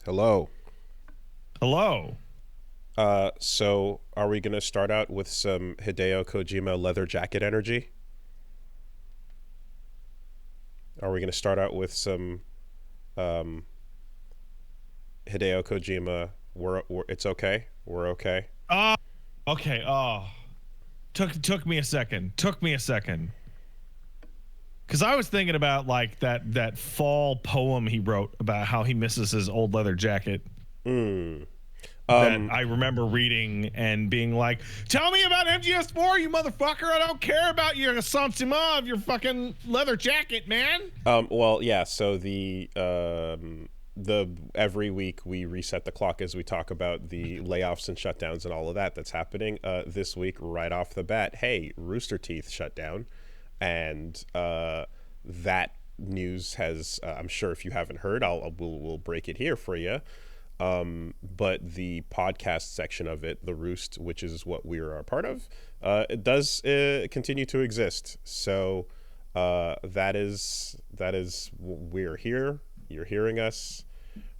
Hello. Hello. So are we gonna start out with some Hideo Kojima leather jacket energy? Are we gonna start out with some um, Hideo Kojima? We're it's okay. We're okay. Oh, okay. Oh, took me a second. Took me a second. Because I was thinking about like that fall poem he wrote about how he misses his old leather jacket. Mm. That I remember reading and being like, "Tell me about MGS4, you motherfucker! I don't care about your sentiment of your fucking leather jacket, man." Well, yeah. So the every week we reset the clock as we talk about the layoffs and shutdowns and all of that that's happening. This week, right off the bat, hey, Rooster Teeth shut down, and that news has. I'm sure if you haven't heard, we'll break it here for you. But the podcast section of it, the Roost, which is what we are a part of, it does continue to exist. So that is we're here. You're hearing us.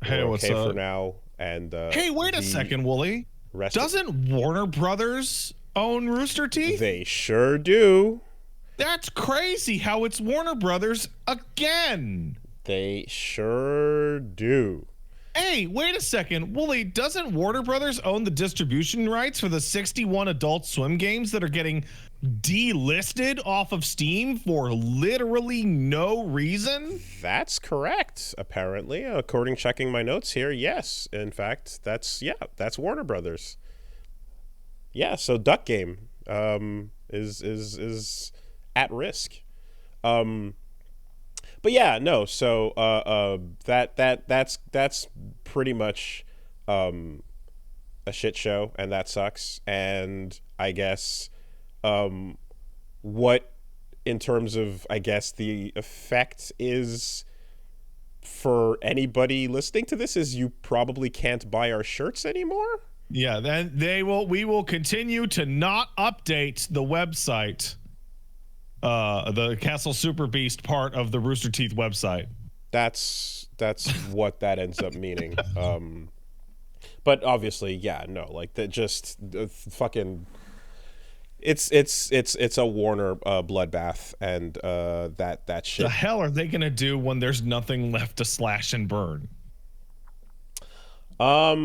Hey, We're what's okay up? for now. And Hey, wait a second, Wooly. Doesn't Warner Brothers own Rooster Teeth? They sure do. That's crazy how it's Warner Brothers again. They sure do. Hey, wait a second. Wooly, doesn't Warner Brothers own the distribution rights for the 61 Adult Swim games that are getting delisted off of Steam for literally no reason? That's correct, apparently. According checking my notes here, yes. In fact, that's Warner Brothers. Yeah, so Duck Game is at risk. But yeah, no. So that's pretty much a shit show, and that sucks. And I guess what in terms of the effect is for anybody listening to this is you probably can't buy our shirts anymore. Yeah, then we will continue to not update the website. The Castle Super Beast part of the Rooster Teeth website. That's what that ends up meaning. But obviously, yeah, no, like that just fucking. It's a Warner bloodbath, and that shit. The hell are they gonna do when there's nothing left to slash and burn? I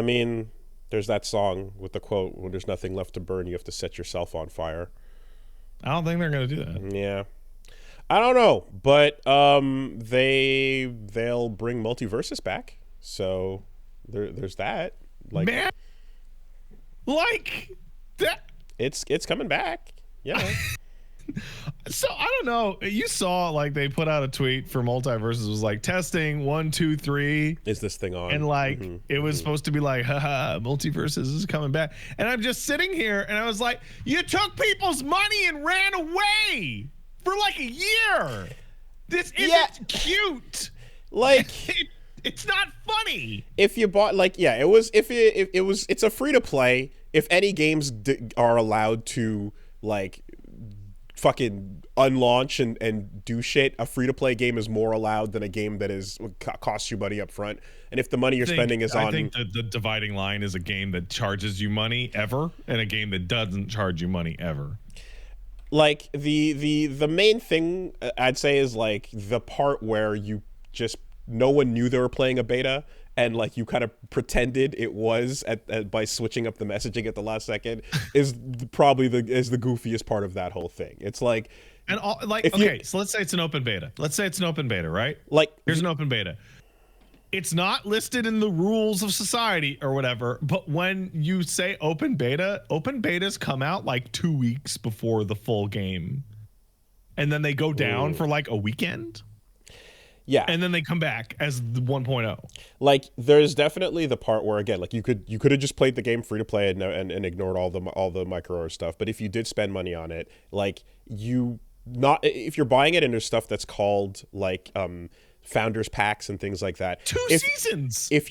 mean, there's that song with the quote, "When there's nothing left to burn, you have to set yourself on fire." I don't think they're gonna do that. Yeah, I don't know, but they'll bring MultiVersus back, so there's that. Like, man, like that. It's coming back. Yeah. So I don't know. You saw like they put out a tweet for MultiVersus, was like testing 1, 2, 3. Is this thing on? And like it was supposed to be like, haha, MultiVersus is coming back. And I'm just sitting here and I was like, you took people's money and ran away for like a year. This isn't cute. Like it's not funny. If you bought it's a free to play. If any games are allowed to like fucking unlaunch and do shit, a free-to-play game is more allowed than a game that is costs you money up front. And if the money you're spending is on... I think the dividing line is a game that charges you money ever and a game that doesn't charge you money ever. Like the main thing I'd say is like the part where you just no one knew they were playing a beta and like you kind of pretended it was by switching up the messaging at the last second is probably the goofiest part of that whole thing. It's like, and all, like, okay, so let's say it's an open beta. Let's say it's an open beta, right? Like, here's an open beta. It's not listed in the rules of society or whatever, but when you say open betas come out like 2 weeks before the full game, and then they go down for like a weekend. Yeah. And then they come back as the 1.0. Like there's definitely the part where again, like you could have just played the game free to play and ignored all the micro stuff. But if you did spend money on it, like if you're buying it and there's stuff that's called like founders packs and things like that. Two seasons. If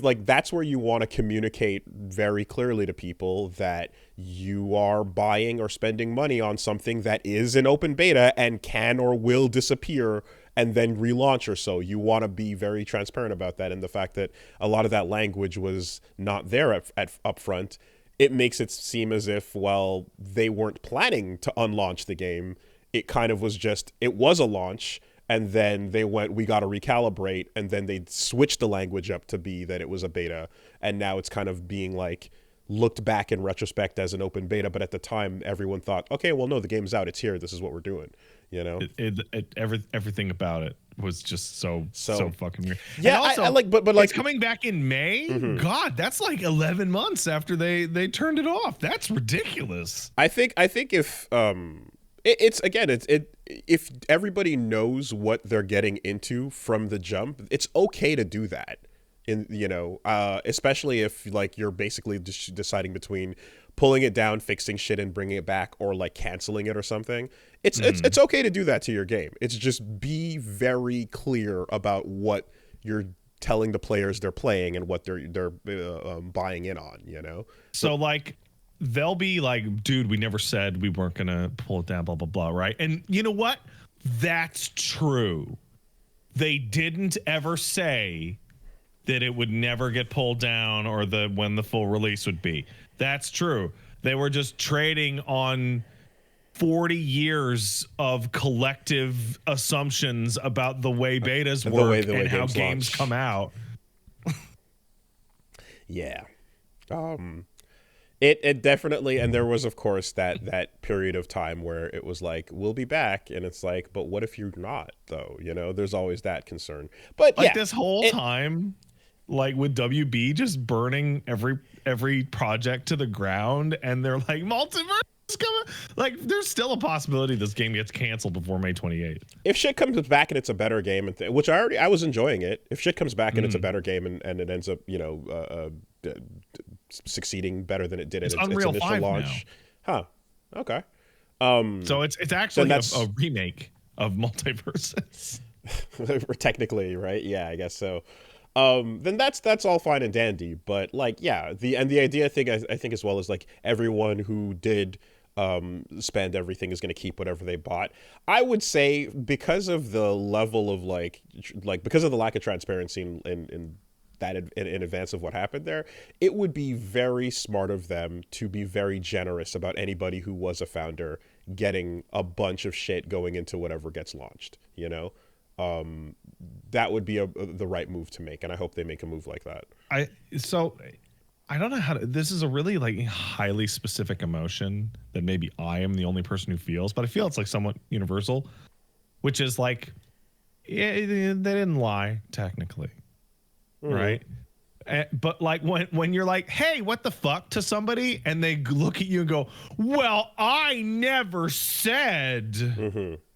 like that's where you want to communicate very clearly to people that you are buying or spending money on something that is an open beta and can or will disappear and then relaunch or so. You want to be very transparent about that, and the fact that a lot of that language was not there at up front, it makes it seem as if, well, they weren't planning to unlaunch the game. It kind of was just, it was a launch, and then they went, we got to recalibrate, and then they switched the language up to be that it was a beta, and now it's kind of being like looked back in retrospect as an open beta, but at the time everyone thought, okay, well, no, the game's out, it's here, this is what we're doing, you know. Everything about it was just so fucking weird. Yeah, also, I like, but like it's coming back in May. God, that's like 11 months after they turned it off. That's ridiculous. I think if it's if everybody knows what they're getting into from the jump, it's okay to do that. Especially if like you're basically deciding between pulling it down, fixing shit, and bringing it back, or like canceling it or something. It's okay to do that to your game. It's just be very clear about what you're telling the players they're playing and what they're buying in on. You know. So like, they'll be like, dude, we never said we weren't gonna pull it down, blah blah blah, right? And you know what? That's true. They didn't ever say that it would never get pulled down or when the full release would be. That's true. They were just trading on 40 years of collective assumptions about the way betas work and how games come out. Yeah. It definitely, and there was of course that period of time where it was like, we'll be back, and it's like, but what if you're not though? You know, there's always that concern. But like this whole time, like with WB just burning every project to the ground, and they're like, MultiVersus is coming. Like, there's still a possibility this game gets canceled before May 28th. If shit comes back and it's a better game, which I was enjoying it. If shit comes back and it's a better game and it ends up, succeeding better than it did in its initial launch. Now. Huh. Okay. So it's actually a remake of MultiVersus. Technically, right? Yeah, I guess so. Then that's all fine and dandy, but like, yeah, the idea thing I think as well is like everyone who did spend everything is going to keep whatever they bought. I would say because of the level of like because of the lack of transparency in advance of what happened there, it would be very smart of them to be very generous about anybody who was a founder getting a bunch of shit going into whatever gets launched, you know. That would be the right move to make, and I hope they make a move like that. I don't know how to, this is a really like highly specific emotion that maybe I am the only person who feels, but I feel it's like somewhat universal, which is like, yeah, they didn't lie technically, right? But like when you're like, hey, what the fuck, to somebody, and they look at you and go, well, I never said.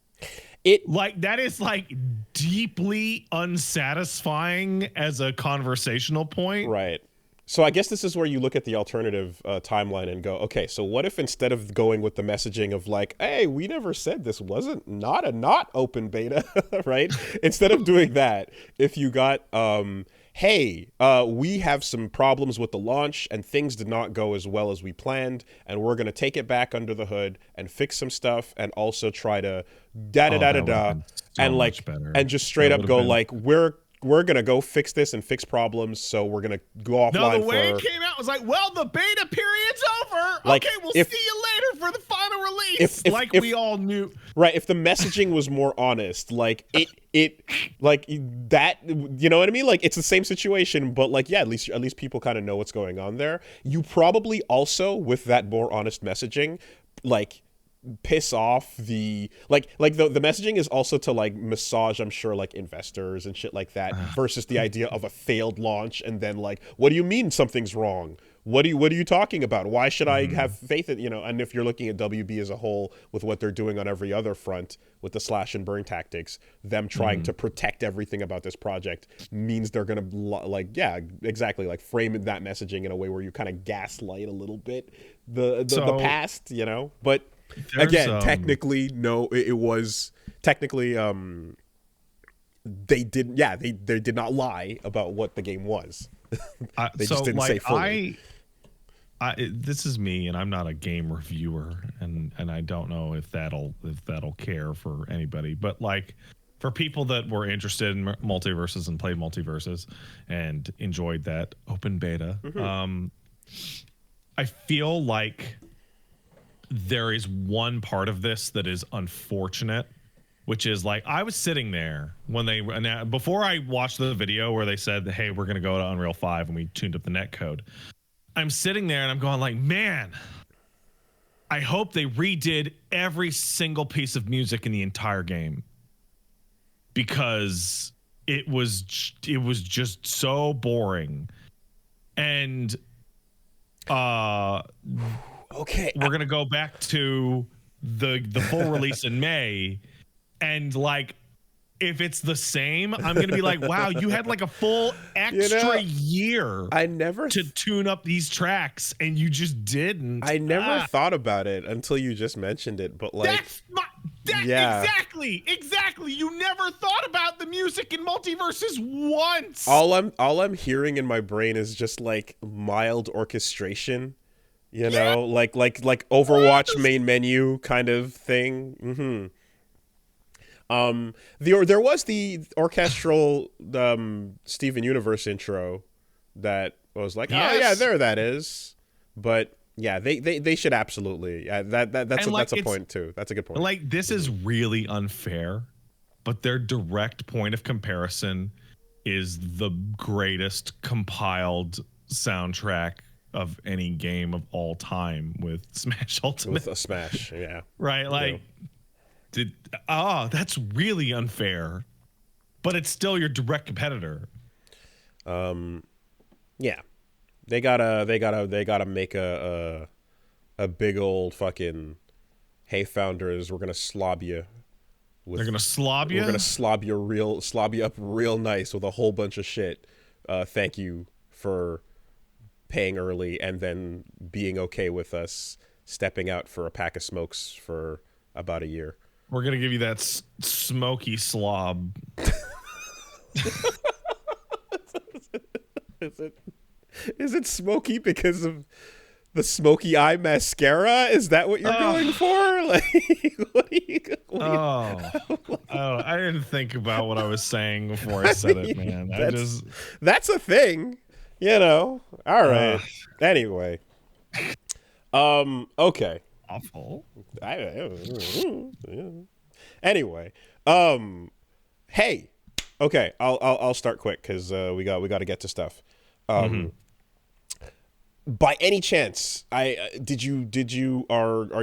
It like that is like deeply unsatisfying as a conversational point. Right. So I guess this is where you look at the alternative timeline and go, okay, so what if instead of going with the messaging of like, hey, we never said this wasn't not open beta, right? Instead of doing that, if you got, hey, we have some problems with the launch and things did not go as well as we planned, and we're going to take it back under the hood and fix some stuff and also try to and like, and just straight up go like, we're going to go fix this and fix problems, so we're going to go offline. No, the way it came out was like, well, the beta period's over. Like, okay, we'll see you later for the final release. If we all knew. Right, if the messaging was more honest, like it like that, you know what I mean? Like, it's the same situation, but like, yeah, at least people kind of know what's going on there. You probably also, with that more honest messaging, like piss off the the messaging is also to like massage, I'm sure, like investors and shit like that, versus the idea of a failed launch and then like, what do you mean something's wrong? What are you talking about? Why should I have faith in, and if you're looking at WB as a whole with what they're doing on every other front with the slash and burn tactics, them trying to protect everything about this project means they're going to like, yeah, exactly, like frame that messaging in a way where you kind of gaslight a little bit the past, but again, technically, no, it was technically, they did not lie about what the game was. They just didn't say fully. This is me, and I'm not a game reviewer, and I don't know if that'll care for anybody. But like, for people that were interested in MultiVersus and played MultiVersus and enjoyed that open beta, I feel like there is one part of this that is unfortunate, which is like I was sitting there when before I watched the video where they said, hey, we're going to go to Unreal 5 and we tuned up the netcode. I'm sitting there and I'm going like, man, I hope they redid every single piece of music in the entire game, because it was just so boring. And okay, we're gonna go back to the full release in May, and like if it's the same, I'm gonna be like, wow, you had like a full extra year to tune up these tracks and you just didn't. I never thought about it until you just mentioned it, but like exactly. You never thought about the music in MultiVersus once. All I'm hearing in my brain is just like mild orchestration, you know, like Overwatch main menu kind of thing. There was the orchestral Steven Universe intro that was like, oh yeah, there that is. But yeah, they should absolutely. That's a point too. That's a good point. Like, this is really unfair, but their direct point of comparison is the greatest compiled soundtrack of any game of all time with Smash Ultimate. With a Smash, yeah. Right, like. That's really unfair, but it's still your direct competitor. Yeah, they gotta make a big old fucking, hey founders, we're gonna slob you. They're gonna slob you. We're gonna slob you up real nice with a whole bunch of shit. Thank you for paying early and then being okay with us stepping out for a pack of smokes for about a year. We're going to give you that smoky slob. Is it smoky because of the smoky eye mascara? Is that what you're going for? Like, I didn't think about what I was saying before I said it, man. That's a thing, you know. All right. Anyway. Okay. Awful. Anyway, hey, okay, I'll start quick because we got to get to stuff. By any chance, are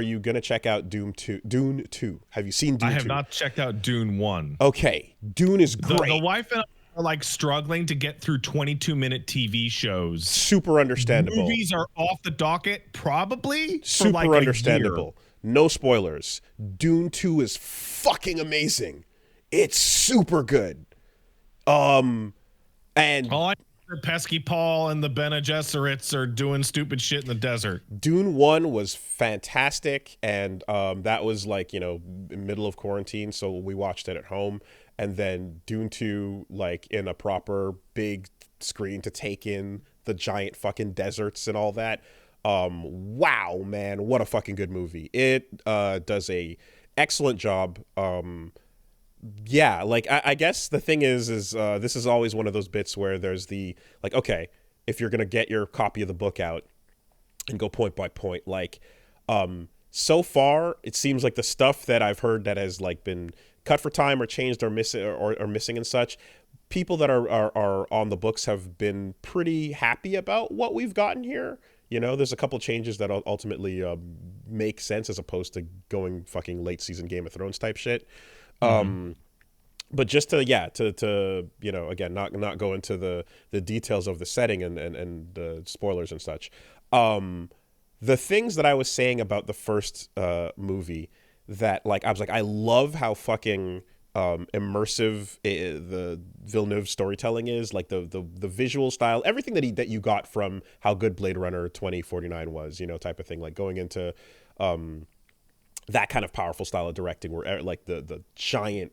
you gonna check out Dune 2? Have you seen Dune 2? I have not checked out Dune 1. Okay, Dune is great. The wife and I are like struggling to get through 22-minute TV shows. Super understandable. Movies are off the docket, probably. Super like understandable. No spoilers. Dune 2 is fucking amazing. It's super good. And pesky Paul and the Bene Gesserits are doing stupid shit in the desert. Dune 1 was fantastic, and that was like, you know, middle of quarantine, so we watched it at home. And then Dune 2, like, in a proper big screen to take in the giant fucking deserts and all that. Wow, man, what a fucking good movie. It does a excellent job. Yeah, like, I guess the thing is this is always one of those bits where there's the, like, okay, if you're going to get your copy of the book out and go point by point, like, so far, it seems like the stuff that I've heard that has, like, been cut for time or changed or missing or missing and such, people that are on the books have been pretty happy about what we've gotten here. You know, there's a couple changes that ultimately make sense as opposed to going fucking late season Game of Thrones type shit. But just to you know, again, not go into the details of the setting and the spoilers and such. The things that I was saying about the first movie that, like, I was like, I love how fucking immersive the Villeneuve storytelling is, like the visual style, everything that you got from how good Blade Runner 2049 was, you know, type of thing, like going into that kind of powerful style of directing where like the giant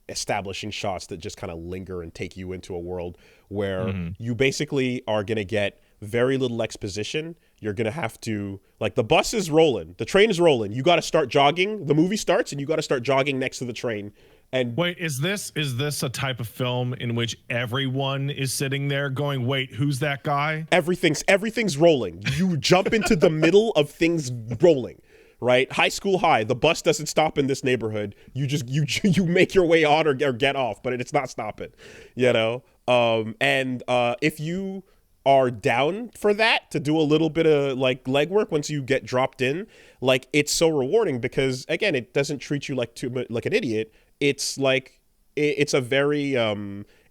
establishing shots that just kind of linger and take you into a world where you basically are going to get very little exposition. You're going to have to, like, the bus is rolling, the train is rolling, you got to start jogging, the movie starts and you got to start jogging next to the train And wait, is this a type of film in which everyone is sitting there going, wait, who's that guy? everything's rolling. You jump into the middle of things rolling, right? High school high. The bus doesn't stop in this neighborhood. You make your way on or get off, but it's not stopping, you know? If you are down for that, to do a little bit of like legwork once you get dropped in, like it's so rewarding because again, it doesn't treat you like an idiot. It's like it's a very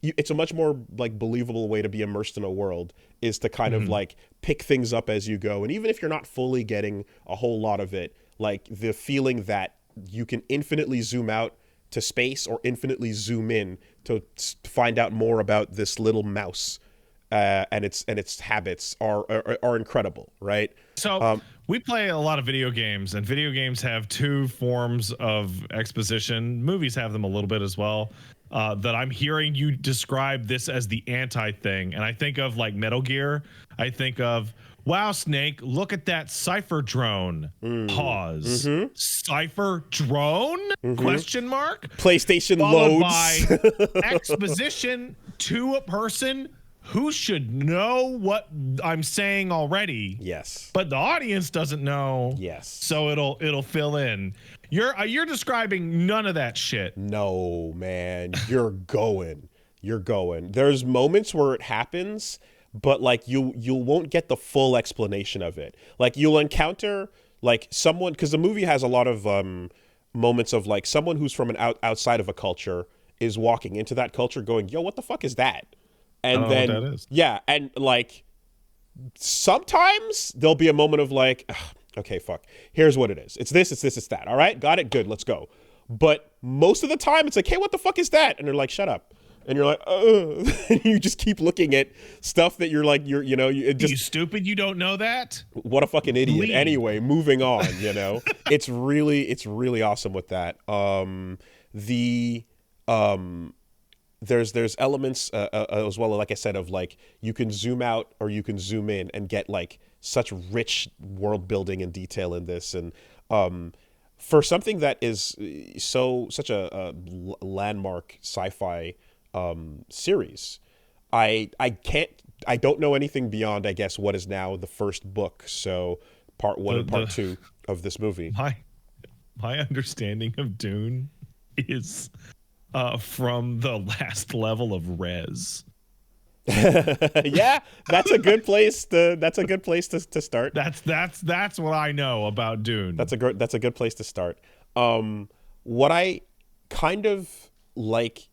it's a much more like believable way to be immersed in a world, is to kind of like pick things up as you go. And even if you're not fully getting a whole lot of it, like the feeling that you can infinitely zoom out to space or infinitely zoom in to find out more about this little mouse and its habits are incredible, right? So we play a lot of video games, and video games have two forms of exposition. Movies have them a little bit as well. That I'm hearing you describe this as the anti thing, and I think of like Metal Gear. I think of, wow, Snake, look at that Cypher drone. Pause. Cypher drone? Question mark. PlayStation Followed loads. by exposition to a person who should know what I'm saying already. Yes. But the audience doesn't know. Yes. So it'll fill in. You're describing none of that shit. No, man. You're going. There's moments where it happens, but like you won't get the full explanation of it. Like you'll encounter like someone, because the movie has a lot of moments of like someone who's from an outside of a culture is walking into that culture going, yo, what the fuck is that? And then, what that is. Yeah, and like sometimes there'll be a moment of like, okay, fuck, here's what it is. It's this, it's that. All right, got it, good, let's go. But most of the time, it's like, hey, what the fuck is that? And they're like, shut up. And you're like, and you just keep looking at stuff that you're like, you stupid, you don't know that? What a fucking idiot. Bleed. Anyway, moving on. It's really awesome with that. There's elements as well, like I said, of like you can zoom out or you can zoom in and get like such rich world building and detail in this. And for something that is such a landmark sci-fi series, I don't know anything beyond, I guess, what is now the first book. So part 1 and part 2 of this movie. My understanding of Dune is from the last level of Res. Yeah, that's a good place to start. That's what I know about Dune. That's a good place to start. What I kind of like,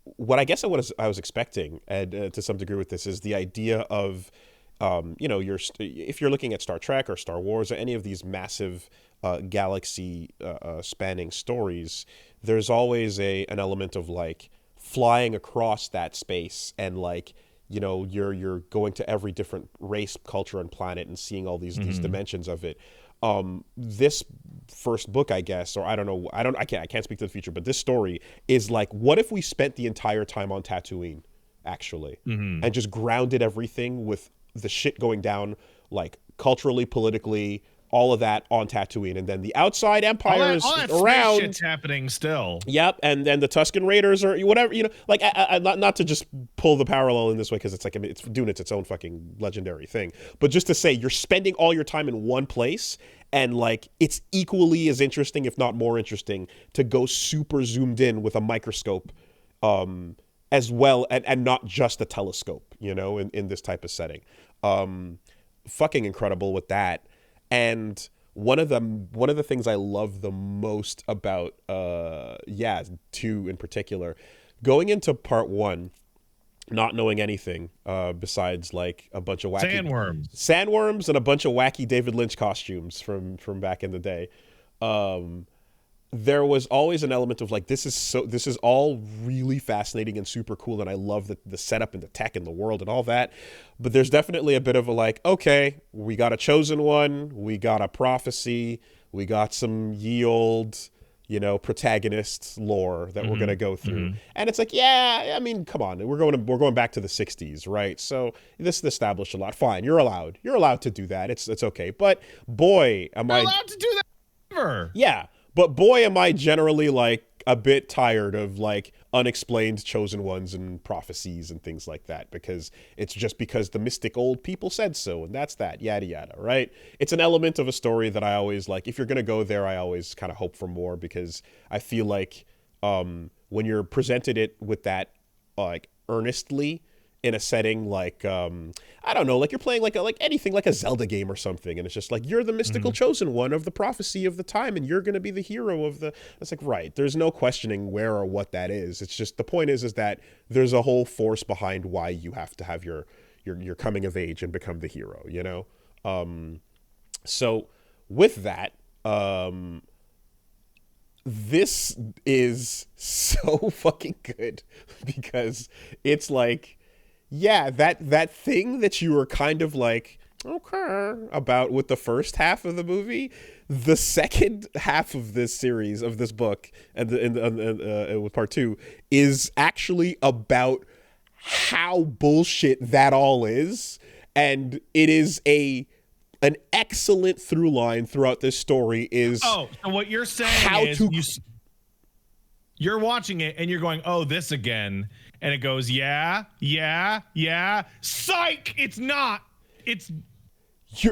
what I guess I was expecting, and to some degree with this, is the idea of if you're looking at Star Trek or Star Wars or any of these massive galaxy spanning stories, there's always an element of like flying across that space and like, you're going to every different race, culture, and planet and seeing all these dimensions of it. This first book, I guess, or I don't know, I can't speak to the future, but this story is like, what if we spent the entire time on Tatooine, actually, and just grounded everything with the shit going down, like culturally, politically, all of that on Tatooine, and then the outside empires all that around. Shit's happening still. Yep, and then the Tusken Raiders or whatever, like not to just pull the parallel in this way because it's like it's Dune, it's its own fucking legendary thing, but just to say you're spending all your time in one place, and like it's equally as interesting, if not more interesting, to go super zoomed in with a microscope, as well, and not just a telescope, in this type of setting. Fucking incredible with that. And one of the things I love the most about Dune in particular, going into part 1, not knowing anything besides like a bunch of wacky sandworms and a bunch of wacky David Lynch costumes from back in the day. There was always an element of like, this is all really fascinating and super cool, and I love the setup and the tech and the world and all that. But there's definitely a bit of a like, okay, we got a chosen one, we got a prophecy, we got some ye old, protagonist lore that we're gonna go through, and it's like, yeah, I mean, come on, we're going back to the '60s, right? So this established a lot. Fine, you're allowed to do that. It's okay. But boy, am I allowed to do that ever. Yeah. But boy, am I generally like a bit tired of like unexplained chosen ones and prophecies and things like that, because it's just because the mystic old people said so, and that's that, yada yada, right? It's an element of a story that I always like. If you're gonna go there, I always kind of hope for more, because I feel like when you're presented it with that like earnestly in a setting like I don't know, like you're playing like anything like a Zelda game or something, and it's just like you're the mystical chosen one of the prophecy of the time, and you're going to be the hero of the. It's like, right, there's no questioning where or what that is. It's just the point is that there's a whole force behind why you have to have your coming of age and become the hero, you know. So with that, this is so fucking good, because it's like, yeah, that thing that you were kind of like, okay, about with the first half of the movie, the second half of this series, of this book, and with part 2, is actually about how bullshit that all is, and it is an excellent through line throughout this story. Is so what you're saying is you're watching it and you're going, oh, this again. And it goes, yeah. Psych! It's not. It's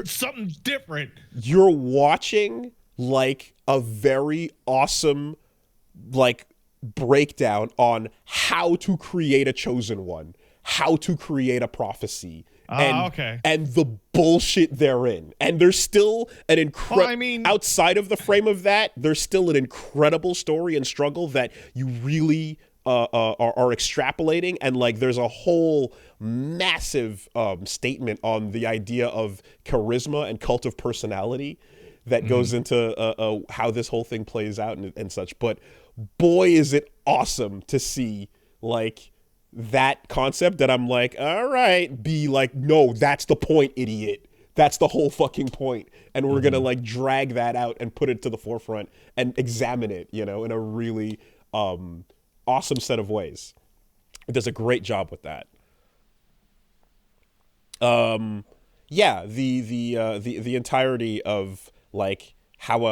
something different. You're watching like a very awesome like breakdown on how to create a chosen one, how to create a prophecy. And the bullshit therein. And there's still an incredible, outside of the frame of that, there's still an incredible story and struggle that you really are extrapolating, and like there's a whole massive statement on the idea of charisma and cult of personality that goes into how this whole thing plays out and such. But boy, is it awesome to see like that concept that I'm like, all right, be like, no, that's the point, idiot. That's the whole fucking point. And we're going to like drag that out and put it to the forefront and examine it, you know, in a really awesome set of ways. It does a great job with that. Yeah, the entirety of like how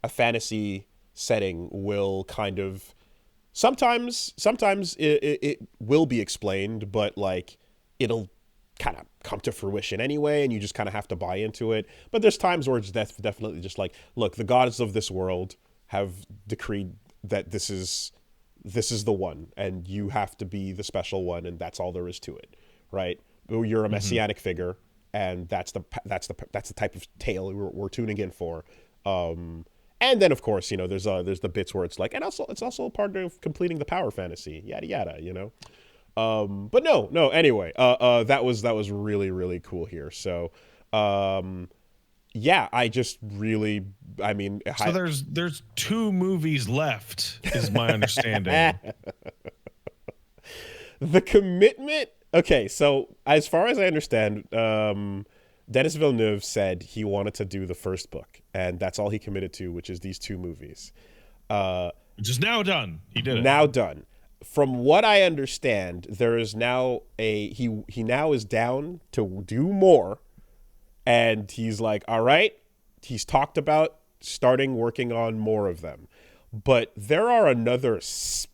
a fantasy setting will kind of sometimes it will be explained, but like it'll kind of come to fruition anyway, and you just kind of have to buy into it. But there's times where it's definitely just like, look, the gods of this world have decreed that this is the one, and you have to be the special one, and that's all there is to it, right? You're a messianic figure, and that's the type of tale we're tuning in for. And then of course, you know, there's the bits where it's like, and also it's also a part of completing the power fantasy, yada yada, you know. But no. Anyway, that was really, really cool here. So, yeah, so there's 2 movies left, is my understanding. The commitment. Okay, so as far as I understand, Denis Villeneuve said he wanted to do the first book, and that's all he committed to, which is these 2 movies. Which is now done. He did it. Now done. From what I understand, there is now he now is down to do more, and he's like, all right, he's talked about starting working on more of them. But there are 6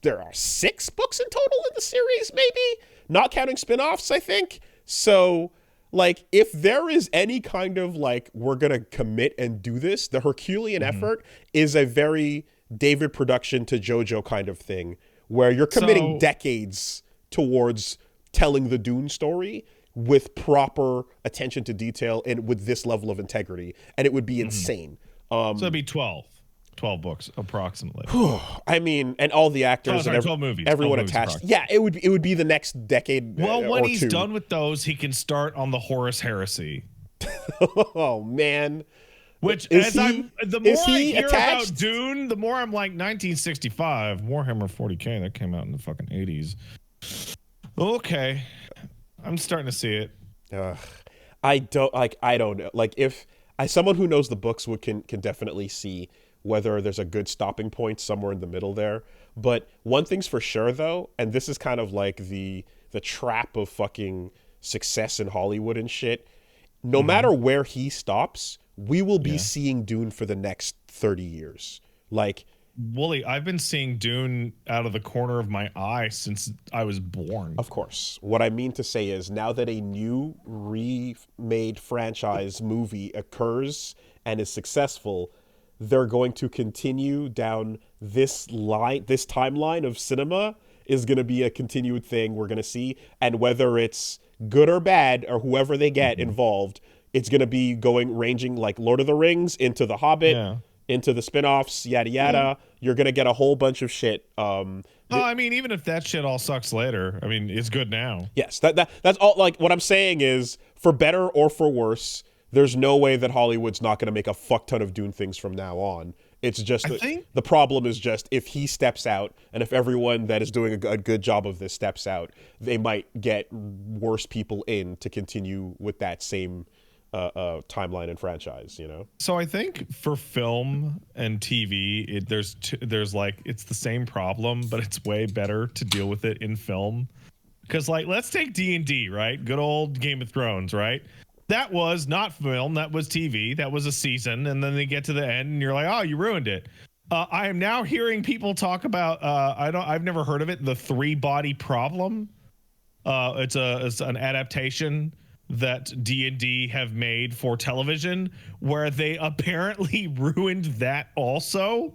books in total in the series, maybe, not counting spin-offs, I think. So like, if there is any kind of like, we're gonna commit and do this, the Herculean effort is a very David production to JoJo kind of thing, where you're committing decades towards telling the Dune story with proper attention to detail and with this level of integrity, and it would be insane. So it'd be 12 books approximately. I mean, and all the actors and 12 movies, everyone attached. Yeah, it would be the next decade. Well, when he's 2. done with those, he can start on the Horus Heresy. Oh man. Which, the more I hear about Dune, the more I'm like, 1965, Warhammer 40K, that came out in the fucking 80s. Okay. I'm starting to see it. I don't know. Like, if someone who knows the books can definitely see whether there's a good stopping point somewhere in the middle there. But one thing's for sure, though, and this is kind of like the trap of fucking success in Hollywood and shit. No matter where he stops, we will be seeing Dune for the next 30 years. Like, Wooly, I've been seeing Dune out of the corner of my eye since I was born. Of course. What I mean to say is now that a new remade franchise movie occurs and is successful, they're going to continue down this timeline of cinema is going to be a continued thing we're going to see. And whether it's good or bad or whoever they get involved, it's going to be ranging like Lord of the Rings into The Hobbit, into the spin-offs, yada yada. You're gonna get a whole bunch of shit. I mean, even if that shit all sucks later, I mean, it's good now. Yes, that's all. Like, what I'm saying is, for better or for worse, there's no way that Hollywood's not gonna make a fuck ton of Dune things from now on. It's just the problem is just if he steps out, and if everyone that is doing a good job of this steps out, they might get worse people in to continue with that same timeline and franchise, you know. So I think for film and TV, there's like it's the same problem, but it's way better to deal with it in film. Because like let's take D&D, right? Good old Game of Thrones, right? That was not film, that was TV, that was a season, and then they get to the end, and you're like, oh, you ruined it. I am now hearing people talk about I've never heard of it, the 3-body problem. It's an adaptation that D&D have made for television where they apparently ruined that also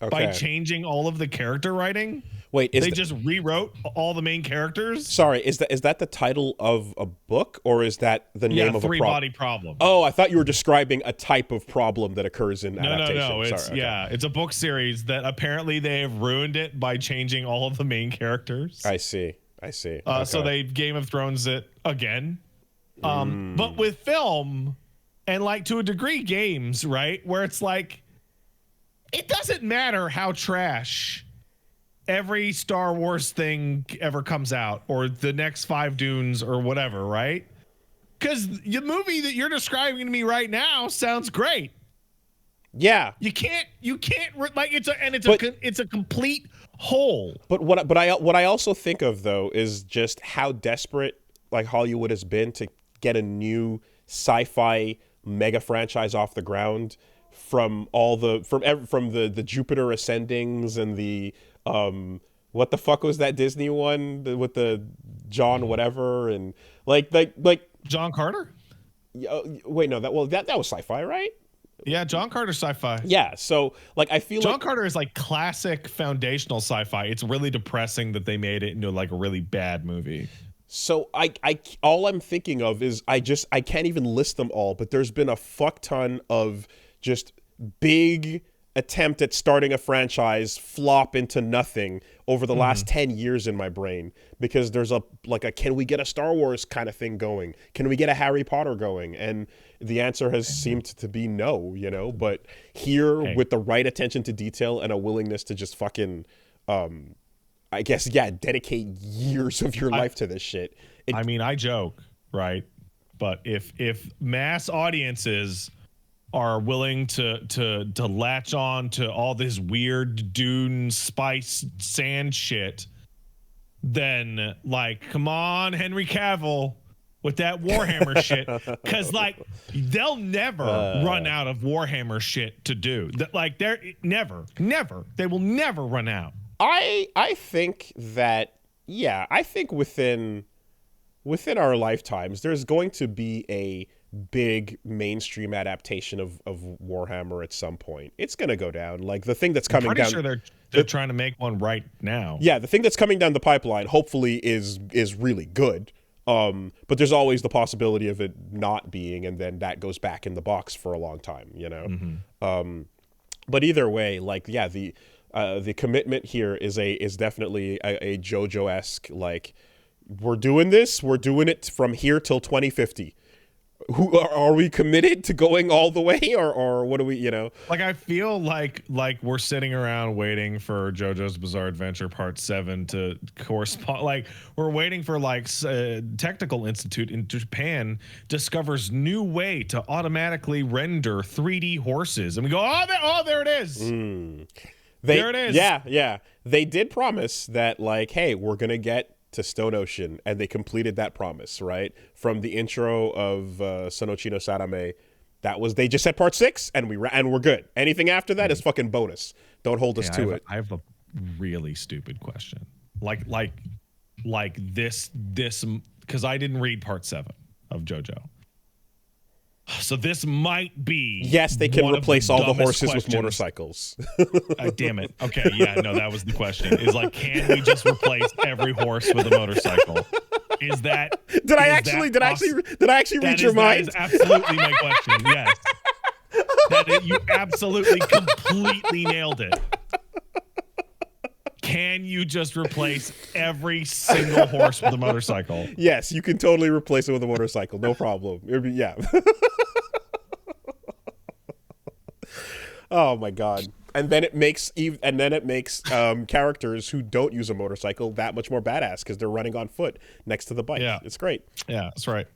by changing all of the character writing. Wait, they just rewrote all the main characters? Sorry, is that the title of a book or is that the name of a problem? 3-body problem. Oh, I thought you were describing a type of problem that occurs in adaptation. No. It's a book series that apparently they have ruined it by changing all of the main characters. I see. So they Game of Thrones it again. But with film and like to a degree games, right? Where it's like, it doesn't matter how trash every Star Wars thing ever comes out or the next 5 Dunes or whatever, right? Because the movie that you're describing to me right now sounds great. Yeah. You can't like it's a complete whole. But what I also think of though is just how desperate like Hollywood has been to get a new sci-fi mega franchise off the ground from the Jupiter Ascendings and the what the fuck was that Disney one with the John whatever and like John Carter? Wait, no, that was sci-fi, right? Yeah, John Carter's sci-fi. Yeah, so like I feel John Carter is like classic foundational sci-fi. It's really depressing that they made it into like a really bad movie. So I all I'm thinking of is I can't even list them all, but there's been a fuck ton of just big attempt at starting a franchise flop into nothing over the last 10 years in my brain because there's a can we get a Star Wars kind of thing going? Can we get a Harry Potter going? And the answer has seemed to be no, you know, but here with the right attention to detail and a willingness to just fucking I guess, dedicate years of your life to this shit. I mean, I joke, right? But if mass audiences are willing to latch on to all this weird Dune spice sand shit, then like, come on, Henry Cavill with that Warhammer shit, because like they'll never run out of Warhammer shit to do. Like they're never, they will never run out. I think that I think within our lifetimes there's going to be a big mainstream adaptation of Warhammer at some point. It's going to go down. Like the thing that's coming down. I'm pretty sure they're trying to make one right now. Yeah, the thing that's coming down the pipeline hopefully is really good. But there's always the possibility of it not being, and then that goes back in the box for a long time, you know. But either way, like the commitment here is definitely a JoJo-esque, like, we're doing it from here till 2050. Who are we committed to going all the way or what do we, you know? Like, I feel like we're sitting around waiting for JoJo's Bizarre Adventure Part 7 to correspond. Like, we're waiting for Technical Institute in Japan discovers new way to automatically render 3D horses. And we go, there it is. There it is. Yeah. They did promise that, like, hey, we're going to get to Stone Ocean, and they completed that promise, right? From the intro of Sonochi no Sarame They just said part 6, and we're good. Anything after that is fucking bonus. Don't hold us to it. I have a really stupid question. Like this, because I didn't read part 7 of JoJo. So this might be. Yes, they can replace all the horses questions. with motorcycles. Damn it. Okay, yeah, no, that was the question. Is like, can we just replace every horse with a motorcycle? Is that? Did I actually read your mind? That is absolutely my question. Yes. You absolutely completely nailed it. Can you just replace every single horse with a motorcycle? Yes, you can totally replace it with a motorcycle. No problem. Yeah. Oh my god. And then it makes characters who don't use a motorcycle that much more badass because they're running on foot next to the bike. Yeah. It's great. Yeah, that's right.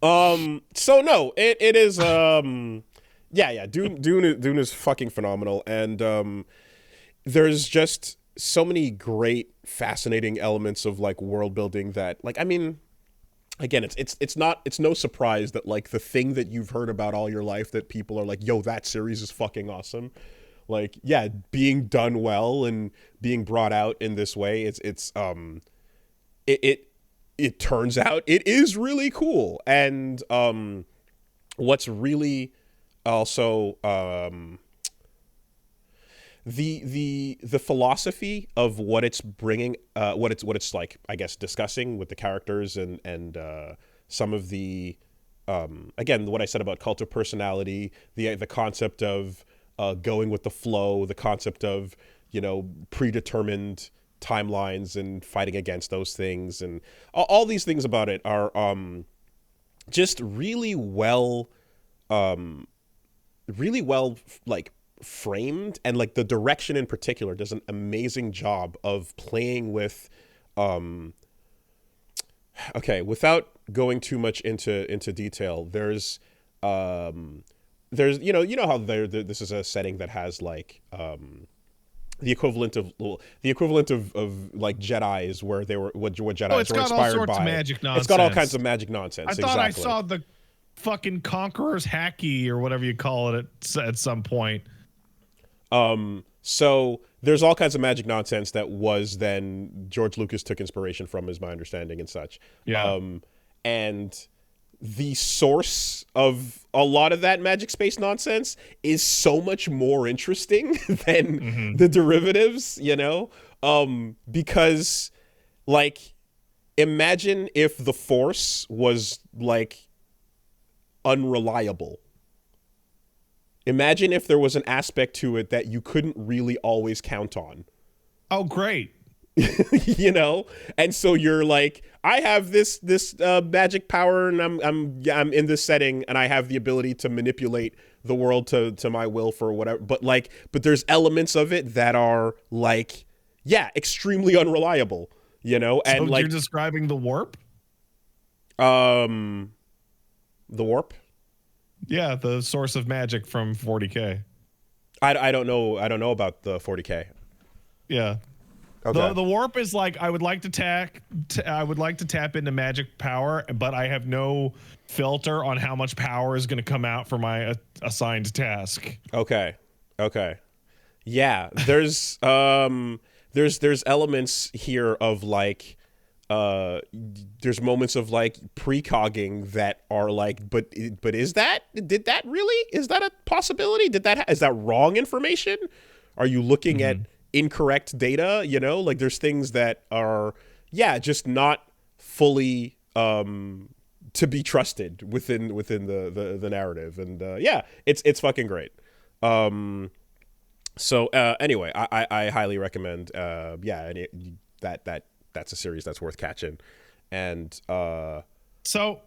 So no, it is yeah. Dune is fucking phenomenal, and there's just so many great, fascinating elements of like world building that, like, I mean, again, it's no surprise that like the thing that you've heard about all your life that people are like, yo, that series is fucking awesome. Like, yeah, being done well and being brought out in this way, it turns out it is really cool. And what's really also the philosophy of what it's bringing, what it's like, I guess, discussing with the characters and some of the again, what I said about cult of personality, the concept of going with the flow, the concept of, predetermined timelines and fighting against those things, and all these things about it are just really well like framed, and like the direction in particular does an amazing job of playing with okay, without going too much into detail, there's how this is a setting that has like the equivalent of like Jedis, where they were what Jedis were inspired by. All sorts of magic nonsense. It's got all kinds of magic nonsense. I thought I saw the fucking Conqueror's Hacky or whatever you call it at some point. So there's all kinds of magic nonsense that was then George Lucas took inspiration from, is my understanding and such. Yeah. And the source of a lot of that magic space nonsense is so much more interesting than the derivatives, because like, imagine if the Force was like unreliable. Imagine if there was an aspect to it that you couldn't really always count on. Oh, great. And so you're like, I have this magic power, and I'm in this setting, and I have the ability to manipulate the world to my will for whatever. But there's elements of it that are like, yeah, extremely unreliable. And so like, you're describing the warp. The warp. Yeah, the source of magic from 40K. I don't know about the 40K. Yeah. Okay. The warp is like, I would like to tap into magic power, but I have no filter on how much power is going to come out for my assigned task. Okay. Yeah, there's elements here of like there's moments of like precogging that are like, but did that really, is that a possibility? Is that wrong information? Are you looking at incorrect data? Like there's things that are, yeah, just not fully to be trusted within the narrative, and yeah, it's fucking great. So anyway, I highly recommend that's a series that's worth catching. And so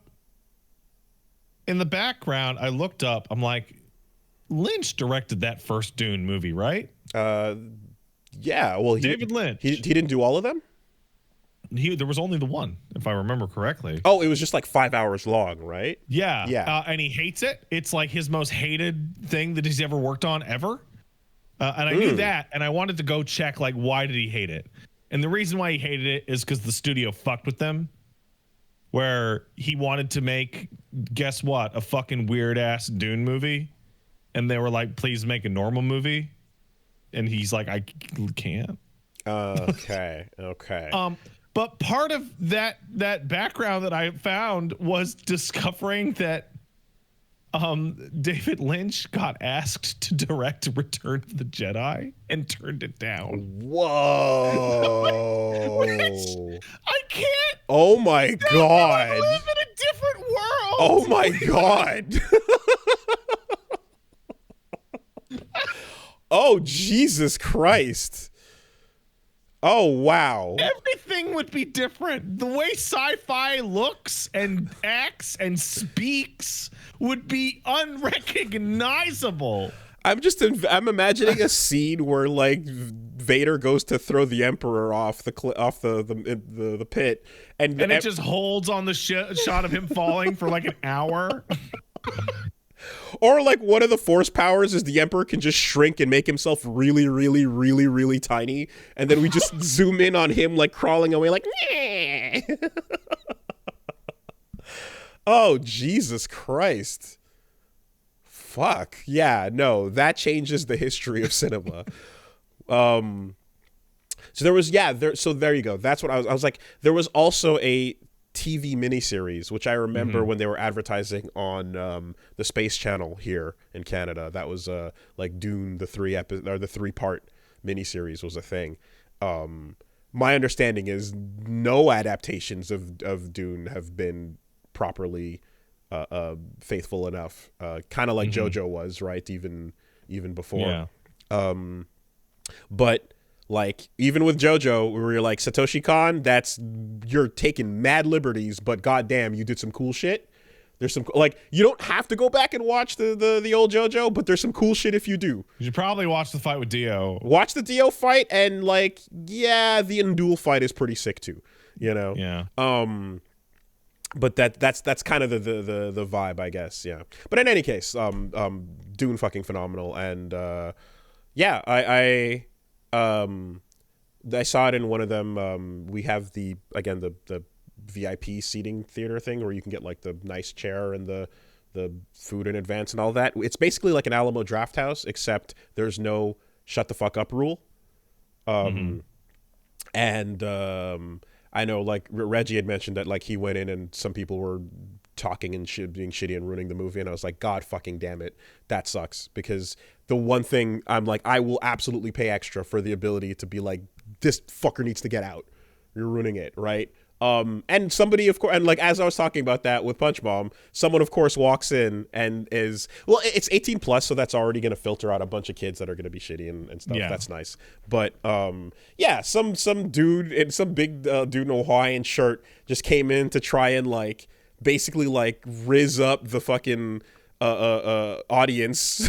in the background, I looked up, I'm like, Lynch directed that first Dune movie, right? Yeah, well, David Lynch. He didn't do all of them? There was only the one, if I remember correctly. Oh, it was just like 5 hours long, right? Yeah. And he hates it. It's like his most hated thing that he's ever worked on ever. And I knew that, and I wanted to go check, like, why did he hate it? And the reason why he hated it is because the studio fucked with them, where he wanted to make guess what? A fucking weird ass Dune movie. And they were like, please make a normal movie. And he's like, I can't. Okay. But part of that background that I found was discovering that David Lynch got asked to direct Return of the Jedi and turned it down. Whoa. I can't. Oh my God. I live in a different world. Oh my God. Oh, Jesus Christ. Oh, wow. Everything would be different. The way sci-fi looks and acts and speaks would be unrecognizable. I'm imagining a scene where like Vader goes to throw the Emperor off the pit, and it just holds on the shot of him falling for like an hour. Or like one of the force powers is the Emperor can just shrink and make himself really, really, really, really tiny, and then we just zoom in on him like crawling away like. Oh, Jesus Christ. Fuck. Yeah, no, that changes the history of cinema. So there you go. That's what I was like, there was also a TV miniseries, which I remember when they were advertising on the Space Channel here in Canada. That was like Dune, the 3-part miniseries was a thing. My understanding is no adaptations of Dune have been properly faithful enough, kind of like JoJo was, right? Even before. Yeah. But like even with JoJo, where you're like, Satoshi Kon, you're taking mad liberties, but goddamn, you did some cool shit. There's some like, you don't have to go back and watch the old JoJo, but there's some cool shit if you do. You should probably watch the fight with Dio. Watch the Dio fight, and like, yeah, the Endul fight is pretty sick too. You know. Yeah. But that's kind of the vibe, I guess. Yeah. But in any case, Dune fucking phenomenal, and yeah, I saw it in one of them. We have the VIP seating theater thing where you can get like the nice chair and the food in advance and all that. It's basically like an Alamo Draft House, except there's no shut the fuck up rule. And I know like Reggie had mentioned that like he went in and some people were talking and being shitty and ruining the movie, and I was like, God fucking damn it, that sucks. Because the one thing I'm like, I will absolutely pay extra for the ability to be like, this fucker needs to get out, you're ruining it, right? And somebody, of course, and like as I was talking about that with Punch Bomb, someone of course walks in and is, well, it's 18 plus, so that's already going to filter out a bunch of kids that are going to be shitty and stuff. Yeah. That's nice. But yeah, some dude in some big dude in a Hawaiian shirt just came in to try and like basically like rizz up the fucking audience.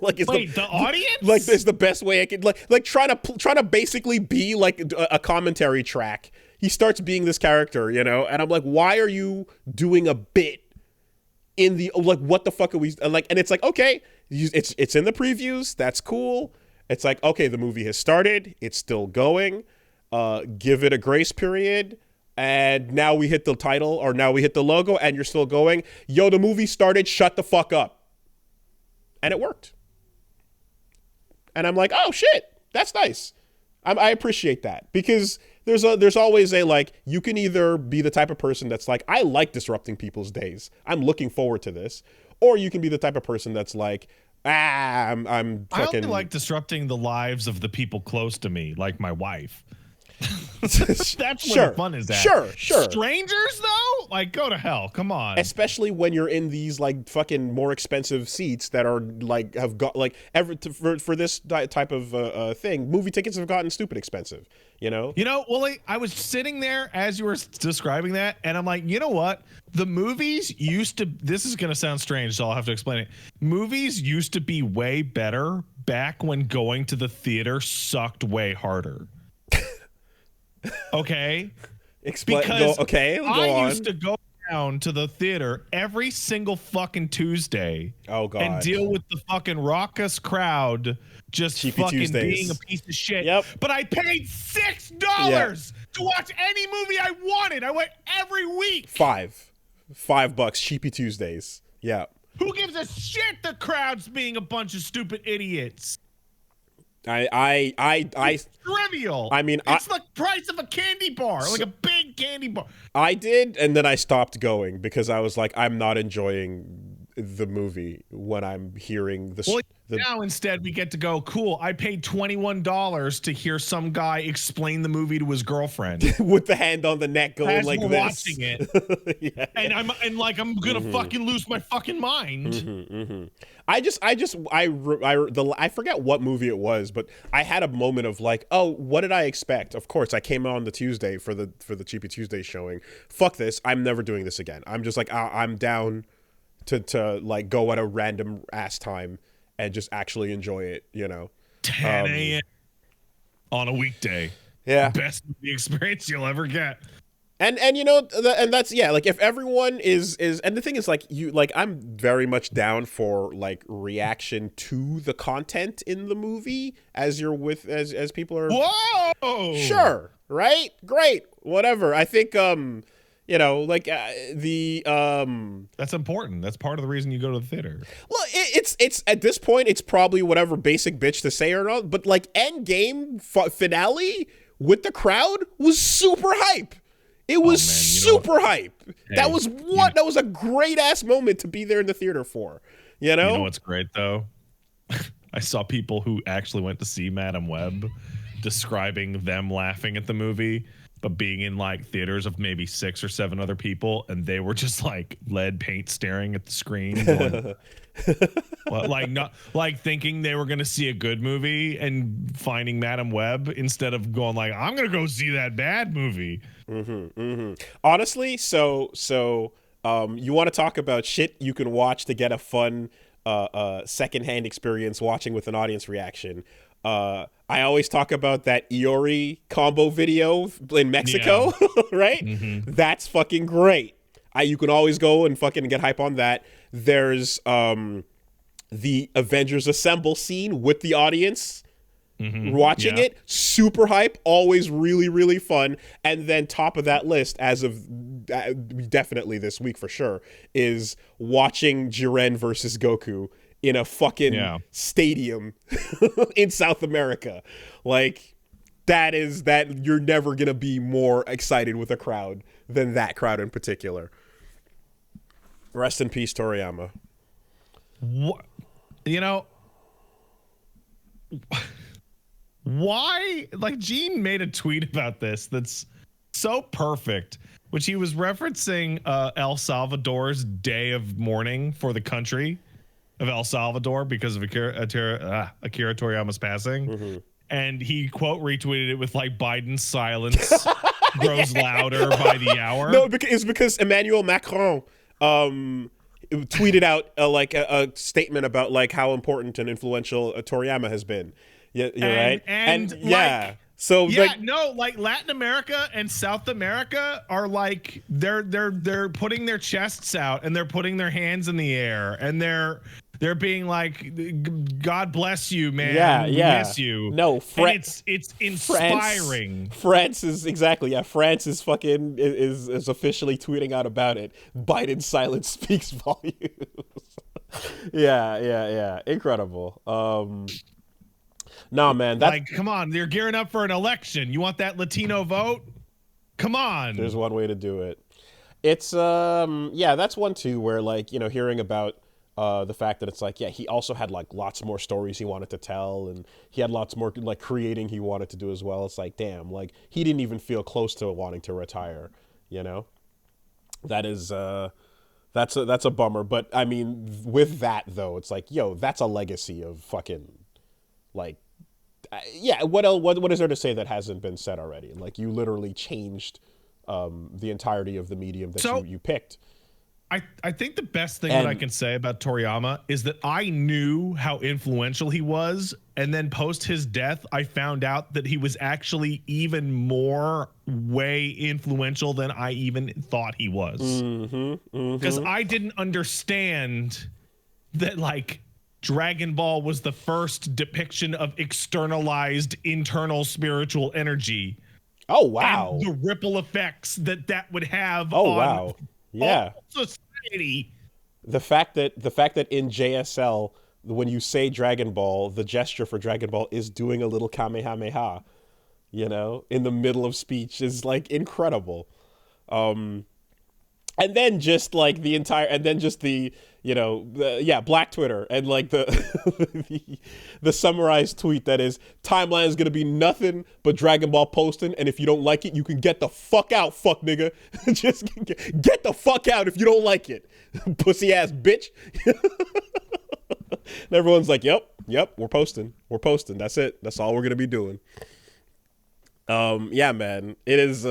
Like, the audience? Like, there's the best way I could like trying to basically be like a commentary track. He starts being this character, you know, and I'm like, why are you doing a bit in the, like, what the fuck are we, like, and it's like, okay, it's in the previews, that's cool. It's like, okay, the movie has started, it's still going, give it a grace period, and now we hit the title, or now we hit the logo, and you're still going. Yo, the movie started, shut the fuck up. And it worked. And I'm like, oh shit, that's nice. I appreciate that, because there's always a, like, you can either be the type of person that's like, I like disrupting people's days, I'm looking forward to this, or you can be the type of person that's like, I'm fucking. I only like disrupting the lives of the people close to me, like my wife. That's where the fun is at. Sure. Strangers though, like, go to hell. Come on. Especially when you're in these like fucking more expensive seats that are like have got like for this type of thing. Movie tickets have gotten stupid expensive. You know, Wooly, I was sitting there as you were describing that, and I'm like, you know what? The movies used to. This is gonna sound strange, so I'll have to explain it. Movies used to be way better back when going to the theater sucked way harder. Okay, because I used to go down to the theater every single fucking Tuesday. Oh God, and deal with the fucking raucous crowd just Cheapy fucking Tuesdays. being a piece of shit. Yep. But I paid $6 to watch any movie I wanted. I went every week. $5. $5, Cheapy Tuesdays. Yeah. Who gives a shit the crowd's being a bunch of stupid idiots? It's trivial. I mean, it's the price of a candy bar, like a big candy bar. I did, and then I stopped going because I was like, I'm not enjoying the movie when I'm hearing the. Now instead we get to go, cool, I paid $21 to hear some guy explain the movie to his girlfriend with the hand on the neck going as like we're this. watching it. Yeah. And I'm gonna fucking lose my fucking mind. I forget what movie it was, but I had a moment of like, oh, what did I expect? Of course, I came on the Tuesday for the Cheapy Tuesday showing. Fuck this, I'm never doing this again. I'm just like, I'm down to like go at a random ass time and just actually enjoy it, 10 a.m. on a weekday. Yeah. Best movie experience you'll ever get. And and that's, yeah, like if everyone is and the thing is like I'm very much down for like reaction to the content in the movie as people are. Whoa! Sure. Right? Great. Whatever. I think that's important. That's part of the reason you go to the theater. Well, it's at this point it's probably whatever basic bitch to say or not, but like end game finale with the crowd was super hype. It was super hype. Hey, that was a great ass moment to be there in the theater for. You know what's great though? I saw people who actually went to see Madam Web describing them laughing at the movie, but being in like theaters of maybe 6 or 7 other people, and they were just like lead paint staring at the screen, going, not like thinking they were going to see a good movie and finding Madam Web instead of going like, I'm going to go see that bad movie. Honestly, so you want to talk about shit you can watch to get a fun secondhand experience watching with an audience reaction. I always talk about that Iori combo video in Mexico, right? Mm-hmm. That's fucking great. You can always go and fucking get hype on that. There's the Avengers Assemble scene with the audience watching it. Super hype. Always really, really fun. And then top of that list, as of definitely this week for sure, is watching Jiren versus Goku in a fucking stadium in South America. Like, that you're never gonna be more excited with a crowd than that crowd in particular. Rest in peace, Toriyama. What? Why? Like, Gene made a tweet about this that's so perfect, which he was referencing El Salvador's day of mourning for the country of El Salvador because of Akira Toriyama's passing. And he quote retweeted it with like, Biden's silence grows louder by the hour. No, it's because Emmanuel Macron tweeted out a statement about like how important and influential Toriyama has been. Yeah, you're right. And so Latin America and South America are like they're putting their chests out and they're putting their hands in the air and they're being like, God bless you, man. We miss you. No, it's inspiring. France is France is fucking is officially tweeting out about it. Biden's silence speaks volumes. Yeah. Incredible. No, man. Come on. They're gearing up for an election. You want that Latino vote? Come on. There's one way to do it. It's that's one too where like, hearing about the fact that it's like, he also had like lots more stories he wanted to tell, and he had lots more like creating he wanted to do as well. It's like, damn, like he didn't even feel close to wanting to retire, That is that's a bummer. But I mean, with that though, it's like, that's a legacy of fucking like what is there to say that hasn't been said already? Like, you literally changed the entirety of the medium that you picked. I think the best thing that I can say about Toriyama is that I knew how influential he was, and then post his death, I found out that he was actually even more way influential than I even thought he was. Because I didn't understand that, like, Dragon Ball was the first depiction of externalized internal spiritual energy. Oh, wow. And the ripple effects that would have Yeah. Society. The fact that in JSL, when you say Dragon Ball, the gesture for Dragon Ball is doing a little Kamehameha, you know, in the middle of speech is like incredible. And then just like the entire, and then just the, you know, Black Twitter and like the, the summarized tweet that is, timeline is going to be nothing but Dragon Ball posting. And if you don't like it, you can get the fuck out, fuck nigga. Just get the fuck out if you don't like it. Pussy ass bitch. And everyone's like, yep, we're posting. That's it. That's all we're going to be doing. Yeah, man, it is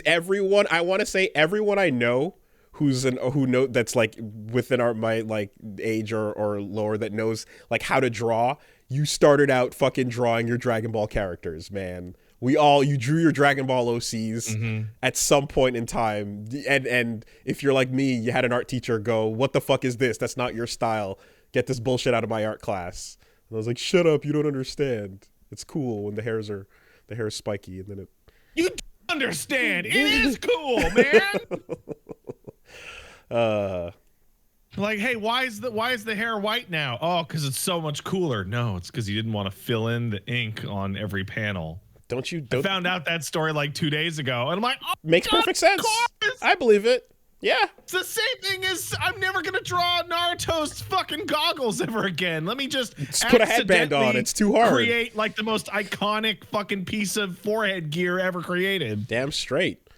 everyone. I want to say everyone I know that's like within my like age or lower that knows like how to draw. You started out fucking drawing your Dragon Ball characters, man. You drew your Dragon Ball OCs at some point in time. And if you're like me, you had an art teacher go, "What the fuck is this? That's not your style. Get this bullshit out of my art class." And I was like, "Shut up, you don't understand. It's cool when the hair is spiky." And then it, you understand. It is cool, man. Like, hey, why is the hair white now? Oh, because it's so much cooler. No, it's because you didn't want to fill in the ink on every panel. I found out that story like 2 days ago, and I'm like, oh, makes perfect sense. I believe it. Yeah. It's the same thing as I'm never going to draw Naruto's fucking goggles ever again. Let me just put a headband on. It's too hard. Create like the most iconic fucking piece of forehead gear ever created. Damn straight.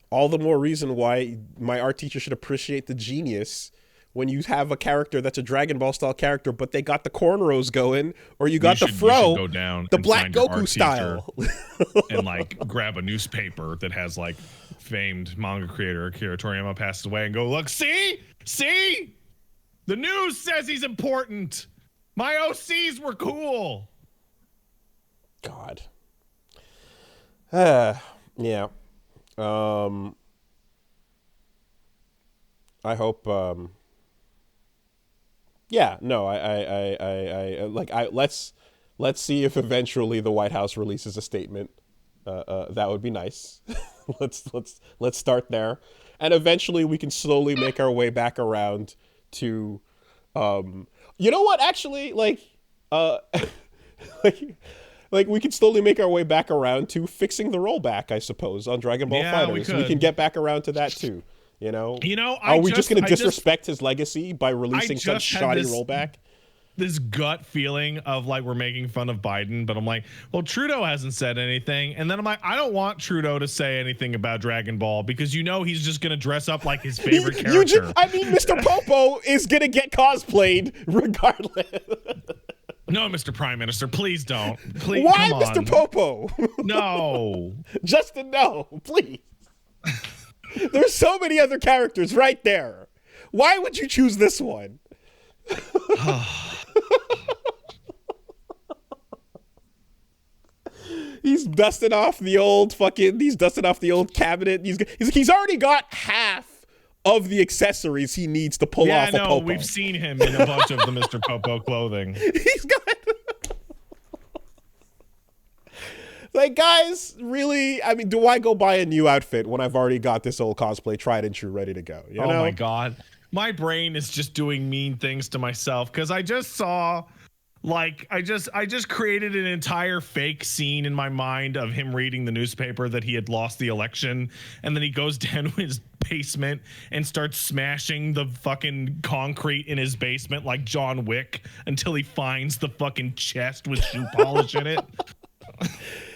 All the more reason why my art teacher should appreciate the genius when you have a character that's a Dragon Ball style character, but they got the cornrows going, or you got the fro, go down the Black Goku style. And like grab a newspaper that has like famed manga creator Akira Toriyama passed away and go, look, see, the news says he's important. My OCs were cool. God. Yeah. I hope. Yeah. No. Let's see if eventually the White House releases a statement. That would be nice. Let's start there, and eventually we can slowly make our way back around to, you know what? Actually, like we can slowly make our way back around to fixing the rollback, I suppose, on Dragon Ball Fighters. We can get back around to that too. You know, are we just going to disrespect his legacy by releasing such shoddy rollback? This gut feeling of like we're making fun of Biden, but I'm like, well, Trudeau hasn't said anything, and then I'm like, I don't want Trudeau to say anything about Dragon Ball because you know he's just gonna dress up like his favorite character. Mr. Popo is gonna get cosplayed regardless. No, Mr. Prime Minister, please don't. Please, why, Mr. Popo? No, Justin, no, please. There's so many other characters right there. Why would you choose this one? He's dusting off the old cabinet. He's already got half of the accessories he needs to pull off a Popo. We've seen him in a bunch of the Mr. Popo clothing. He's got like, guys, really? I mean, do I go buy a new outfit when I've already got this old cosplay tried and true ready to go? You know? My God. My brain is just doing mean things to myself because I just saw, like, I just created an entire fake scene in my mind of him reading the newspaper that he had lost the election, and then he goes down to his basement and starts smashing the fucking concrete in his basement like John Wick until he finds the fucking chest with shoe polish in it.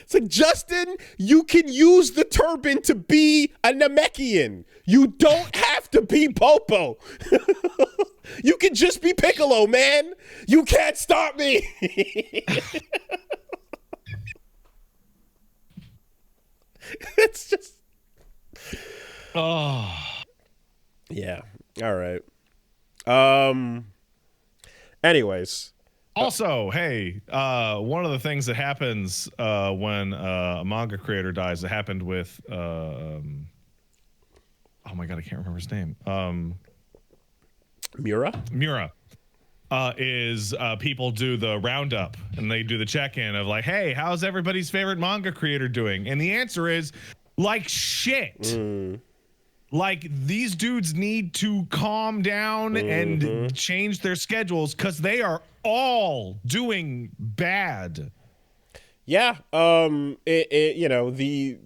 It's like, Justin, you can use the turban to be a Namekian. You don't have to be Popo. You can just be Piccolo, man. You can't stop me. It's just... Oh. Yeah. All right. Anyways... Also, hey, one of the things that happens when a manga creator dies, that happened with, oh my God, I can't remember his name. Mura. Is people do the roundup and they do the check-in of like, hey, how's everybody's favorite manga creator doing? And the answer is like shit. Like, these dudes need to calm down and change their schedules because they are all doing bad. Yeah. You know, the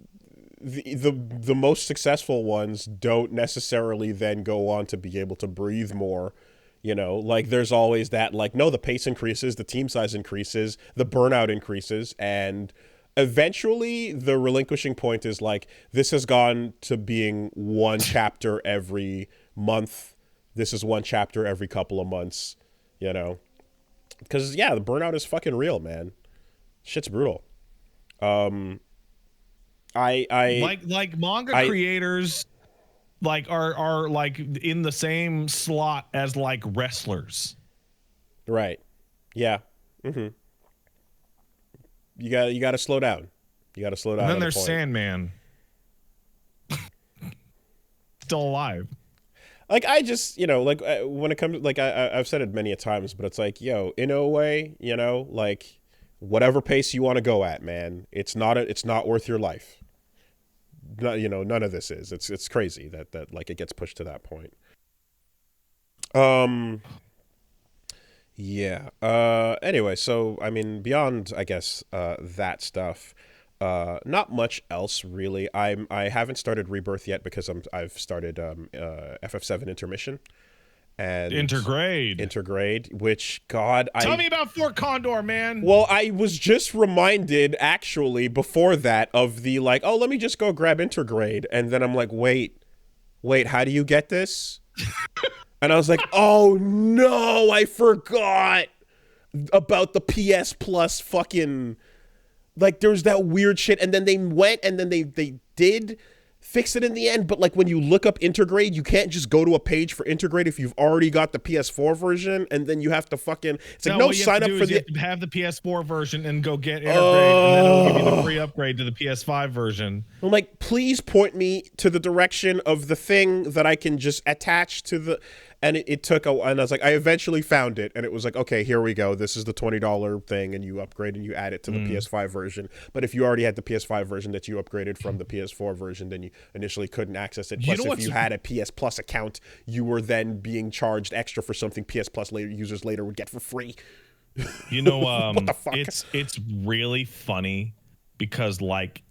most successful ones don't necessarily then go on to be able to breathe more. You know, like there's always that, like, no, the pace increases, the team size increases, the burnout increases, and eventually the relinquishing point is like, this has gone to being one chapter every month. This is one chapter every couple of months, you know, because yeah, the burnout is fucking real, man. Shit's brutal. Like manga creators like are like in the same slot as like wrestlers. Right. Yeah. You got to slow down. You got to slow down. And then there's Sandman. Still alive. Like, I just, you know, like when it comes to, like, I've said it many a times, but it's like, yo, in a way, you know, like whatever pace you want to go at, man, it's not worth your life. No, you know, none of this is. It's crazy that like it gets pushed to that point. Yeah. Anyway, so I mean, beyond, I guess, that stuff, not much else really. I haven't started Rebirth yet because I've started FF7 Intermission and Intergrade, which, God, tell me about Fort Condor, man. Well, I was just reminded actually before that of the, like, oh, let me just go grab Intergrade, and then I'm like, wait, how do you get this? And I was like, oh no, I forgot about the PS Plus fucking, like, there's that weird shit, and then they went and then they did fix it in the end, but like when you look up Intergrade, you can't just go to a page for Intergrade if you've already got the PS4 version, and then you have to fucking, it's like, no, sign up for the, you have to have the PS4 version and go get Intergrade, and then it'll give you the free upgrade to the PS5 version. I'm like, please point me to the direction of the thing that I can just attach to the, and it took and I was like, I eventually found it, and it was like, okay, here we go. This is the $20 thing, and you upgrade and you add it to the PS5 version. But if you already had the PS5 version that you upgraded from the PS4 version, then you initially couldn't access it. Plus, if you had a PS Plus account, you were then being charged extra for something PS Plus users later would get for free. You know, what the fuck? It's really funny because, like,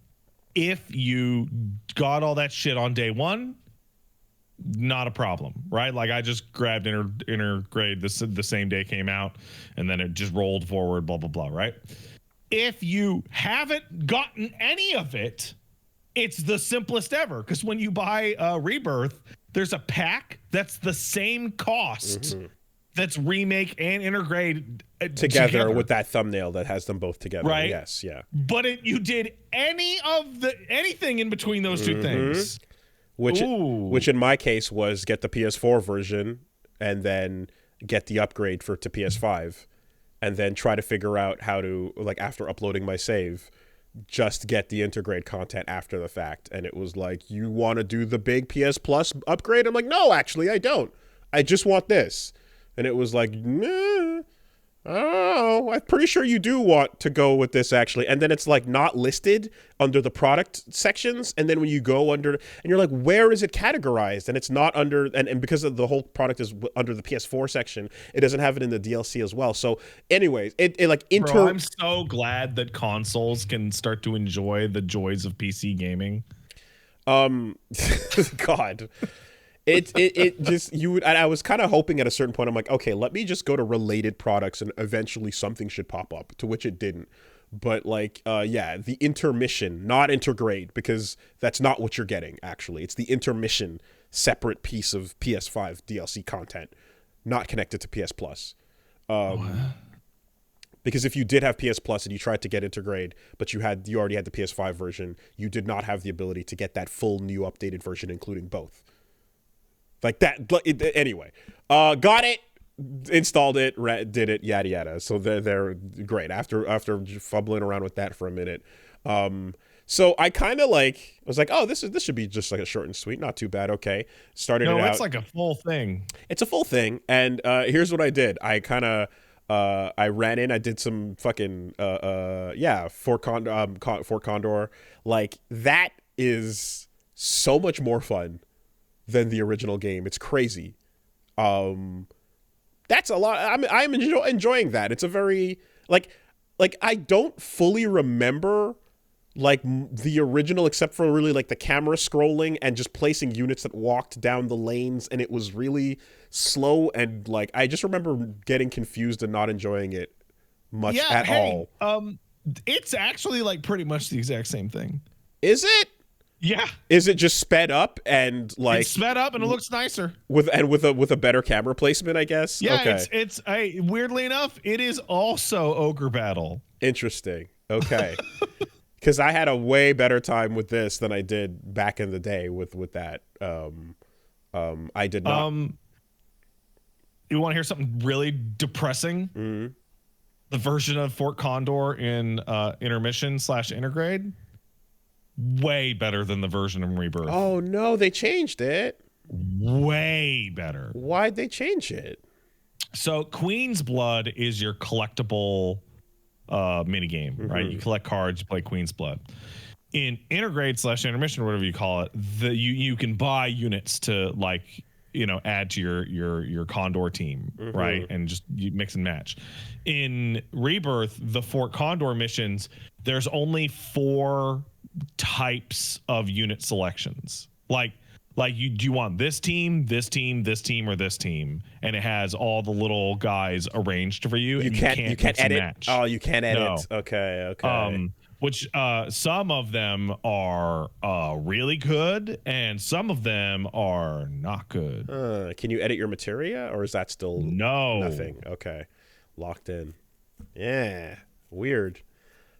if you got all that shit on day one, not a problem, right? Like, I just grabbed Intergrade the same day it came out, and then it just rolled forward, blah, blah, blah, right? If you haven't gotten any of it, it's the simplest ever, because when you buy Rebirth, there's a pack that's the same cost that's Remake and Intergrade together with that thumbnail that has them both together, right? Yes, yeah. But you did anything in between those two things. Which in my case was get the PS4 version and then get the upgrade to PS5, and then try to figure out how to, like, after uploading my save, just get the Intergrade content after the fact. And it was like, you want to do the big PS Plus upgrade? I'm like, no, actually, I don't. I just want this. And it was like, nah. Oh, I'm pretty sure you do want to go with this, actually. And then it's like not listed under the product sections. And then when you go under, and you're like, where is it categorized? And it's not under, and because of the whole product is under the PS4 section, it doesn't have it in the DLC as well. So anyways, it like Bro, I'm so glad that consoles can start to enjoy the joys of PC gaming. God. It just, you would, and I was kind of hoping at a certain point, I'm like, okay, let me just go to related products and eventually something should pop up, to which it didn't. But like, yeah, the intermission, not Intergrade, because that's not what you're getting, actually. It's the intermission, separate piece of PS5 DLC content, not connected to PS Plus. Because if you did have PS Plus and you tried to get Intergrade, but you already had the PS5 version, you did not have the ability to get that full new updated version, including both. Like that. Anyway, got it, installed it, did it, yada yada. So they're great. After fumbling around with that for a minute, so I kind of like, I was like, oh, this should be just like a short and sweet, not too bad. Okay, started it out. No, it's like a full thing. It's a full thing, and here's what I did. I kind of I ran in. I did some fucking Fort Condor. Like, that is so much more fun than the original game. It's crazy. That's a lot. I'm enjoying that. It's a very like I don't fully remember like the original, except for really like the camera scrolling and just placing units that walked down the lanes, and it was really slow, and like I just remember getting confused and not enjoying it much at all. It's actually like pretty much the exact same thing. Is it? Yeah. Is it just sped up and like it's sped up and it looks nicer with a better camera placement, I guess? Yeah, okay. It's weirdly enough, it is also Ogre Battle. Interesting. Okay. Because I had a way better time with this than I did back in the day with that. I did not. You want to hear something really depressing? Mm-hmm. The version of Fort Condor in Intermission/Intergrade, way better than the version in Rebirth. Oh no, they changed it. Way better. Why'd they change it? So Queen's Blood is your collectible minigame, right? You collect cards, you play Queen's Blood. In Intergrade/Intermission, or whatever you call it, you can buy units to like, you know, add to your Condor team, right? And just you mix and match. In Rebirth, the Fort Condor missions, there's only 4 types of unit selections. Like do you want this team, this team, this team, or this team? And it has all the little guys arranged for you. You can't edit. Match. Oh, you can't edit. No. Okay. Which some of them are really good, and some of them are not good. Can you edit your materia, or is that still nothing? Okay, locked in. Yeah, weird.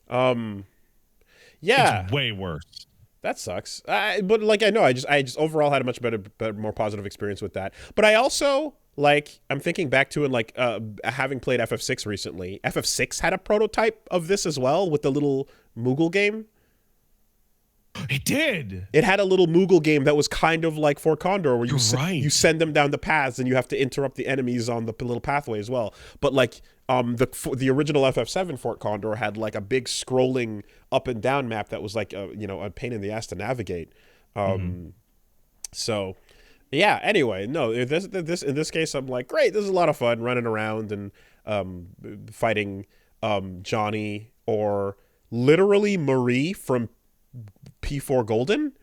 Yeah, it's way worse. That sucks. But like I just overall had a much better, more positive experience with that. But I also like I'm thinking back to like having played FF6 recently. FF6 had a prototype of this as well with the little Moogle game. It did. It had a little Moogle game that was kind of like Fort Condor, where you send them down the paths and you have to interrupt the enemies on the little pathway as well. But like the original FF7 Fort Condor had like a big scrolling up and down map that was like a pain in the ass to navigate. So yeah. Anyway, no. This in this case, I'm like, great. This is a lot of fun running around and fighting Johnny or literally Marie from P4 Golden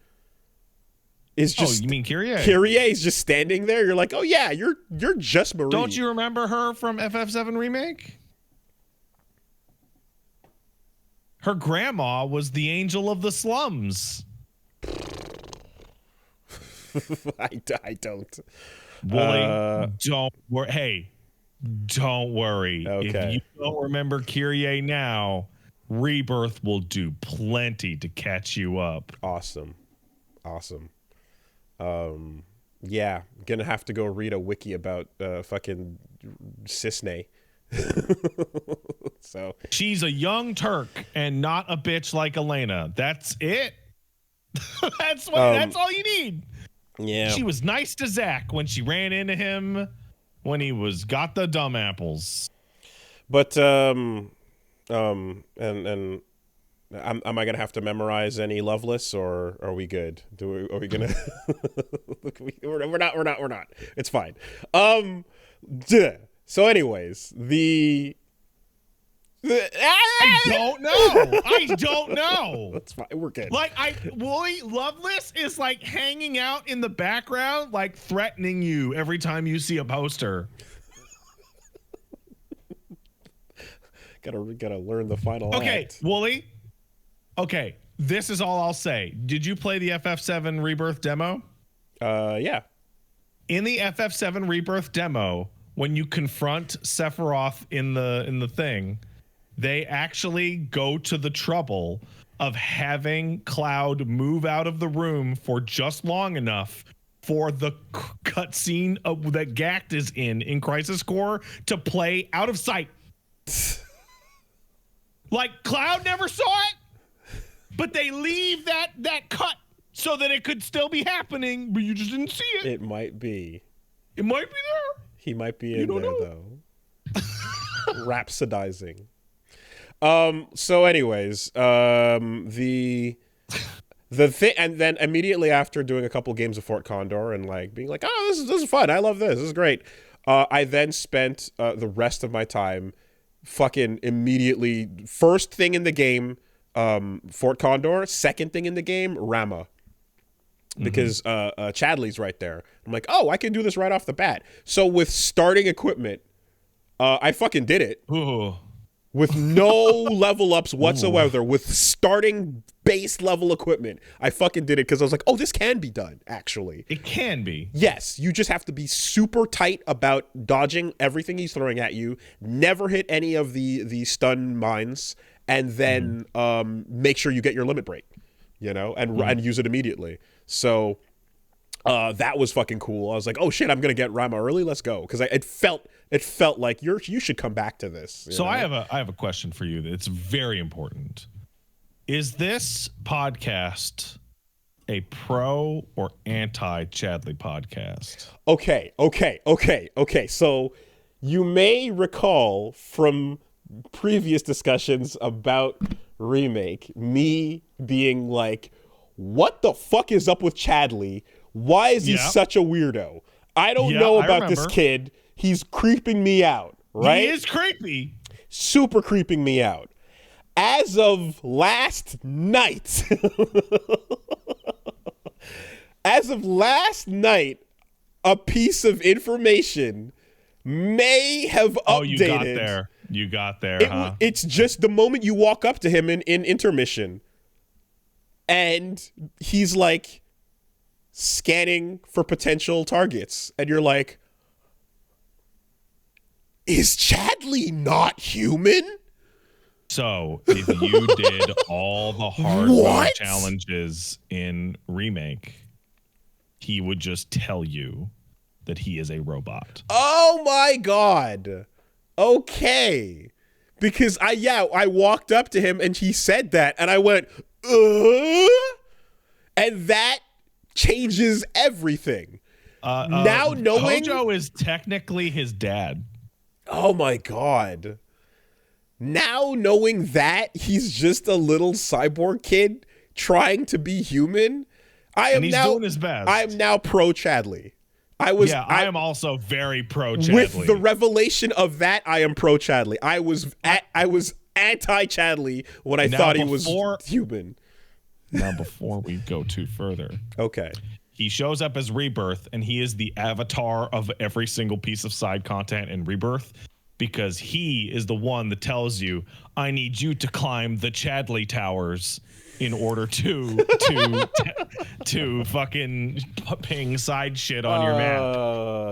is just. Oh, you mean Kyrie? Kyrie is just standing there. You're like, oh yeah, you're just Marie. Don't you remember her from FF7 Remake? Her grandma was the angel of the slums. I don't. Wooly, don't worry. Hey, don't worry. Okay. If you don't remember Kyrie now, Rebirth will do plenty to catch you up. Awesome. Yeah, gonna have to go read a wiki about fucking Cisne. So she's a young Turk and not a bitch like Elena. That's it. That's all you need. Yeah. She was nice to Zach when she ran into him when he got the dumb apples. But and am I gonna have to memorize any Loveless, or are we good? Are we gonna? We're not. It's fine. So, anyways, I don't know. That's fine. We're good. Like Wooly Loveless is like hanging out in the background, like threatening you every time you see a poster. Gotta learn the final act. Wooly. Okay, this is all I'll say. Did you play the FF7 Rebirth demo? Yeah. In the FF7 Rebirth demo, when you confront Sephiroth in the thing, they actually go to the trouble of having Cloud move out of the room for just long enough for the cutscene that Gact is in Crisis Core to play out of sight. Like Cloud never saw it, but they leave that cut so that it could still be happening, but you just didn't see it. It might be. It might be there. He might be in there though. Rhapsodizing. So anyways, The thing, and then immediately after doing a couple games of Fort Condor and like being like, oh, this is fun. I love this. This is great. I then spent the rest of my time fucking immediately. First thing in the game, Fort Condor. Second thing in the game, Rama. Because Chadley's right there. I'm like, oh, I can do this right off the bat. So with starting equipment, I fucking did it. Ooh. With no level ups whatsoever. Ooh. With starting base level equipment, I fucking did it because I was like, oh, this can be done, actually. It can be. Yes, you just have to be super tight about dodging everything he's throwing at you, never hit any of the stun mines, and then make sure you get your limit break, and use it immediately. So that was fucking cool. I was like, oh shit, I'm gonna get Rama early. Let's go, because it felt like you should come back to this. So I have a question for you that's very important. Is this podcast a pro or anti Chadley podcast? Okay. So you may recall from previous discussions about Remake me being like, what the fuck is up with Chadley? Why is he such a weirdo? I don't know about this kid. He's creeping me out, right? He is creepy. Super creeping me out. As of last night, a piece of information may have updated. Oh, you got there, huh? It's just the moment you walk up to him in intermission, and he's like scanning for potential targets, and you're like, is Chadley not human? So if you did all the hard mode challenges in Remake, he would just tell you that he is a robot. Oh my God. Okay. Because I walked up to him and he said that and I went, and that changes everything. Now knowing Hojo is technically his dad. Oh my God. Now knowing that he's just a little cyborg kid trying to be human, he's doing his best. I am now pro Chadley. I am also very pro Chadley. With the revelation of that, I am pro Chadley. I was anti Chadley when I thought he was human. Now, before we go too further, okay, he shows up as Rebirth, and he is the avatar of every single piece of side content in Rebirth, because he is the one that tells you, I need you to climb the Chadley Towers in order to fucking ping side shit on your map.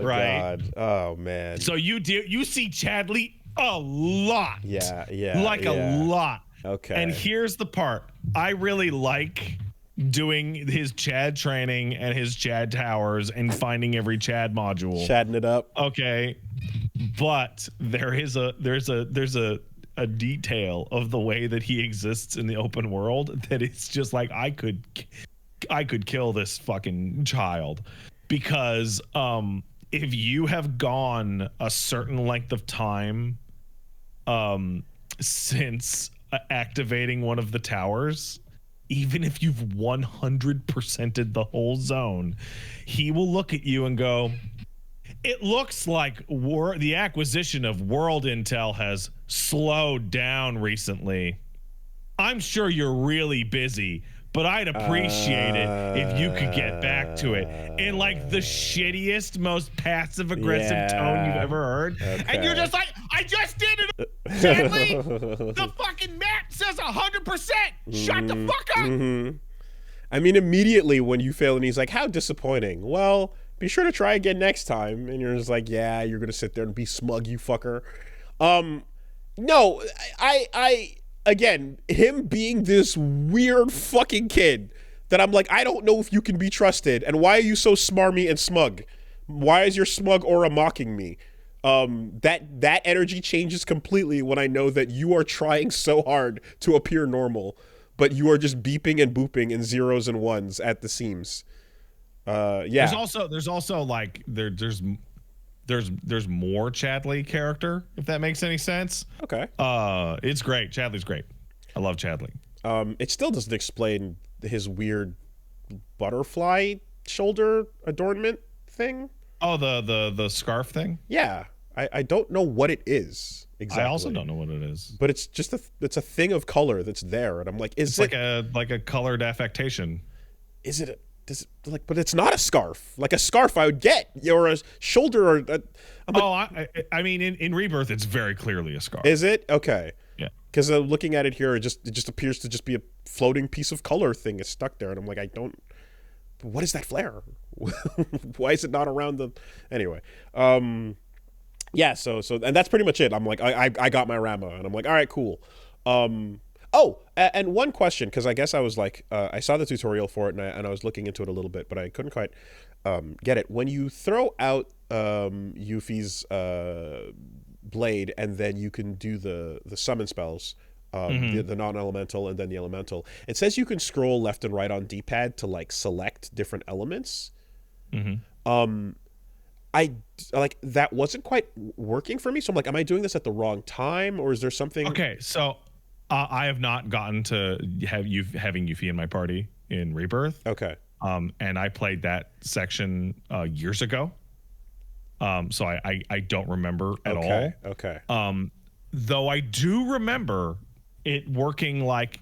Right? God. Oh man. So you see Chadley a lot. Yeah. A lot. Okay. And here's the part. I really like doing his Chad training and his Chad towers and finding every Chad module. Chadding it up. Okay. But there's a detail of the way that he exists in the open world that it's just like I could kill this fucking child, because if you have gone a certain length of time since activating one of the towers, even if you've 100%ed the whole zone, he will look at you and go, it looks like the acquisition of world intel has slowed down recently. I'm sure you're really busy, but I'd appreciate it if you could get back to it in like the shittiest, most passive aggressive tone you've ever heard. Okay. And you're just like, I just did it, Chadley. The fucking map says 100%. Shut the fuck up. Mm-hmm. I mean, immediately when you fail and he's like, how disappointing. Well, be sure to try again next time. And you're just like, yeah, you're going to sit there and be smug, you fucker. No, I again, him being this weird fucking kid that I'm like, I don't know if you can be trusted. And why are you so smarmy and smug? Why is your smug aura mocking me? That energy changes completely when I know that you are trying so hard to appear normal, but you are just beeping and booping in zeros and ones at the seams. Yeah. There's also like there's more Chadley character, if that makes any sense. Okay. It's great. Chadley's great. I love Chadley. It still doesn't explain his weird butterfly shoulder adornment thing. Oh, the scarf thing. Yeah, I don't know what it is exactly. I also don't know what it is. But it's just it's a thing of color that's there, and I'm like, is it's it like a colored affectation? Is it? But it's not a scarf. Like a scarf I would get, or a shoulder, or. I mean, in Rebirth, it's very clearly a scarf. Is it? Okay. Yeah. Because looking at it here, it just appears to just be a floating piece of color thing is stuck there, and I'm like, I don't. What is that flare? Why is it not around the? Anyway, yeah. So and that's pretty much it. I'm like, I got my Rama, and I'm like, all right, cool. Oh, and one question, because I guess I was like, I saw the tutorial for it, and I was looking into it a little bit, but I couldn't quite get it. When you throw out Yuffie's blade, and then you can do the summon spells, the non-elemental and then the elemental, it says you can scroll left and right on D-pad to like select different elements. I like that wasn't quite working for me, so I'm like, am I doing this at the wrong time, or is there something? Okay, so. I have not gotten to having Yuffie in my party in Rebirth. Okay. And I played that section years ago. So I don't remember at all. Okay. Though I do remember it working like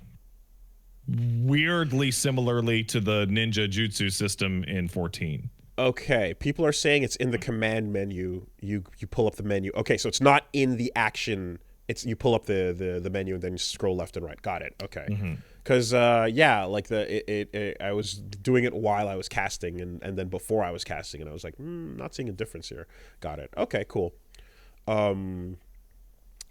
weirdly similarly to the ninja jutsu system in 14. Okay. People are saying it's in the command menu. You pull up the menu. Okay, so it's not in the action. It's you pull up the menu and then you scroll left and right. Got it. Okay. Because yeah, like I was doing it while I was casting and then before I was casting, and I was like, not seeing a difference here. Got it. Okay, cool.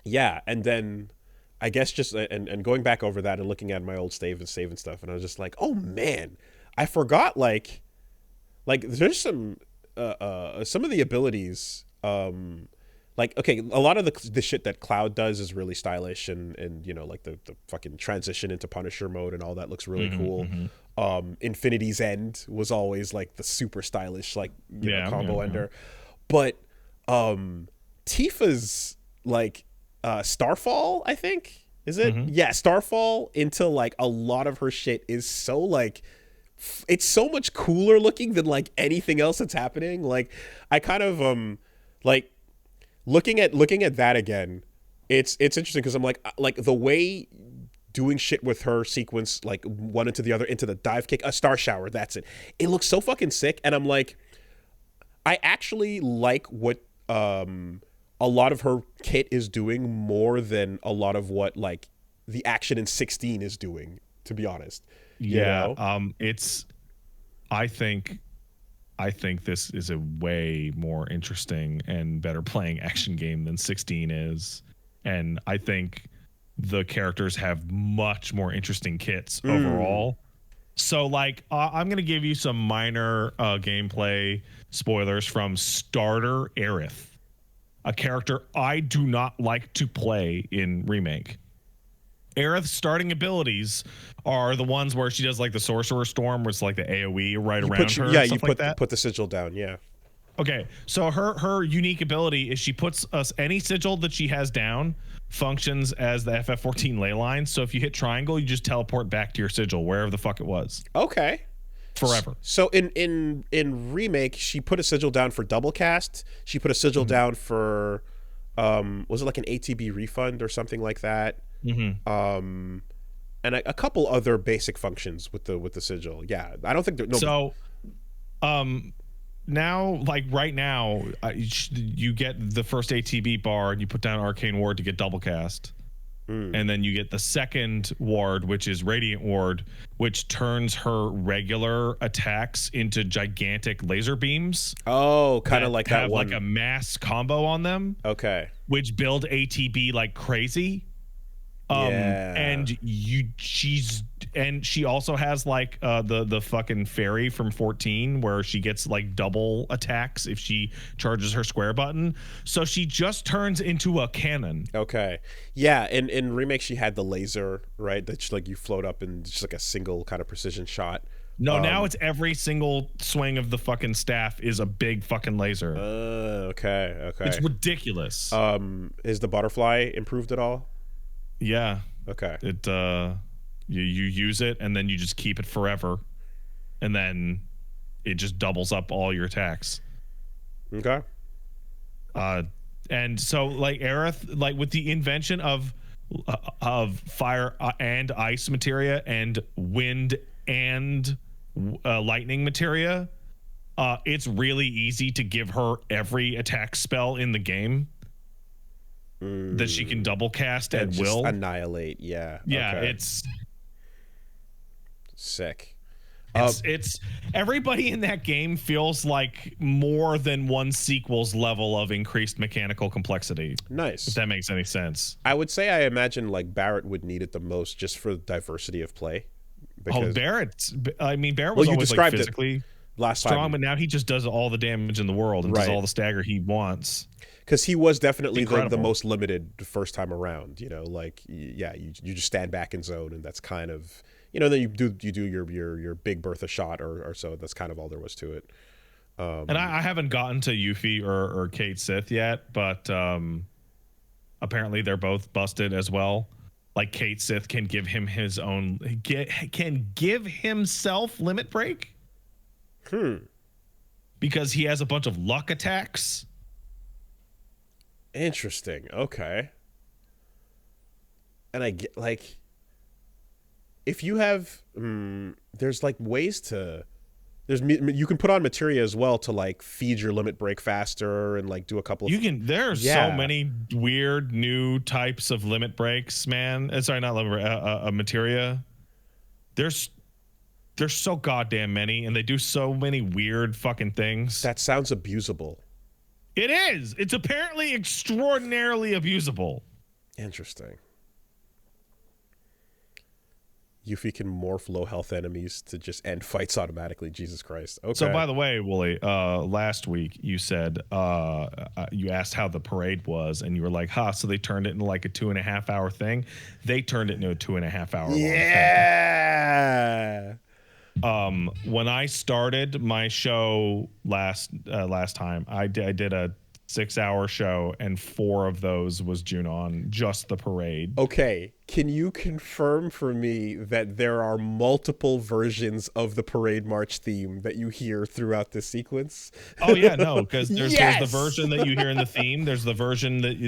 Yeah, and then I guess just and going back over that and looking at my old save and stuff, and I was just like, oh man, I forgot like there's some of the abilities. Like, okay, a lot of the shit that Cloud does is really stylish, and you know, like the fucking transition into Punisher mode and all that looks really cool. Infinity's End was always like the super stylish, like, you know, combo ender. But Tifa's like Starfall, I think, is it? Yeah, Starfall into like a lot of her shit is so like it's so much cooler looking than like anything else that's happening. Like I kind of like looking at that again, it's interesting because I'm like the way doing shit with her sequence, like one into the other, into the dive kick, a star shower, that's it. It looks so fucking sick, and I'm like, I actually like what a lot of her kit is doing more than a lot of what like the action in 16 is doing, to be honest. Yeah, you know? I think this is a way more interesting and better playing action game than 16 is. And I think the characters have much more interesting kits overall. So, like, I'm going to give you some minor gameplay spoilers from Starter Aerith, a character I do not like to play in Remake. Aerith's starting abilities are the ones where she does like the Sorcerer Storm, where it's like the AoE right around her. Yeah, you put the sigil down. Yeah. Okay, so her unique ability is she puts any sigil that she has down functions as the FF14 ley line. So if you hit triangle, you just teleport back to your sigil wherever the fuck it was. Okay. Forever. So in Remake, she put a sigil down for double cast. She put a sigil down for was it like an ATB refund or something like that? And a couple other basic functions with the sigil. Yeah, I don't think there. No. So, now, like right now, you get the first ATB bar and you put down Arcane Ward to get double cast. And then you get the second ward, which is Radiant Ward, which turns her regular attacks into gigantic laser beams. Oh, kind of like that one. Like a mass combo on them. Okay. Which build ATB like crazy. And she also has like the fucking fairy from 14 where she gets like double attacks if she charges her square button. So she just turns into a cannon. Okay. Yeah, in Remake she had the laser, right? That's like you float up and just like a single kind of precision shot. No, now it's every single swing of the fucking staff is a big fucking laser. Okay. It's ridiculous. Is the butterfly improved at all? Yeah. Okay. It You use it, and then you just keep it forever, and then it just doubles up all your attacks. Okay. And so like Aerith, like with the invention of fire and ice materia and wind and lightning materia, it's really easy to give her every attack spell in the game that she can double cast at will. Annihilate. Yeah. Yeah. Okay. It's sick. It's everybody in that game feels like more than one sequel's level of increased mechanical complexity. Nice. If that makes any sense. I would say I imagine like Barrett would need it the most just for diversity of play. Barrett was always like physically last strong, time, but now he just does all the damage in the world and does all the stagger he wants. Because he was definitely the most limited the first time around. You know, like you just stand back in zone, and that's kind of, you know, then you do your Big Bertha shot or so. That's kind of all there was to it. And I haven't gotten to Yuffie or Kate Sith yet, but apparently they're both busted as well. Like Kate Sith can give him his own can give himself limit break. Because he has a bunch of luck attacks. Interesting. Okay. And I get like, if you have, there's like ways to, you can put on materia as well to like feed your limit break faster and like do a couple of. There's so many weird new types of limit breaks, man. Sorry, not limit break, materia. There's so goddamn many, and they do so many weird fucking things. That sounds abusable. It is. It's apparently extraordinarily abusable. Interesting. Yuffie can morph low health enemies to just end fights automatically. Jesus Christ. Okay. So by the way, Wooly, last week you said you asked how the parade was, and you were like, so they turned it into like a 2.5 hour thing. They turned it into a 2.5 hour long thing. Yeah. When I started my show last time, I did a 6-hour show, and 4 of those was Junon, just the parade. Okay, can you confirm for me that there are multiple versions of the parade march theme that you hear throughout this sequence? Oh yeah, no, because there's the version that you hear in the theme. There's the version that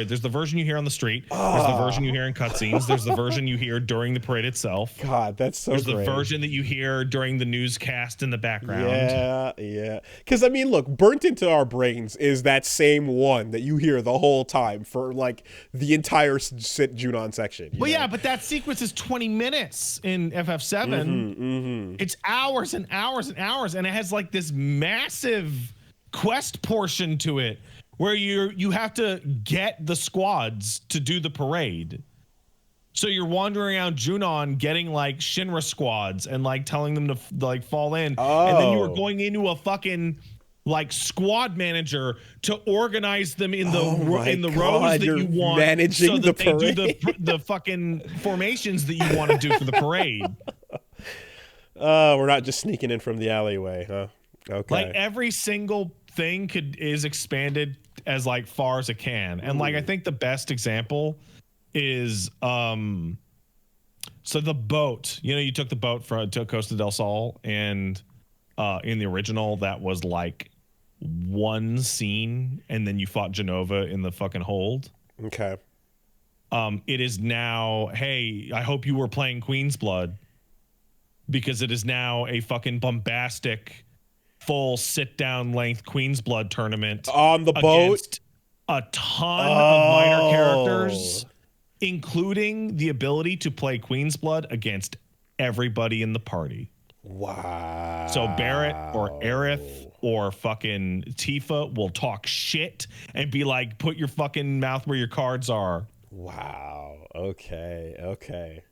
there's the version you hear on the street. There's the version you hear in cutscenes. There's the version you hear during the parade itself. God, that's so There's great. the version that you hear during the newscast in the background. Yeah. Because I mean, look, burnt into our brains is that same one that you hear the whole time for like the entire Junon section. Well, yeah, but that sequence is 20 minutes in FF7. It's hours and hours and hours, and it has like this massive quest portion to it where you have to get the squads to do the parade. So you're wandering around Junon getting like Shinra squads and like telling them to like fall in, and then you were going into a fucking like squad manager to organize them in the rows that you want, managing so that the they parade. do the fucking formations that you want to do for the parade. We're not just sneaking in from the alleyway, huh? Okay. Like every single thing is expanded as like far as it can, and like I think the best example is so the boat. You know, you took the boat to Costa del Sol, and in the original that was like one scene, and then you fought Genova in the fucking hold. Okay. It is now, hey, I hope you were playing Queen's Blood, because it is now a fucking bombastic full sit down length Queen's Blood tournament on the boat. A ton of minor characters, including the ability to play Queen's Blood against everybody in the party. Wow. So Barrett or Aerith or fucking Tifa will talk shit and be like, put your fucking mouth where your cards are. Wow. Okay.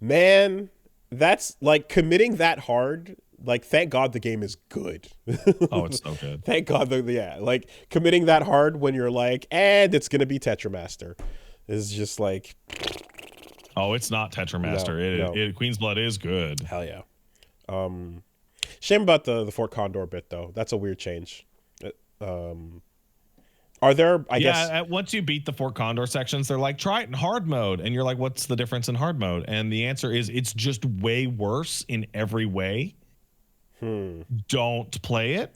Man, that's like committing that hard. Like, thank God the game is good. Oh, it's so good. Thank God. Like committing that hard when you're like, and it's going to be Tetramaster is just like. Oh, it's not Tetramaster. No. Queen's Blood is good. Hell yeah. Shame about the Fort Condor bit though. That's a weird change. Are there? I guess. Once you beat the Fort Condor sections, they're like, try it in hard mode, and you're like, what's the difference in hard mode? And the answer is, it's just way worse in every way. Don't play it.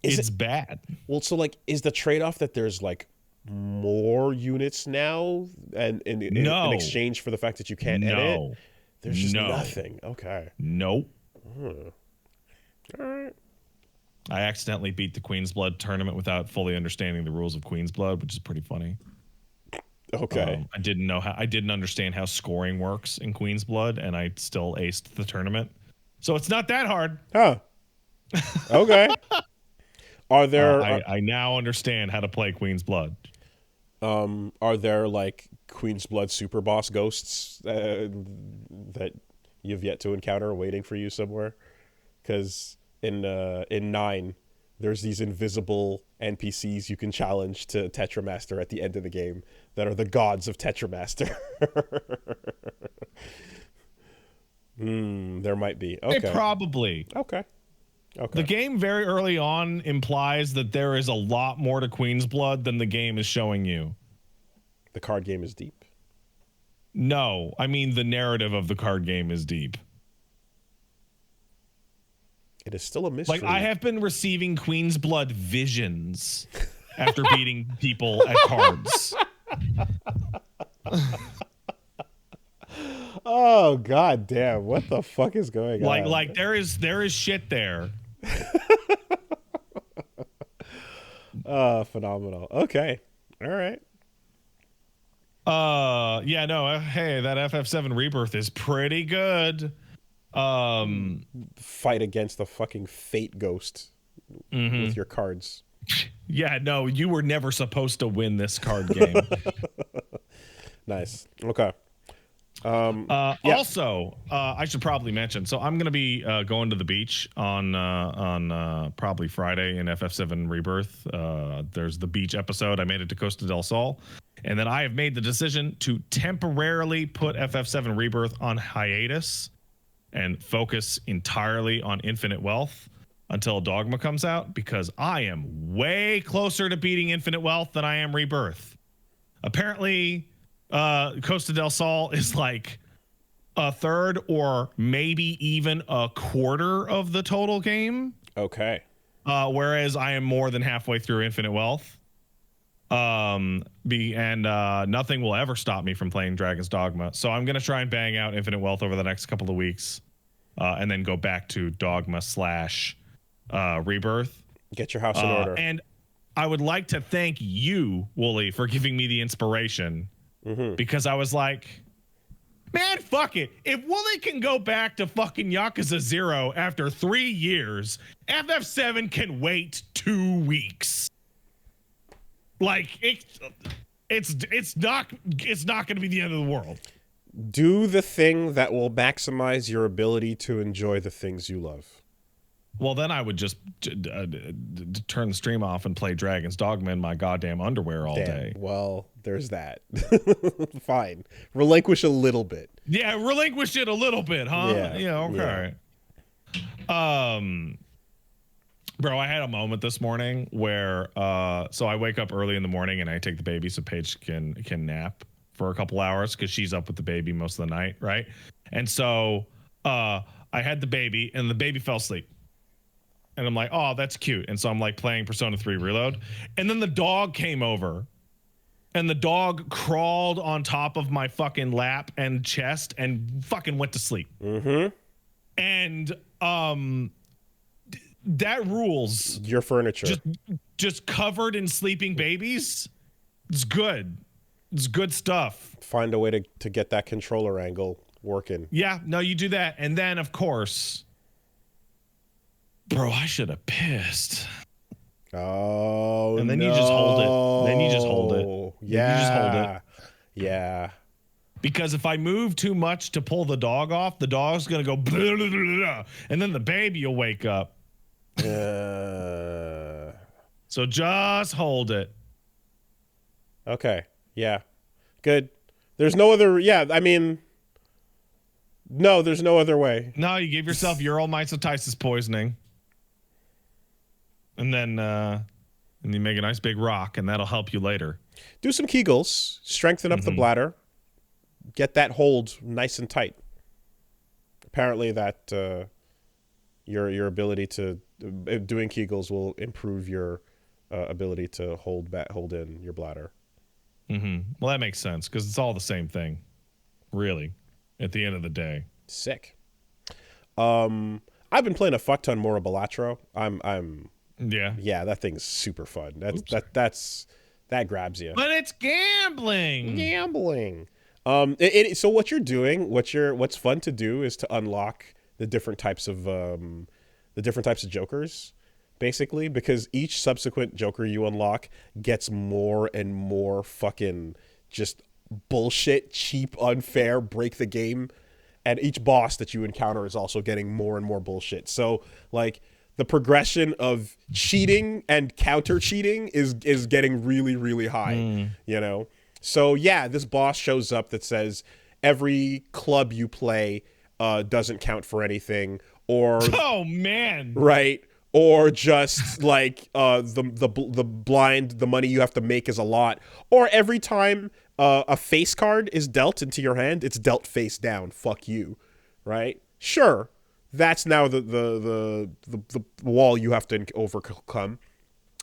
It's bad. Well, so like, is the trade-off that there's like more units now, and in exchange for the fact that you can't edit? There's just nothing. Okay. Nope. All right. I accidentally beat the Queen's Blood tournament without fully understanding the rules of Queen's Blood, which is pretty funny. Okay. I didn't understand how scoring works in Queen's Blood, and I still aced the tournament. So it's not that hard. Huh. Okay. Are there? I now understand how to play Queen's Blood. Are there like Queen's Blood super boss ghosts that you've yet to encounter waiting for you somewhere? Because in 9, there's these invisible NPCs you can challenge to Tetramaster at the end of the game that are the gods of Tetramaster. There might be. Okay. Probably. Okay. The game very early on implies that there is a lot more to Queen's Blood than the game is showing you. The card game is deep. No, I mean the narrative of the card game is deep. It is still a mystery. Like, I have been receiving Queen's Blood visions after beating people at cards. Oh god damn! What the fuck is going on? Like there is shit there. Phenomenal. Okay. All right. Yeah, no, hey, that FF7 Rebirth is pretty good. Fight against the fucking fate ghost with your cards. Yeah, no, you were never supposed to win this card game. Nice. Okay. Also, I should probably mention, so I'm going to be going to the beach on probably Friday in FF7 Rebirth. There's the beach episode. I made it to Costa del Sol. And then I have made the decision to temporarily put FF7 Rebirth on hiatus and focus entirely on Infinite Wealth until Dogma comes out, because I am way closer to beating Infinite Wealth than I am Rebirth. Apparently, Costa del Sol is like a third or maybe even a quarter of the total game. Okay. Whereas I am more than halfway through Infinite Wealth. Nothing will ever stop me from playing Dragon's Dogma. So I'm going to try and bang out Infinite Wealth over the next couple of weeks. And then go back to Dogma / Rebirth. Get your house in order. And I would like to thank you, Wooly, for giving me the inspiration. Because I was like, man, fuck it. If Wooly can go back to fucking Yakuza 0 after 3 years, FF7 can wait 2 weeks. Like, it's not going to be the end of the world. Do the thing that will maximize your ability to enjoy the things you love. Well, then I would just turn the stream off and play Dragon's Dogma in my goddamn underwear all day. Well, there's that. Fine. Relinquish a little bit. Yeah, relinquish it a little bit, huh? Yeah, okay. Yeah. Bro, I had a moment this morning where so I wake up early in the morning and I take the baby so Paige can nap for a couple hours because she's up with the baby most of the night, right? And so I had the baby and the baby fell asleep. And I'm like, oh, that's cute. And so I'm like playing Persona 3 Reload. And then the dog came over. And the dog crawled on top of my fucking lap and chest and fucking went to sleep. And that rules. Your furniture. Just covered in sleeping babies. It's good. It's good stuff. Find a way to get that controller angle working. Yeah, no, you do that. And then, of course... Bro, I should have pissed. Oh, and then you just hold it. Then you just hold it. Yeah. You just hold it. Yeah. Because if I move too much to pull the dog off, the dog's going to go blah, blah, blah, blah, and then the baby will wake up. So just hold it. Okay. Yeah. Good. There's no other... Yeah, I mean... No, there's no other way. No, you give yourself uromycetitis poisoning. And then and you make a nice big rock, and that'll help you later. Do some Kegels, strengthen up the bladder, get that hold nice and tight. Apparently that your ability to doing Kegels will improve your ability to hold in your bladder. Well, that makes sense because it's all the same thing, really, at the end of the day. Sick. I've been playing a fuck ton more of Balatro. Yeah, that thing's super fun. That grabs you. But it's gambling. So what you're doing, what's fun to do is to unlock the different types of jokers, basically, because each subsequent joker you unlock gets more and more fucking just bullshit, cheap, unfair, break the game, and each boss that you encounter is also getting more and more bullshit. So like the progression of cheating and counter cheating is getting really, really high, you know? So yeah, this boss shows up that says every club you play doesn't count for anything, or oh man, right, or just like the money you have to make is a lot, or every time a face card is dealt into your hand, it's dealt face down. Fuck you, right? Sure, that's now the wall you have to overcome.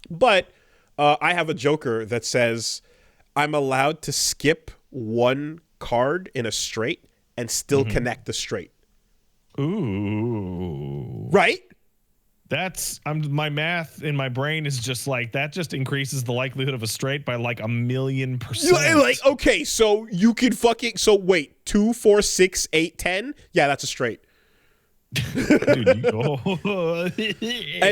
But I have a joker that says I'm allowed to skip one card in a straight and still connect the straight. Ooh. Right? My math in my brain is just like, that just increases the likelihood of a straight by like 1,000,000%. Like, okay, so you could so wait, 2, 4, 6, 8, 10? Yeah, that's a straight. Dude, and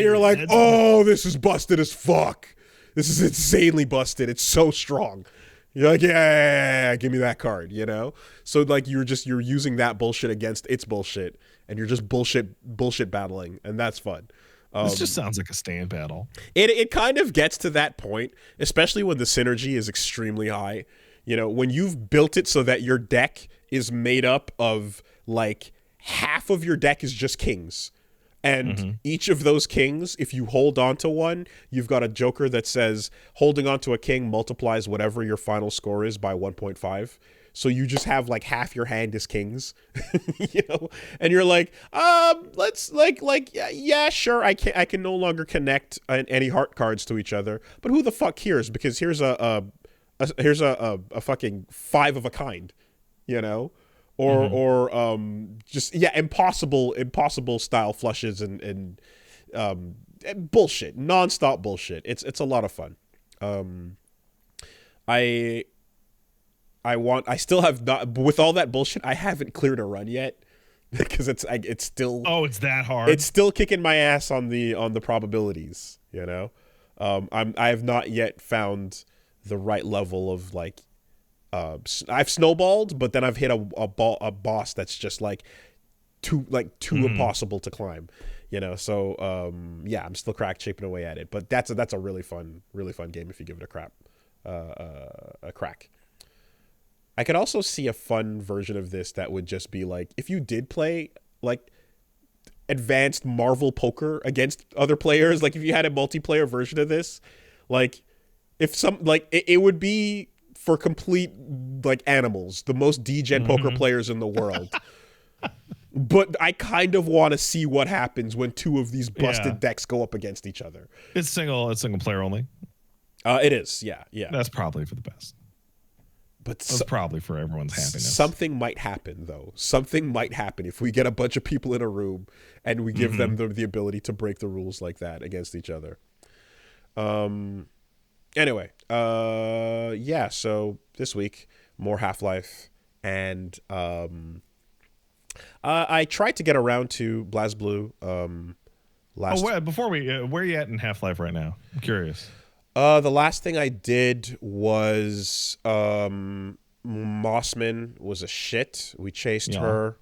you're like, oh, this is busted as fuck. This is insanely busted. It's so strong. You're like, yeah, give me that card, you know? So like you're using that bullshit against its bullshit, and you're just bullshit battling, and that's fun. This just sounds like a stand battle. It kind of gets to that point, especially when the synergy is extremely high. You know, when you've built it so that your deck is made up of like half of your deck is just kings. And each of those kings, if you hold on to one, you've got a joker that says holding on to a king multiplies whatever your final score is by 1.5. So you just have like half your hand is kings, you know, and you're like, let's yeah, sure. I can no longer connect any heart cards to each other, but who the fuck cares? Because here's a fucking 5 of a kind, you know, or just, yeah, impossible style flushes and bullshit, nonstop bullshit. It's a lot of fun. I still have not, with all that bullshit, I haven't cleared a run yet because it's still, it's that hard. It's still kicking my ass on the probabilities, you know. I have not yet found the right level of like, I've snowballed, but then I've hit a boss that's just like too impossible to climb, you know. So yeah, I'm still chipping away at it, but that's a really fun game if you give it a crack. I could also see a fun version of this that would just be like, if you did play like advanced Marvel poker against other players, like if you had a multiplayer version of this, like if it would be for complete like animals, the most degen poker players in the world. But I kind of want to see what happens when 2 of these busted decks go up against each other. It's single player only. It is, yeah. That's probably for the best. But that's probably for everyone's happiness. Something might happen, though. Something might happen if we get a bunch of people in a room and we give them the ability to break the rules like that against each other. Anyway, yeah. So this week, more Half-Life, and I tried to get around to BlazBlue. Before where are you at in Half-Life right now? I'm curious. The last thing I did was Mossman was a shit. We chased her.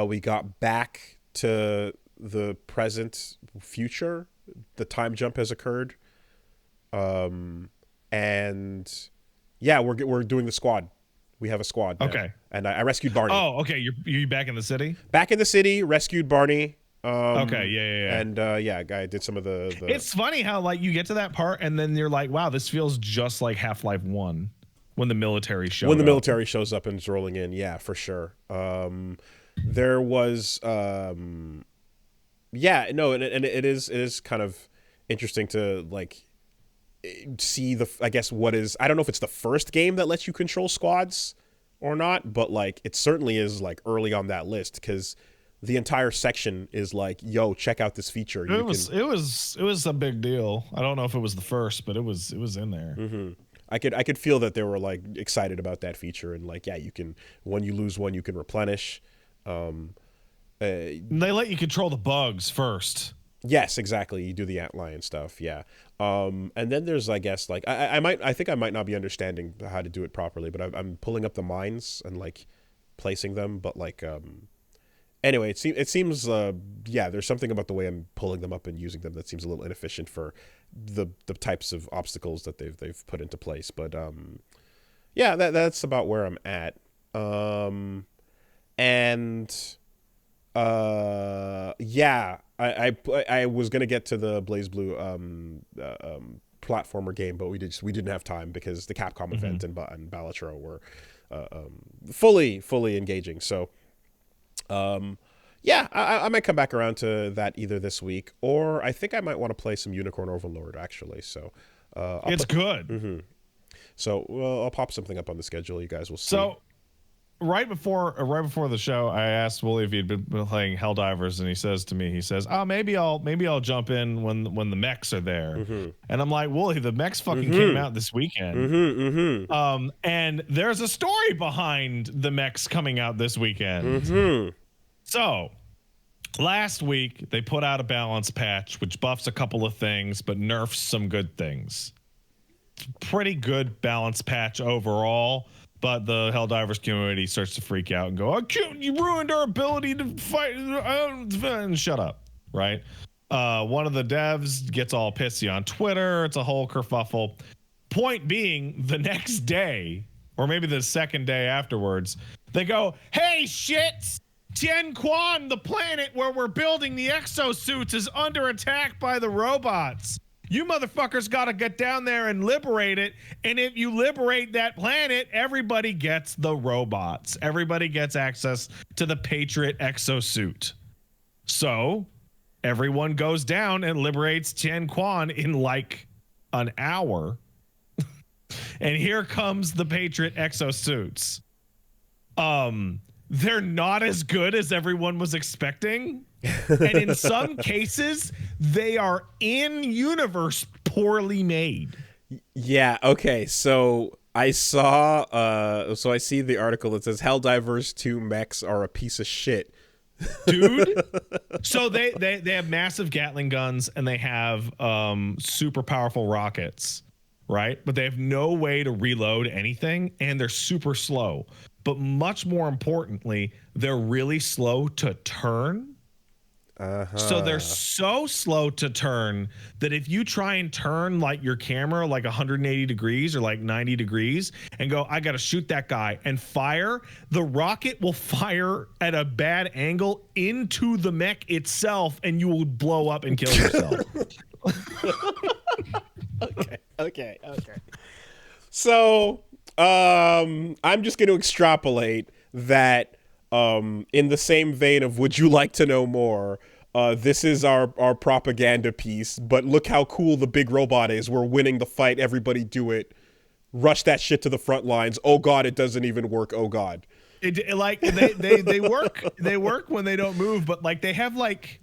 We got back to the present future. The time jump has occurred. And yeah, we're doing the squad. We have a squad now. Okay. And I rescued Barney. Oh, okay. You're back in the city? Back in the city, rescued Barney. Okay, yeah. And yeah, I did some of the. It's funny how like you get to that part and then you're like, wow, this feels just like Half-Life 1 when the military showed up. When the military shows up and is rolling in, yeah, for sure. There was, yeah, no, and it is kind of interesting to like see I guess what is, I don't know if it's the first game that lets you control squads or not, but like it certainly is like early on that list, because the entire section is like, yo, check out this feature. It was a big deal. I don't know if it was the first, but it was in there. Mm-hmm. I could feel that they were like excited about that feature, and like, yeah, you can, when you lose one, you can replenish. They let you control the bugs first. Yes, exactly. You do the antlion stuff, yeah. And then there's, I guess, like I think I might not be understanding how to do it properly, but I'm pulling up the mines and like placing them, but like anyway, it seems yeah, there's something about the way I'm pulling them up and using them that seems a little inefficient for the types of obstacles that they've put into place. But yeah, that's about where I'm at. And yeah, I was gonna get to the BlazBlue platformer game, but we didn't have time because the Capcom event and Balatro were fully engaging. So yeah, I might come back around to that either this week, or I think I might want to play some Unicorn Overlord actually. So it's good. Mm-hmm. So I'll pop something up on the schedule. You guys will see. So right before the show, I asked Wooly if he'd been playing Helldivers, and he says to me, oh, maybe I'll jump in when the mechs are there. And I'm like, Wooly, the mechs fucking came out this weekend. And there's a story behind the mechs coming out this weekend. So last week they put out a balance patch which buffs a couple of things but nerfs some good things. Pretty good balance patch overall. But the Helldivers community starts to freak out and go, "Oh, you ruined our ability to fight," and shut up, right? One of the devs gets all pissy on Twitter. It's a whole kerfuffle. Point being, the next day, or maybe the second day afterwards, they go, "Hey, shits! Tien Quan, the planet where we're building the exosuits, is under attack by the robots. You motherfuckers got to get down there and liberate it. And if you liberate that planet, everybody gets the robots. Everybody gets access to the Patriot exosuit." So everyone goes down and liberates Tien Quan in like an hour. And here comes the Patriot exosuits. They're not as good as everyone was expecting. And in some cases, they are in-universe poorly made. Yeah, okay. So I saw I see the article that says Helldivers 2 mechs are a piece of shit. Dude. So they have massive Gatling guns and they have super powerful rockets, right? But they have no way to reload anything, and they're super slow. But much more importantly, they're really slow to turn. So they're so slow to turn that if you try and turn like your camera like 180 degrees or like 90 degrees and go, I got to shoot that guy and fire, the rocket will fire at a bad angle into the mech itself and you will blow up and kill yourself. Okay. So I'm just going to extrapolate that in the same vein of would you like to know more? This is our propaganda piece, but look how cool the big robot is. We're winning the fight. Everybody do it. Rush that shit to the front lines. Oh God, it doesn't even work. Oh God. They work when they don't move, but like they have like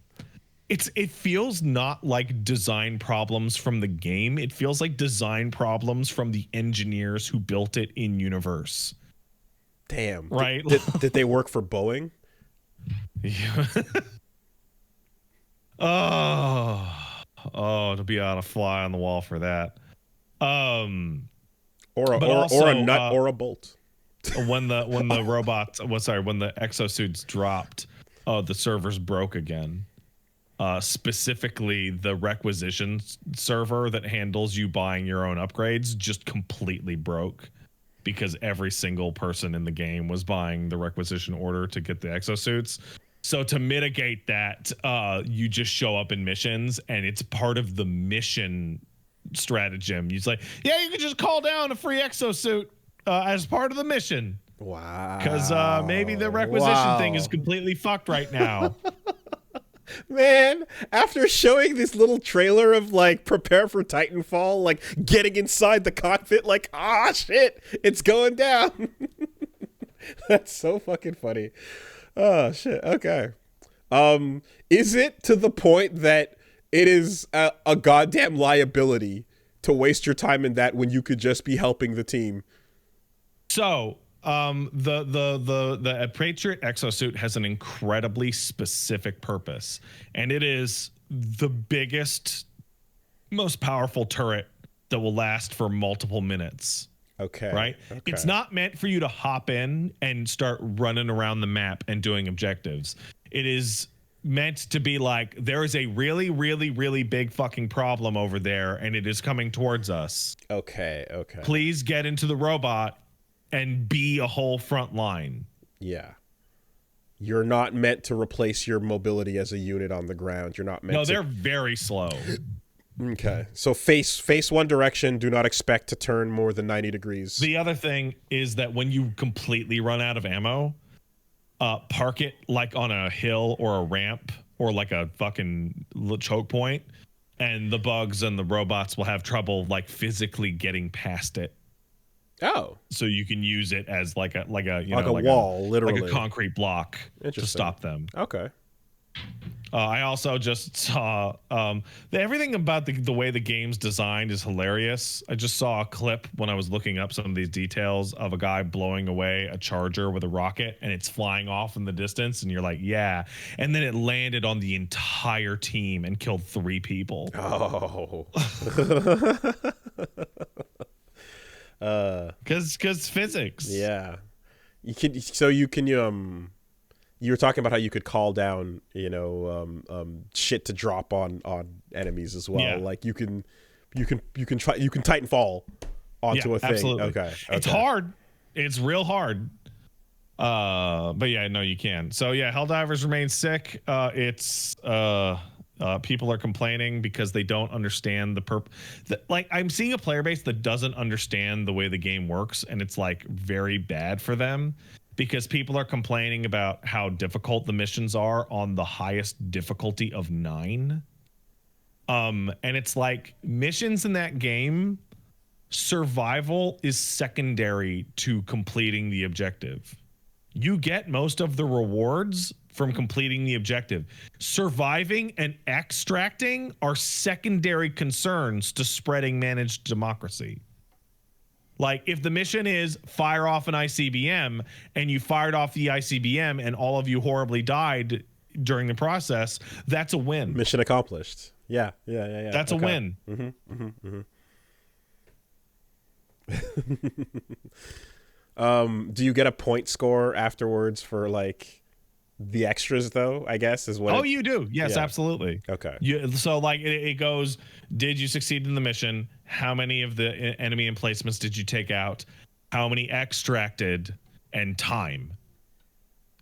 it feels not like design problems from the game. It feels like design problems from the engineers who built it in universe. Damn. Right. Did they work for Boeing? Yeah. To be on a fly on the wall for that. Or a nut or a bolt. When the exosuits dropped, the servers broke again. Specifically the requisition server that handles you buying your own upgrades just completely broke because every single person in the game was buying the requisition order to get the exosuits. So to mitigate that, you just show up in missions, and it's part of the mission stratagem. You say, yeah, you can just call down a free exosuit as part of the mission. Wow. Because maybe the requisition thing is completely fucked right now. Man, after showing this little trailer of like prepare for Titanfall, like getting inside the cockpit, like, ah, shit, it's going down. That's so fucking funny. Oh shit. Okay. Is it to the point that it is a goddamn liability to waste your time in that when you could just be helping the team? So, the Patriot exosuit has an incredibly specific purpose, and it is the biggest, most powerful turret that will last for multiple minutes. Okay. Right? Okay. It's not meant for you to hop in and start running around the map and doing objectives. It is meant to be like, there is a really, really, really big fucking problem over there, and it is coming towards us. Okay. Okay. Please get into the robot and be a whole front line. Yeah. You're not meant to replace your mobility as a unit on the ground. You're not meant to. No, they're very slow. Okay. So face one direction. Do not expect to turn more than 90 degrees. The other thing is that when you completely run out of ammo, park it like on a hill or a ramp or like a fucking choke point, and the bugs and the robots will have trouble like physically getting past it. Oh. So you can use it as like a wall, literally. like a concrete block to stop them. Okay. I also just saw everything about the way the game's designed is hilarious. I just saw a clip when I was looking up some of these details of a guy blowing away a charger with a rocket, and it's flying off in the distance, and you're like, yeah. And then it landed on the entire team and killed 3 people. Oh. Because physics. Yeah. You were talking about how you could call down, shit to drop on enemies as well. Yeah. Like you can Titanfall onto a thing. Absolutely. Okay. It's hard. It's real hard. But yeah, no, you can. So yeah, Helldivers remain sick. People are complaining because they don't understand like I'm seeing a player base that doesn't understand the way the game works, and it's like very bad for them. Because people are complaining about how difficult the missions are on the highest difficulty of 9. And it's like missions in that game, survival is secondary to completing the objective. You get most of the rewards from completing the objective. Surviving and extracting are secondary concerns to spreading managed democracy. Like if the mission is fire off an ICBM and you fired off the ICBM and all of you horribly died during the process, that's a win. Mission accomplished. Yeah. That's a win. Do you get a point score afterwards for like the extras though, I guess is what. You do. Yes, absolutely. Okay. So like it goes, did you succeed in the mission? How many of the enemy emplacements did you take out? How many extracted, and time?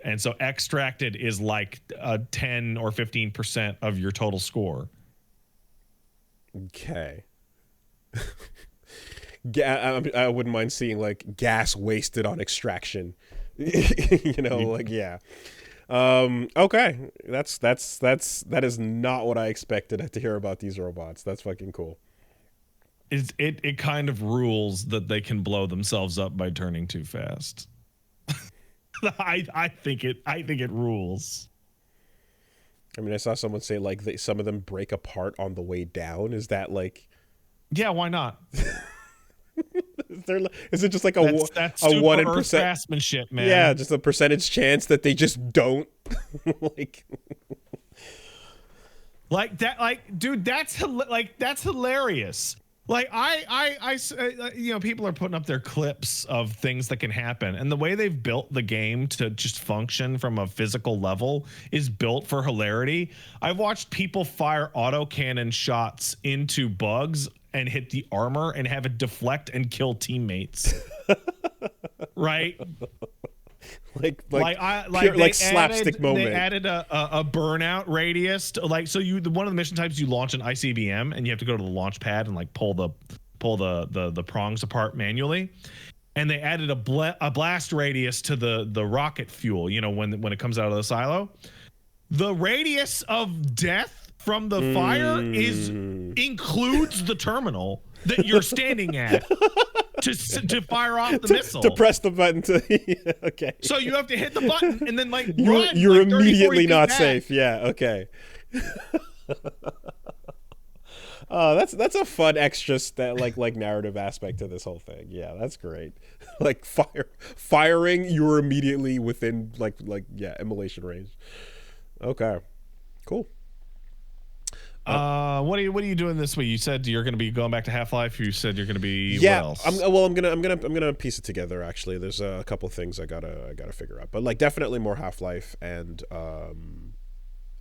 And so extracted is like 10 or 15% of your total score. Okay. I wouldn't mind seeing like gas wasted on extraction. Like, yeah. Okay. That is not what I expected to hear about these robots. That's fucking cool. It kind of rules that they can blow themselves up by turning too fast. I think it rules. I mean, I saw someone say like some of them break apart on the way down. Is that like? Yeah, why not? Is it just like a 1% craftsmanship, man? Yeah, just a percentage chance that they just don't like that. Like, dude, that's hilarious. Like people are putting up their clips of things that can happen, and the way they've built the game to just function from a physical level is built for hilarity. I've watched people fire autocannon shots into bugs and hit the armor and have it deflect and kill teammates. Right? pure, like slapstick moment. They added a burnout radius to, like, so one of the mission types, you launch an ICBM and you have to go to the launch pad and like pull the prongs apart manually. And they added a blast radius to the rocket fuel, you know, when it comes out of the silo. The radius of death from the fire includes the terminal that you're standing at to fire off the missile. To press the button okay. So you have to hit the button and then like you're like immediately not safe. Yeah, okay. That's a fun extra like narrative aspect to this whole thing. Yeah, that's great. Like firing, you're immediately within like immolation range. Okay, cool. What are you doing this week? You said you're going to be going back to Half-Life. You said you're going to be what else? I'm gonna piece it together. Actually, there's a couple things I gotta figure out, but like definitely more Half-Life, and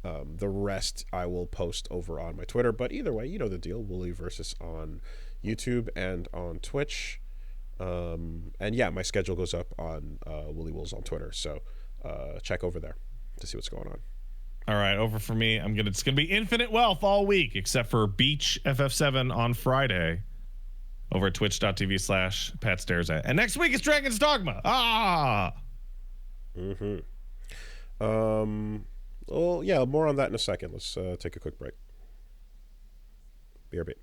the rest I will post over on my Twitter. But either way, you know the deal. MultiVersus on YouTube and on Twitch. And yeah, my schedule goes up on Woolly Wolves on Twitter. So check over there to see what's going on. All right, over for me. It's gonna be Infinite Wealth all week, except for Beach FF7 on Friday. Over at twitch.tv/Pat Stares At. And next week it's Dragon's Dogma. Well, yeah, more on that in a second. Let's take a quick break. BRB.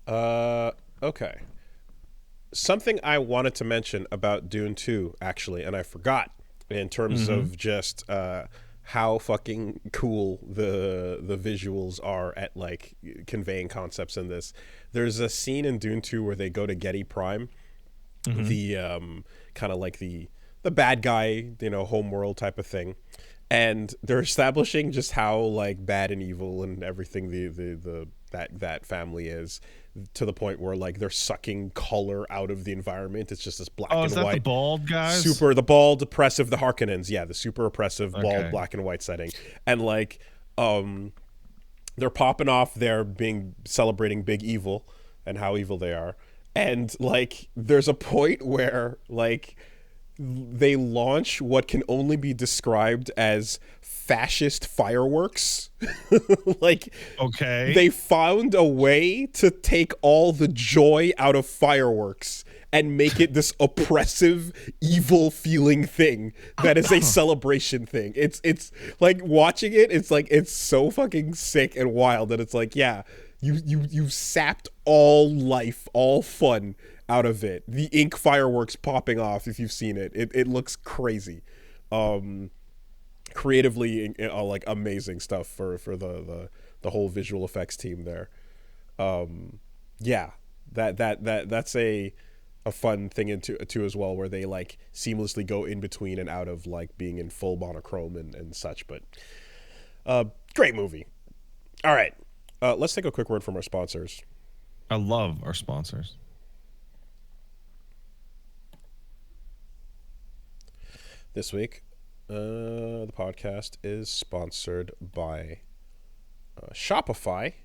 Okay. Something I wanted to mention about Dune 2, actually, and I forgot, in terms of just how fucking cool the visuals are at, like, conveying concepts in this. There's a scene in Dune 2 where they go to Geidi Prime, the kind of like the bad guy, homeworld type of thing. And they're establishing just how, like, bad and evil and everything that family is, to the point where, like, they're sucking color out of the environment. It's just this black and white. Oh, is that the bald guys? The bald, oppressive, the Harkonnens. Yeah, the super oppressive, bald, black and white setting. And, like, they're popping off there celebrating big evil and how evil they are. And, like, there's a point where, like, they launch what can only be described as fascist fireworks. Like, okay, they found a way to take all the joy out of fireworks and make it this oppressive, evil feeling thing that is a celebration thing. It's like, watching it, it's like, it's so fucking sick and wild that it's like, yeah, you sapped all life, all fun out of it. The ink fireworks popping off, if you've seen it, it looks crazy. Creatively, like, amazing stuff for the whole visual effects team there. Yeah, that's a fun thing too as well, where they, like, seamlessly go in between and out of, like, being in full monochrome and such. But great movie. All right, let's take a quick word from our sponsors. I love our sponsors. This week, the podcast is sponsored by Shopify.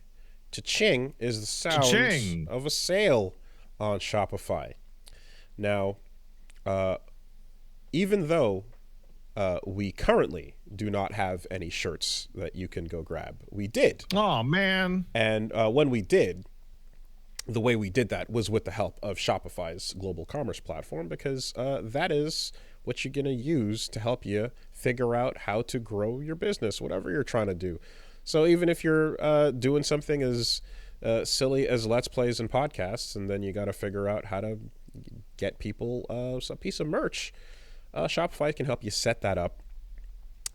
Cha-ching is the sound Cha-ching of a sale on Shopify. Now, even though we currently do not have any shirts that you can go grab, we did. Oh, man. And when we did, the way we did that was with the help of Shopify's global commerce platform, because that is what you're going to use to help you figure out how to grow your business, whatever you're trying to do. So even if you're doing something as silly as Let's Plays and podcasts, and then you got to figure out how to get people a piece of merch, Shopify can help you set that up.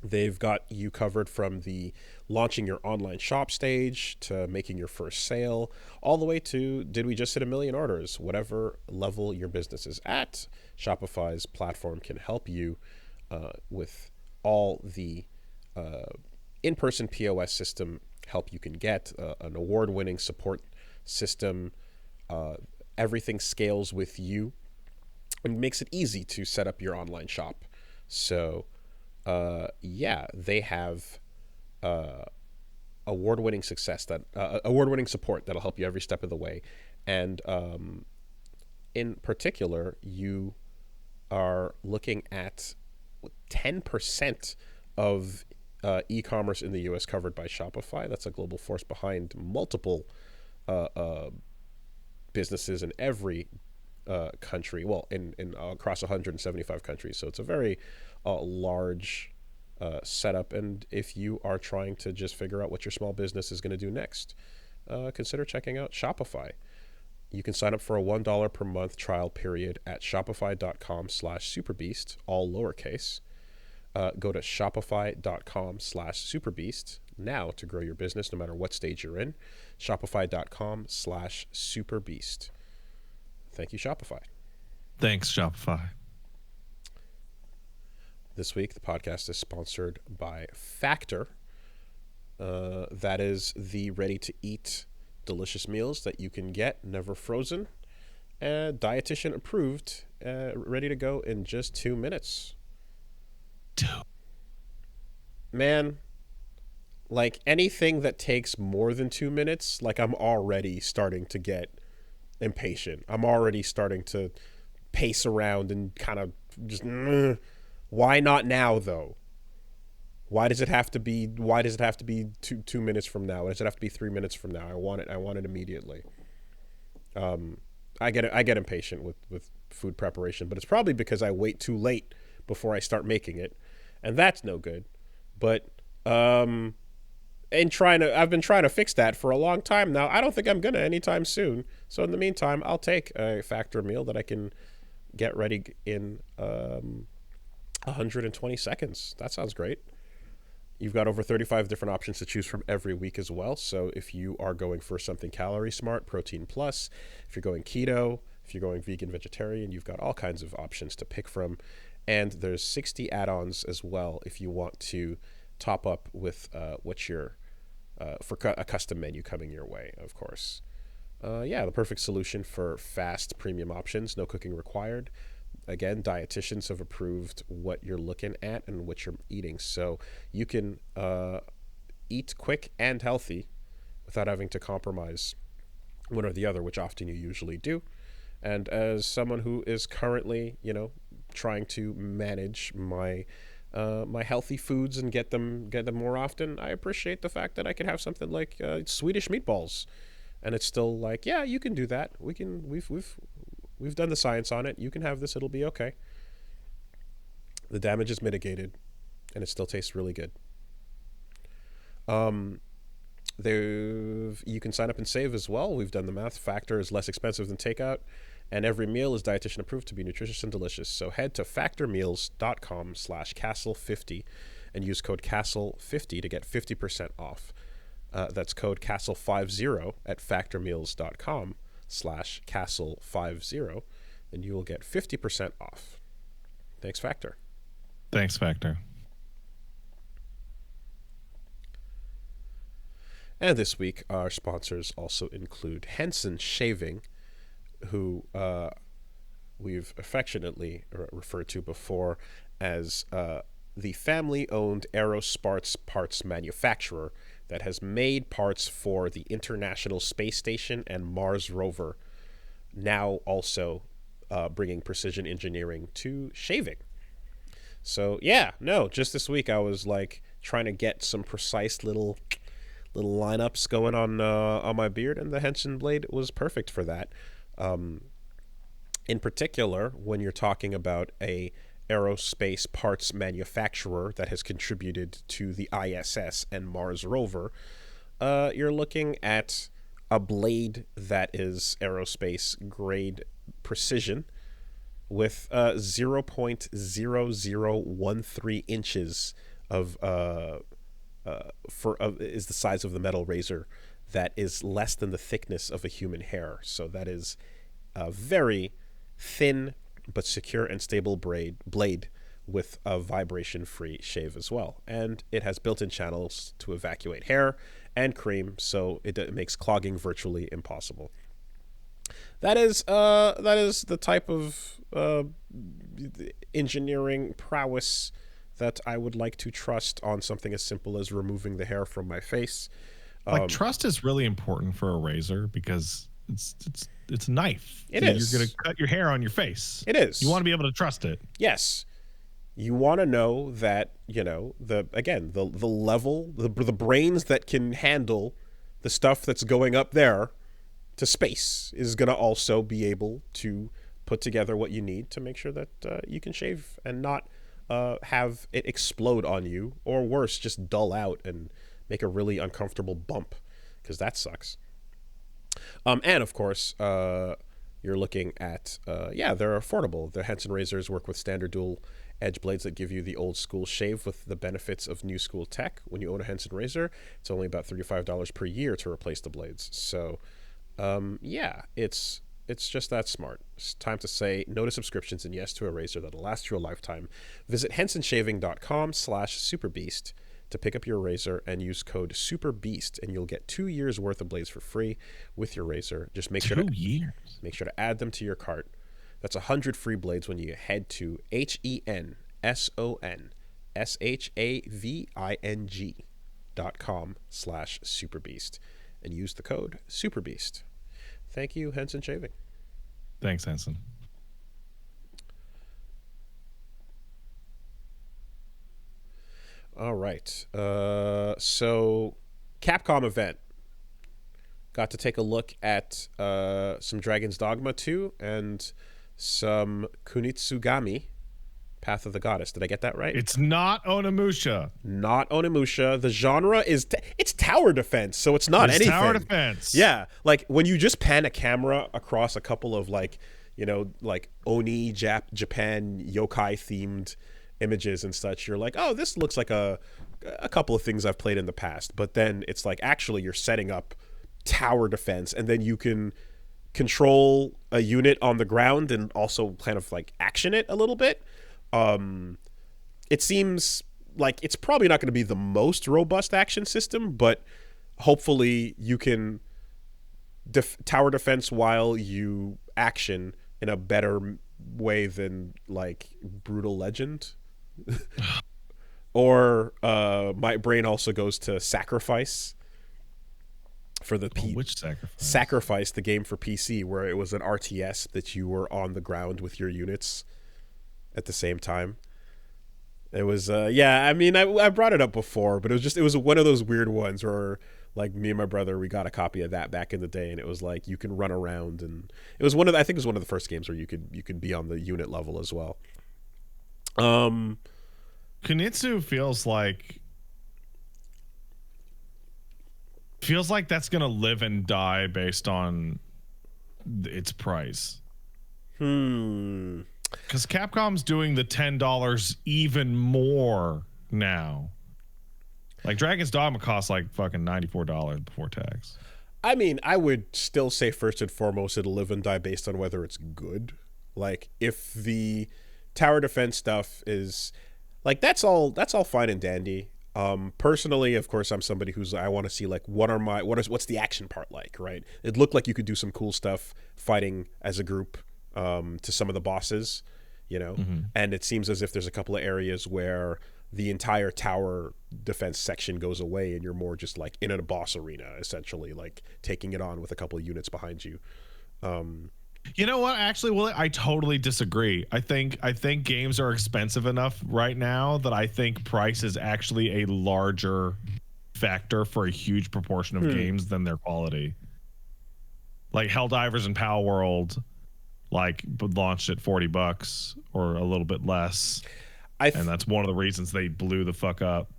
They've got you covered from the launching your online shop stage to making your first sale, all the way to, did we just hit 1 million orders? Whatever level your business is at, Shopify's platform can help you with all the in-person POS system help you can get, an award-winning support system. Everything scales with you and makes it easy to set up your online shop. So yeah, they have award-winning award-winning support that'll help you every step of the way. And in particular, you are looking at 10% of e-commerce in the US covered by Shopify. That's a global force behind multiple businesses in every country, well, in across 175 countries. So it's a very large setup. And if you are trying to just figure out what your small business is going to do next, consider checking out Shopify. You can sign up for a $1 per month trial period at shopify.com/superbeast, all lowercase. Go to shopify.com/superbeast now to grow your business no matter what stage you're in. Shopify.com/superbeast. Thank you, Shopify. Thanks, Shopify. This week, the podcast is sponsored by Factor. That is the ready-to-eat delicious meals that you can get, never frozen, dietitian approved, ready to go in just 2 minutes. Man, like, anything that takes more than 2 minutes, like, I'm already starting to get impatient. I'm already starting to pace around and kind of just, why not now, though? Why does it have to be 2 minutes from now? Why does it have to be 3 minutes from now? I want it immediately. I get impatient with food preparation, but it's probably because I wait too late before I start making it, and that's no good. But I've been trying to fix that for a long time now. I don't think I'm gonna anytime soon. So in the meantime, I'll take a factor meal that I can get ready in 120 seconds. That sounds great. You've got over 35 different options to choose from every week as well. So if you are going for something calorie smart, protein plus, if you're going keto, if you're going vegan, vegetarian, you've got all kinds of options to pick from. And there's 60 add-ons as well if you want to top up with what you're for a custom menu coming your way, of course. The perfect solution for fast premium options, no cooking required. Again, dietitians have approved what you're looking at and what you're eating, so you can eat quick and healthy without having to compromise one or the other, which often you usually do. And as someone who is currently, trying to manage my my healthy foods and get them more often, I appreciate the fact that I can have something like Swedish meatballs, and it's still like, yeah, you can do that. We've done the science on it. You can have this. It'll be okay. The damage is mitigated, and it still tastes really good. You can sign up and save as well. We've done the math. Factor is less expensive than takeout, and every meal is dietitian approved to be nutritious and delicious. So head to factormeals.com/castle50 and use code castle50 to get 50% off. That's code castle50 at factormeals.com/castle50, and you will get 50% off. Thanks, Factor. Thanks, Factor. And this week, our sponsors also include Henson Shaving, who we've affectionately referred to before as the family-owned aerospace parts manufacturer that has made parts for the International Space Station and Mars rover, now also bringing precision engineering to shaving. So just this week I was like trying to get some precise little lineups going on my beard, and the Henson blade was perfect for that. In particular, when you're talking about a aerospace parts manufacturer that has contributed to the ISS and Mars rover, you're looking at a blade that is aerospace grade precision with 0.0013 inches of is the size of the metal razor. That is less than the thickness of a human hair. So that is a very thin but secure and stable blade with a vibration-free shave as well. And it has built-in channels to evacuate hair and cream, so it makes clogging virtually impossible. That is the type of engineering prowess that I would like to trust on something as simple as removing the hair from my face. Trust is really important for a razor because it's a knife. It is. You're going to cut your hair on your face. It is. You want to be able to trust it. Yes. You want to know that, the level, the brains that can handle the stuff that's going up there to space is going to also be able to put together what you need to make sure that you can shave and not have it explode on you, or worse, just dull out and make a really uncomfortable bump, because that sucks. And of course, you're looking at, they're affordable. The Henson razors work with standard dual edge blades that give you the old school shave with the benefits of new school tech. When you own a Henson razor, it's only about $35 per year to replace the blades. So, it's just that smart. It's time to say no to subscriptions and yes to a razor that'll last you a lifetime. Visit hensonshaving.com/superbeast to pick up your razor and use code SUPERBEAST, and you'll get 2 years worth of blades for free with your razor. Just make sure to add them to your cart. That's 100 free blades when you head to hensonshaving.com/superbeast and use the code SUPERBEAST. Thank you, Henson Shaving. Thanks, Henson. All right. So Capcom event. Got to take a look at some Dragon's Dogma 2 and some Kunitsugami Path of the Goddess. Did I get that right? It's not Onimusha. Not Onimusha. The genre is it's tower defense, so it's not anything. Tower defense. Yeah, like when you just pan a camera across a couple of like, you know, like Oni Japan yokai themed images and such, you're like, oh, this looks like a couple of things I've played in the past. But then it's like actually you're setting up tower defense, and then you can control a unit on the ground and also kind of like action it a little bit. It seems like it's probably not going to be the most robust action system, but hopefully you can tower defense while you action in a better way than like Brutal Legend. Or my brain also goes to Sacrifice for the which Sacrifice? Sacrifice, the game for PC, where it was an RTS that you were on the ground with your units at the same time. It was I mean, I brought it up before, but it was one of those weird ones where like me and my brother, we got a copy of that back in the day, and it was like you can run around, and it was I think it was one of the first games where you could be on the unit level as well. Kunitsu feels like that's gonna live and die based on its price. Because Capcom's doing the $10 even more now. Like Dragon's Dogma costs like fucking $94 before tax. I mean, I would still say first and foremost it'll live and die based on whether it's good. Like if the tower defense stuff is like that's all fine and dandy. Personally, of course, I'm somebody I want to see like what's the action part like, right? It looked like you could do some cool stuff fighting as a group to some of the bosses, you know, and it seems as if there's a couple of areas where the entire tower defense section goes away and you're more just like in a boss arena, essentially, like taking it on with a couple of units behind you. You know what? Actually, Willie, I totally disagree. I think games are expensive enough right now that I think price is actually a larger factor for a huge proportion of games than their quality. Like Helldivers and Power World, like launched at $40 or a little bit less, and that's one of the reasons they blew the fuck up.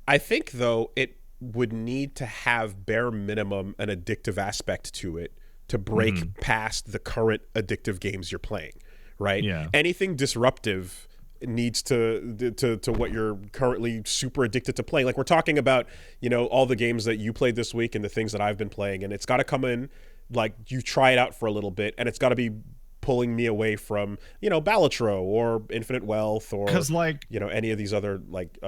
I think though it would need to have bare minimum an addictive aspect to it to break past the current addictive games you're playing, right? Yeah. Anything disruptive needs to what you're currently super addicted to playing. Like we're talking about, you know, all the games that you played this week and the things that I've been playing, and it's got to come in, like you try it out for a little bit, and it's got to be pulling me away from, you know, Balatro or Infinite Wealth or, like, you know, any of these other like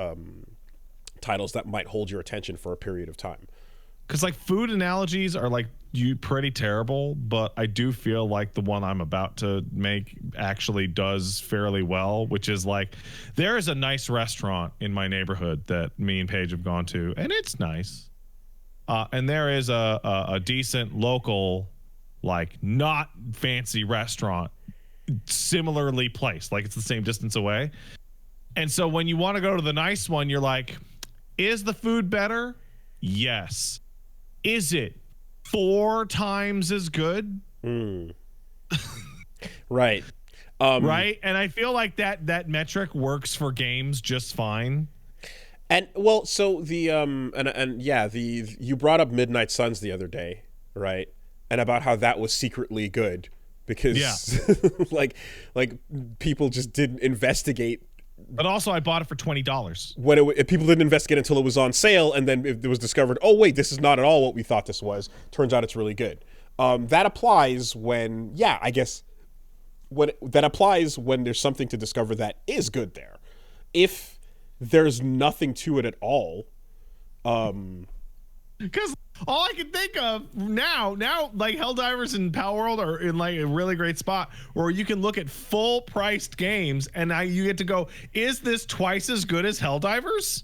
titles that might hold your attention for a period of time. Because like food analogies are like pretty terrible, but I do feel like the one I'm about to make actually does fairly well, which is like there is a nice restaurant in my neighborhood that me and Paige have gone to, and it's nice. And there is a decent local, like not fancy restaurant, similarly placed, like it's the same distance away. And so when you want to go to the nice one, you're like, is the food better? Yes. Is it 4 times as good? Right. Right. And I feel like that metric works for games just fine. And well, so the you brought up Midnight Suns the other day, right? And about how that was secretly good because like people just didn't investigate. But also, I bought it for $20. When people didn't investigate until it was on sale, and then it was discovered, oh wait, this is not at all what we thought this was. Turns out it's really good. That applies when, I guess, that applies when there's something to discover that is good there. If there's nothing to it at all, because all I can think of now, like Helldivers and Power World are in like a really great spot where you can look at full priced games and now you get to go, is this twice as good as Helldivers?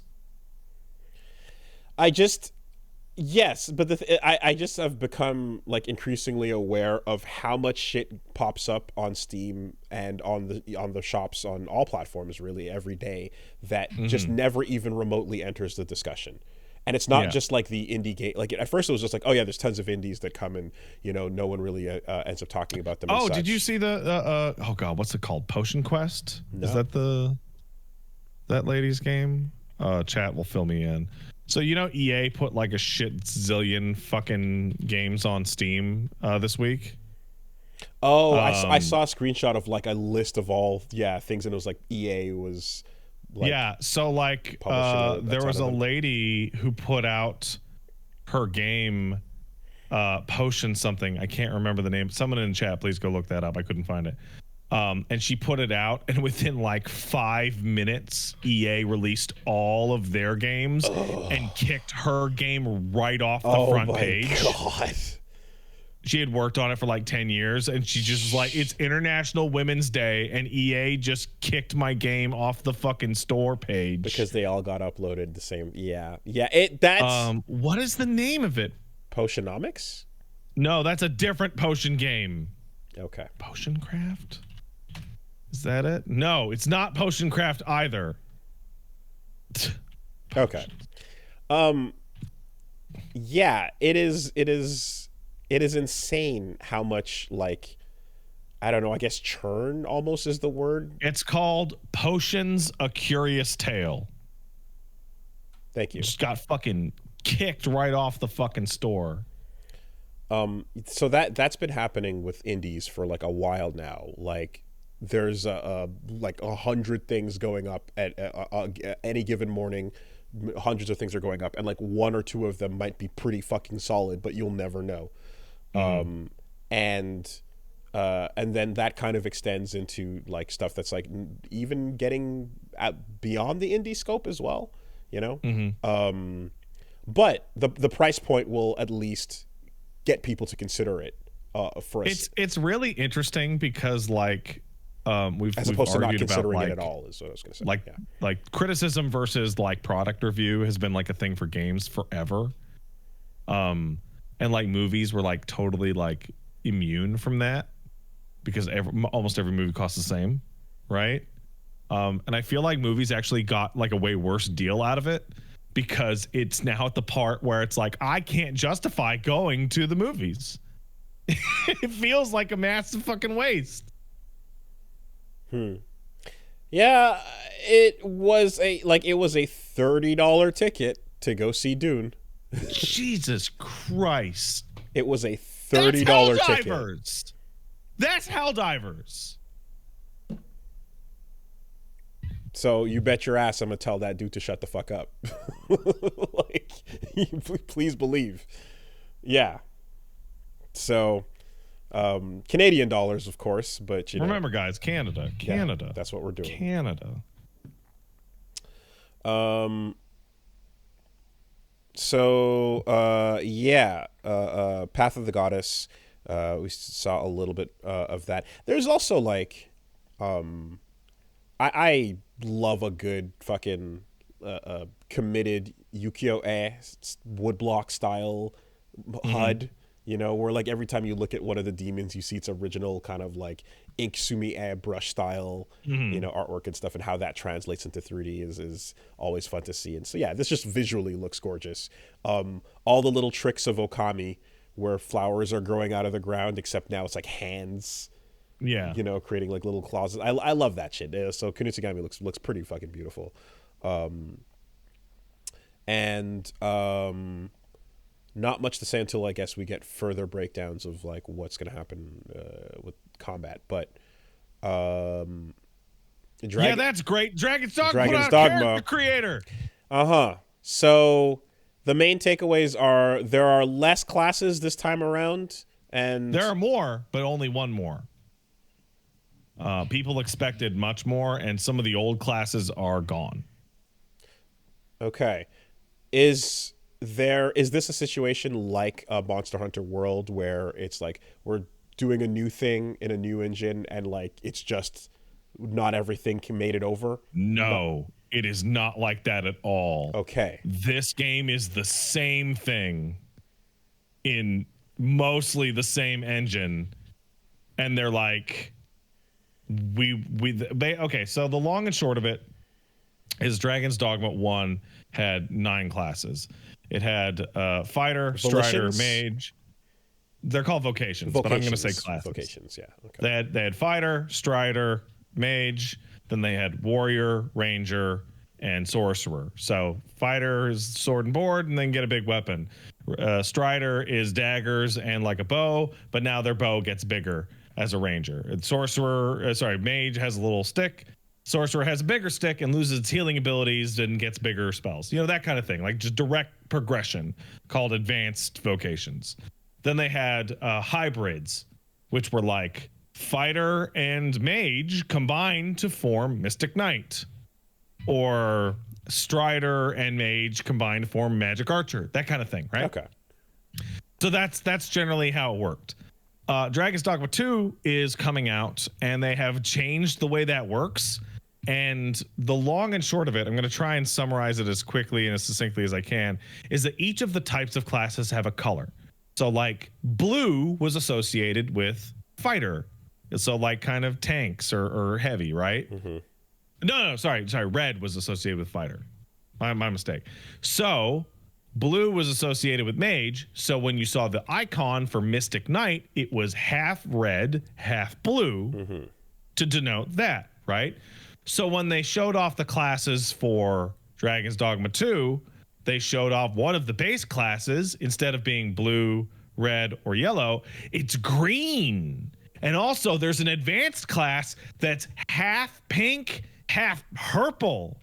Yes, but I just have become like increasingly aware of how much shit pops up on Steam and on the shops on all platforms really every day that just never even remotely enters the discussion. And it's not just like the indie game. Like at first it was just like, oh yeah, there's tons of indies that come and no one really ends up talking about them. Oh, did you see the oh god, what's it called? Potion Quest? No. Is that that lady's game? Chat will fill me in. So EA put like a shit zillion fucking games on Steam this week. Oh, I saw a screenshot of like a list of all things, and it was like EA was like, so like there was a lady who put out her game Potion something. I can't remember the name. Someone in the chat, please go look that up. I couldn't find it. And she put it out, and within like 5 minutes, EA released all of their games and kicked her game right off the front page. God. She had worked on it for like 10 years, and she just was like, it's International Women's Day, and EA just kicked my game off the fucking store page. Because they all got uploaded the same. Yeah. That's... what is the name of it? Potionomics? No, that's a different potion game. Okay. Potion Craft? Is that it? No, it's not Potion Craft either. Okay. Yeah, it is insane how much, like, I don't know, I guess churn almost is the word. It's called Potions: A Curious Tale. Thank you. Just got fucking kicked right off the fucking store. So that's been happening with indies for like a while now. Like there's like 100 things going up at any given morning. Hundreds of things are going up, and like 1 or 2 of them might be pretty fucking solid, but you'll never know. And then that kind of extends into like stuff that's like even getting beyond the indie scope as well, but the price point will at least get people to consider it for us. It's really interesting because like we've opposed to not argued considering about, it at all is what I was going to say. Like criticism versus like product review has been like a thing for games forever. And like movies were like totally like immune from that because almost every movie costs the same, right? And I feel like movies actually got like a way worse deal out of it because it's now at the part where it's like I can't justify going to the movies. It feels like a massive fucking waste. Yeah, it was a $30 ticket to go see Dune. Jesus Christ. It was a $30 ticket. That's Helldivers. So you bet your ass I'm gonna tell that dude to shut the fuck up. Like, please believe. Yeah. So, Canadian dollars, of course, but remember, guys, Canada. Yeah, that's what we're doing. Canada. So, Path of the Goddess. We saw a little bit of that. There's also like, I love a good fucking committed ukiyo-e woodblock style HUD. Where like every time you look at one of the demons, you see its original kind of like ink sumi brush style, artwork and stuff, and how that translates into 3D is always fun to see. And so yeah, this just visually looks gorgeous. All the little tricks of Okami, where flowers are growing out of the ground, except now it's like hands. Yeah, creating like little claws. I love that shit. So Kunitsugami looks pretty fucking beautiful. Not much to say until I guess we get further breakdowns of like what's going to happen with combat. But that's great. Dragon's Dogma. Dogma Creator. So the main takeaways are there are less classes this time around, and there are more, but only one more. People expected much more, and some of the old classes are gone. Okay, is this a situation like a Monster Hunter World where it's like we're doing a new thing in a new engine and like it's just not everything made it over? No, it is not like that at all. Okay. This game is the same thing in mostly the same engine, and they're like okay, so the long and short of it is Dragon's Dogma 1 had 9 classes. It had fighter, strider, Volitions? mage. They're called vocations, but I'm going to say classes. Vocations, yeah. Okay. They had fighter, strider, mage. Then they had warrior, ranger, and sorcerer. So fighter is sword and board, and then get a big weapon. Strider is daggers and like a bow, but now their bow gets bigger as a ranger. And mage has a little stick. Sorcerer has a bigger stick and loses its healing abilities and gets bigger spells. That kind of thing, like just direct progression, called advanced vocations. Then they had hybrids, which were like fighter and mage combined to form Mystic Knight, or strider and mage combined to form magic archer, that kind of thing, right? Okay. So that's generally how it worked. Dragon's Dogma 2 is coming out, and they have changed the way that works. And the long and short of it, I'm going to try and summarize it as quickly and as succinctly as I can, is that each of the types of classes have a color. So like blue was associated with fighter. So like kind of tanks or heavy, right? Mm-hmm. No, sorry. Red was associated with fighter. My mistake. So blue was associated with mage. So when you saw the icon for Mystic Knight, it was half red, half blue to denote that, right? So when they showed off the classes for Dragon's Dogma 2, they showed off one of the base classes. Instead of being blue, red, or yellow, it's green. And also there's an advanced class that's half pink, half purple.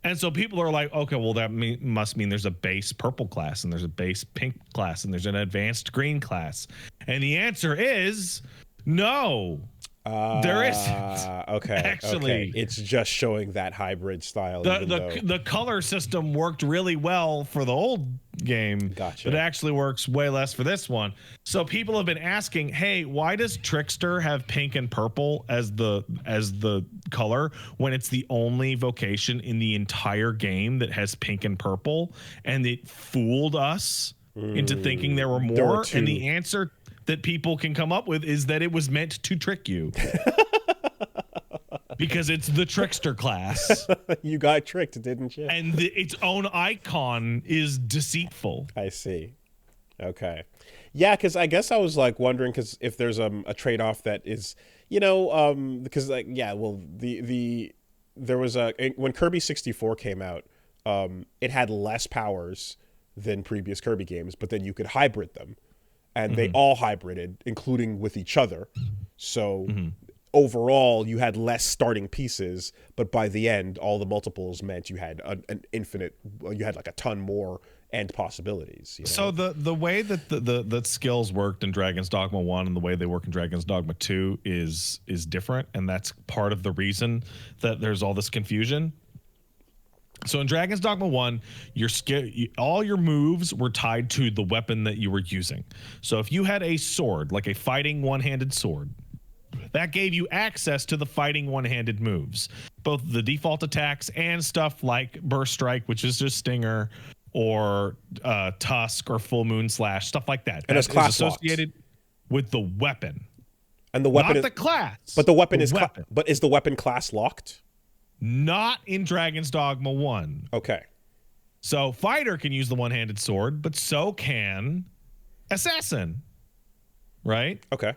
And so people are like, okay, well, that must mean there's a base purple class and there's a base pink class and there's an advanced green class. And the answer is no. There isn't. Okay. Actually, it's just showing that hybrid style. The color system worked really well for the old game. Gotcha. But it actually works way less for this one. So people have been asking, hey, why does Trickster have pink and purple as the color when it's the only vocation in the entire game that has pink and purple? And it fooled us into thinking there were more. And the answer that people can come up with is that it was meant to trick you. Because it's the Trickster class. You got tricked, didn't you? And its own icon is deceitful. I see. Okay. Yeah, because I guess I was like wondering, because if there's a trade-off that is, because like, yeah, well, there was when Kirby 64 came out, it had less powers than previous Kirby games, but then you could hybrid them. And they all hybrided, including with each other. So overall, you had less starting pieces, but by the end, all the multiples meant you had an infinite. You had like a ton more end possibilities. So the way that the skills worked in Dragon's Dogma 1 and the way they work in Dragon's Dogma 2 is different, and that's part of the reason that there's all this confusion. So in Dragon's Dogma 1, all your moves were tied to the weapon that you were using. So if you had a sword, like a fighting one-handed sword, that gave you access to the fighting one-handed moves, both the default attacks and stuff like Burst Strike, which is just Stinger, or Tusk or Full Moon Slash, stuff like that. And it's class associated with the weapon. And the weapon not the class. But the weapon is but is the weapon class locked? Not in Dragon's Dogma 1. Okay. So Fighter can use the one-handed sword, but so can Assassin. Right? Okay.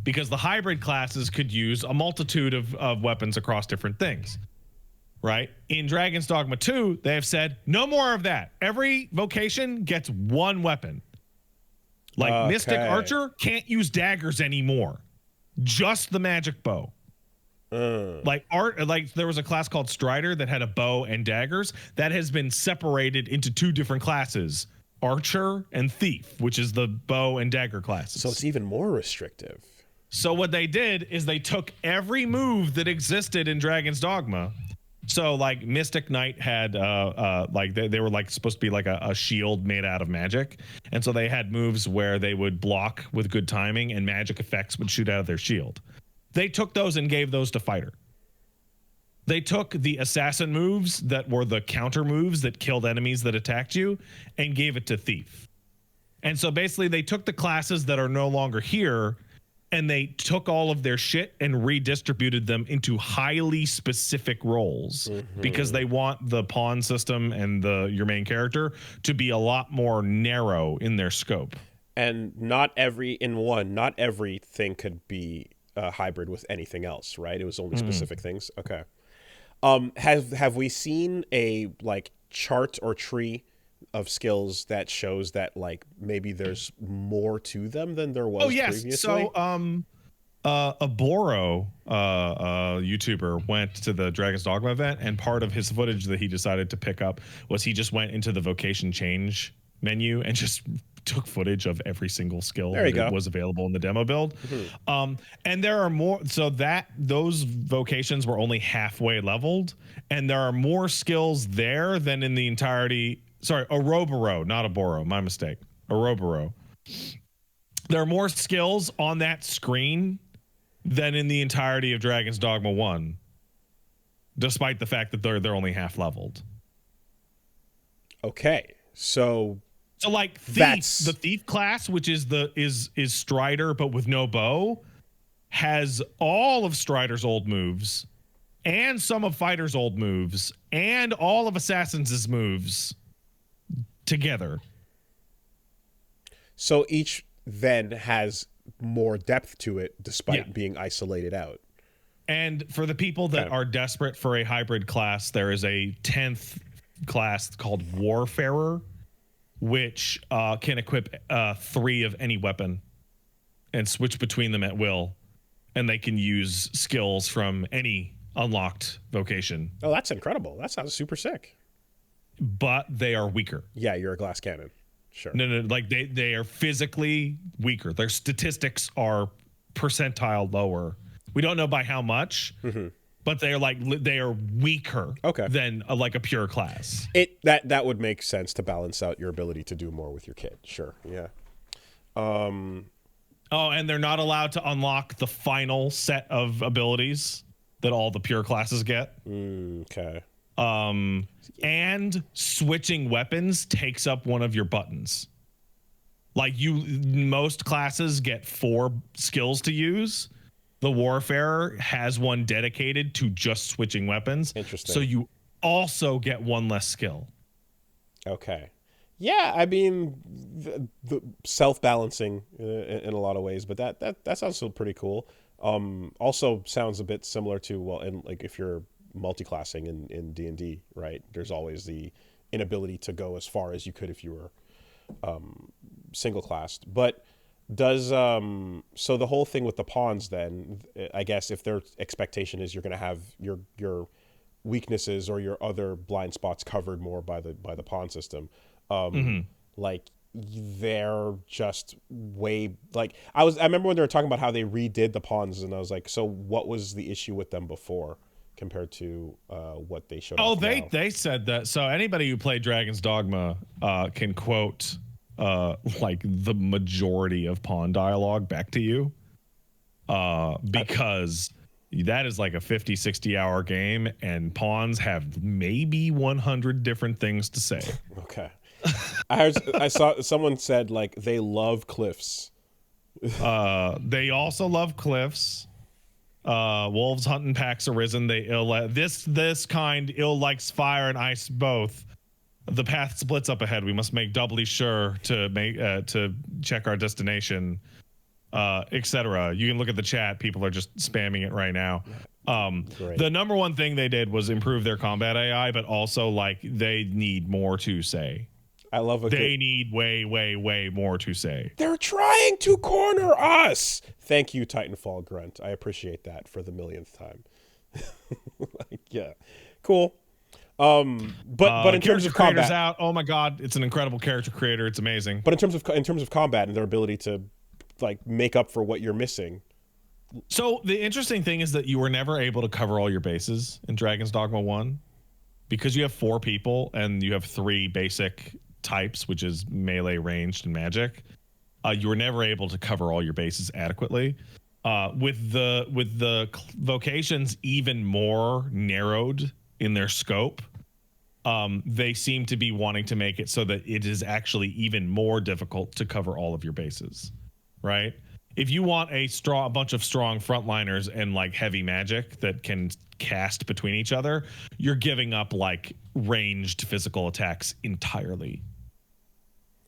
Because the hybrid classes could use a multitude of weapons across different things. Right? In Dragon's Dogma 2, they have said, no more of that. Every vocation gets one weapon. Like Mystic Archer can't use daggers anymore. Just the magic bow. Like there was a class called Strider that had a bow and daggers that has been separated into two different classes, Archer and Thief, which is the bow and dagger classes. So it's even more restrictive. So what they did is they took every move that existed in Dragon's Dogma. So like Mystic Knight had like they were like supposed to be like a shield made out of magic, and so they had moves where they would block with good timing and magic effects would shoot out of their shield. They took those and gave those to Fighter. They took the assassin moves that were the counter moves that killed enemies that attacked you and gave it to Thief. And so basically they took the classes that are no longer here and they took all of their shit and redistributed them into highly specific roles because they want the pawn system and your main character to be a lot more narrow in their scope. And not everything could be hybrid with anything else, right? It was only specific things. Okay. Have we seen a like chart or tree of skills that shows that like maybe there's more to them than there was previously? So a Boro YouTuber went to the Dragon's Dogma event, and part of his footage that he decided to pick up was he just went into the vocation change menu and just took footage of every single skill that was available in the demo build. And there are more, so that those vocations were only halfway leveled, and there are more skills there than in the entirety. Sorry, Oroboro, not a Boro, my mistake. Oroboro. There are more skills on that screen than in the entirety of Dragon's Dogma 1, despite the fact that they're only half leveled. Okay, so like the thief class, which is is Strider but with no bow, has all of Strider's old moves and some of Fighter's old moves and all of Assassin's moves together. So each then has more depth to it despite being isolated out. And for the people that are desperate for a hybrid class, there is a 10th class called Warfarer, which can equip 3 of any weapon and switch between them at will. And they can use skills from any unlocked vocation. Oh, that's incredible. That sounds super sick. But they are weaker. Yeah, you're a glass cannon. Sure. No, like they are physically weaker. Their statistics are percentile lower. We don't know by how much, but they are weaker than like a pure class. That would make sense to balance out your ability to do more with your kit. Sure. Yeah. Oh, and they're not allowed to unlock the final set of abilities that all the pure classes get. Okay. And switching weapons takes up one of your buttons. Like most classes get 4 skills to use. The Warfarer has one dedicated to just switching weapons. Interesting. So you also get 1 less skill. Okay. Yeah, I mean, the self-balancing in a lot of ways, but that sounds still pretty cool. Also sounds a bit similar to, and like if you're multi-classing in D&D, right? There's always the inability to go as far as you could if you were single-classed. But does so the whole thing with the pawns then, I guess if their expectation is you're going to have your weaknesses or your other blind spots covered more by the pawn system, like they're just way like I remember when they were talking about how they redid the pawns, and I was like, so what was the issue with them before compared to what they showed? They said that. So anybody who played Dragon's Dogma can quote like the majority of pawn dialogue back to you, because that is like a 50-60 hour game, and pawns have maybe 100 different things to say. Okay. I saw someone said like they love cliffs. They also love cliffs. Wolves hunting packs arisen. They this kind ill likes fire and ice both. The path splits up ahead. We must make doubly sure to check our destination, etc. You can look at the chat. People are just spamming it right now. The number one thing they did was improve their combat AI, but also like they need more to say. I love they need way more to say. They're trying to corner us. Thank you, Titanfall Grunt. I appreciate that for the millionth time. Like, yeah, cool. But in terms of combat, out. Oh my god, it's an incredible character creator. It's amazing. But in terms of combat and their ability to like make up for what you're missing. So the interesting thing is that you were never able to cover all your bases in Dragon's Dogma 1 because you have 4 people and you have 3 basic types, which is melee, ranged, and magic. You were never able to cover all your bases adequately. With the vocations even more narrowed in their scope, they seem to be wanting to make it so that it is actually even more difficult to cover all of your bases, right? if you want a bunch of strong frontliners and like heavy magic that can cast between each other, you're giving up like ranged physical attacks entirely.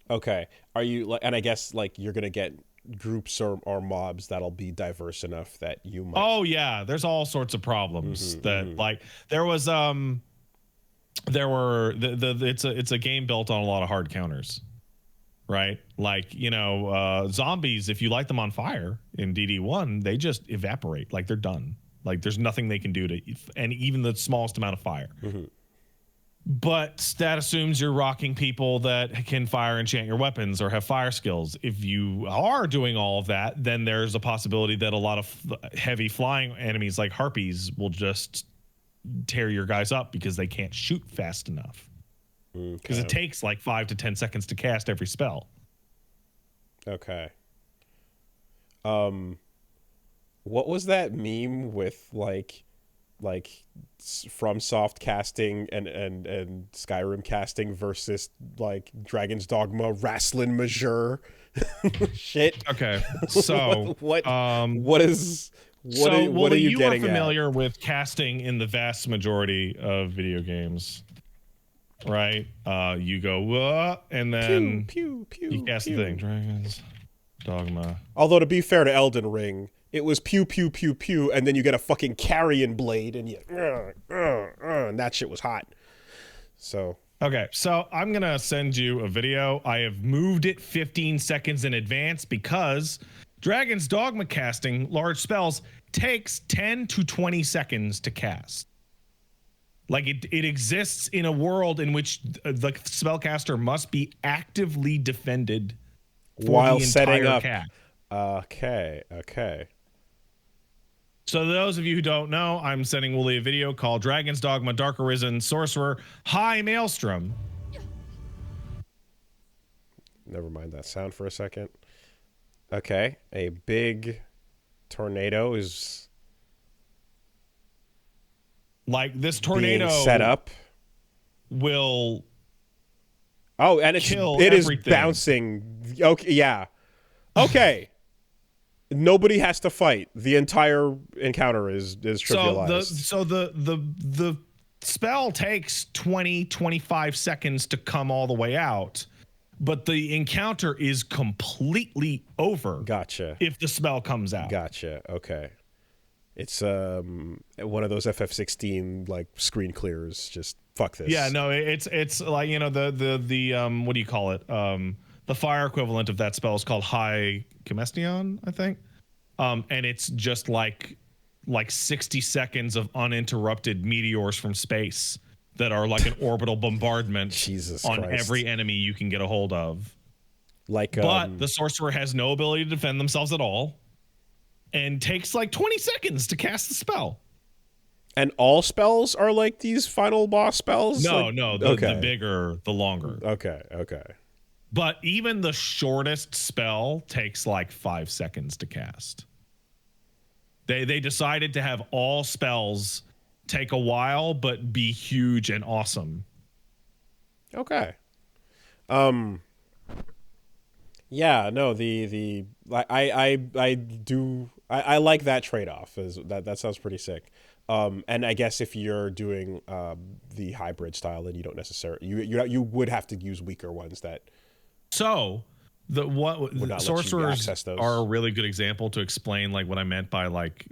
Okay. Are you like, and I guess like you're gonna get groups or mobs that'll be diverse enough that you might. Oh yeah, there's all sorts of problems like there was it's a game built on a lot of hard counters. Right? Like, zombies, if you light them on fire in DD1, they just evaporate. Like, they're done. Like, there's nothing they can do and even the smallest amount of fire. But that assumes you're rocking people that can fire enchant your weapons or have fire skills. If you are doing all of that, then there's a possibility that a lot of heavy flying enemies like harpies will just tear your guys up because they can't shoot fast enough. Because it takes like 5 to 10 seconds to cast every spell. Okay. What was that meme with like FromSoft casting and Skyrim casting versus like Dragon's Dogma wrestling Majeur shit? Okay, so what are you you getting are familiar at? with casting in the vast majority of video games. Right, you go and then pew, pew, you cast pew. the thing. Dragons, Dogma. Although to be fair to Elden Ring, it was pew pew pew pew, and then you get a fucking carrion blade, and you and that shit was hot. So okay, so I'm gonna send you a video. I have moved it 15 seconds in advance because Dragon's Dogma casting large spells takes 10 to 20 seconds to cast. Like it exists in a world in which the spellcaster must be actively defended while the setting up. cast. Okay. So those of you who don't know, I'm sending Wooly a video called Dragon's Dogma Dark Arisen Sorcerer High Maelstrom. Never mind that sound for a second. Okay, a big tornado is like this tornado being set up. Will and it is bouncing. Okay, yeah. Okay. Nobody has to fight. The entire encounter is trivialized. So the spell takes 20-25 seconds to come all the way out, but the encounter is completely over. Gotcha. If the spell comes out. Gotcha. Okay. It's one of those FF16 like screen clears. Just fuck this. Yeah, no, it's like the what do you call it? The fire equivalent of that spell is called High Comestion, I think. And it's just like 60 seconds of uninterrupted meteors from space that are like an orbital bombardment on Christ. every enemy you can get a hold of. But the sorcerer has no ability to defend themselves at all. And takes like 20 seconds to cast the spell. And all spells are like these final boss spells? No, the bigger, the longer. Okay. But even the shortest spell takes like 5 seconds to cast. They decided to have all spells take a while, but be huge and awesome. Okay. Yeah, no, I like that trade-off. That sounds pretty sick. And I guess if you're doing the hybrid style, then you don't necessarily you would have to use weaker ones that. So sorcerers are a really good example to explain like what I meant by like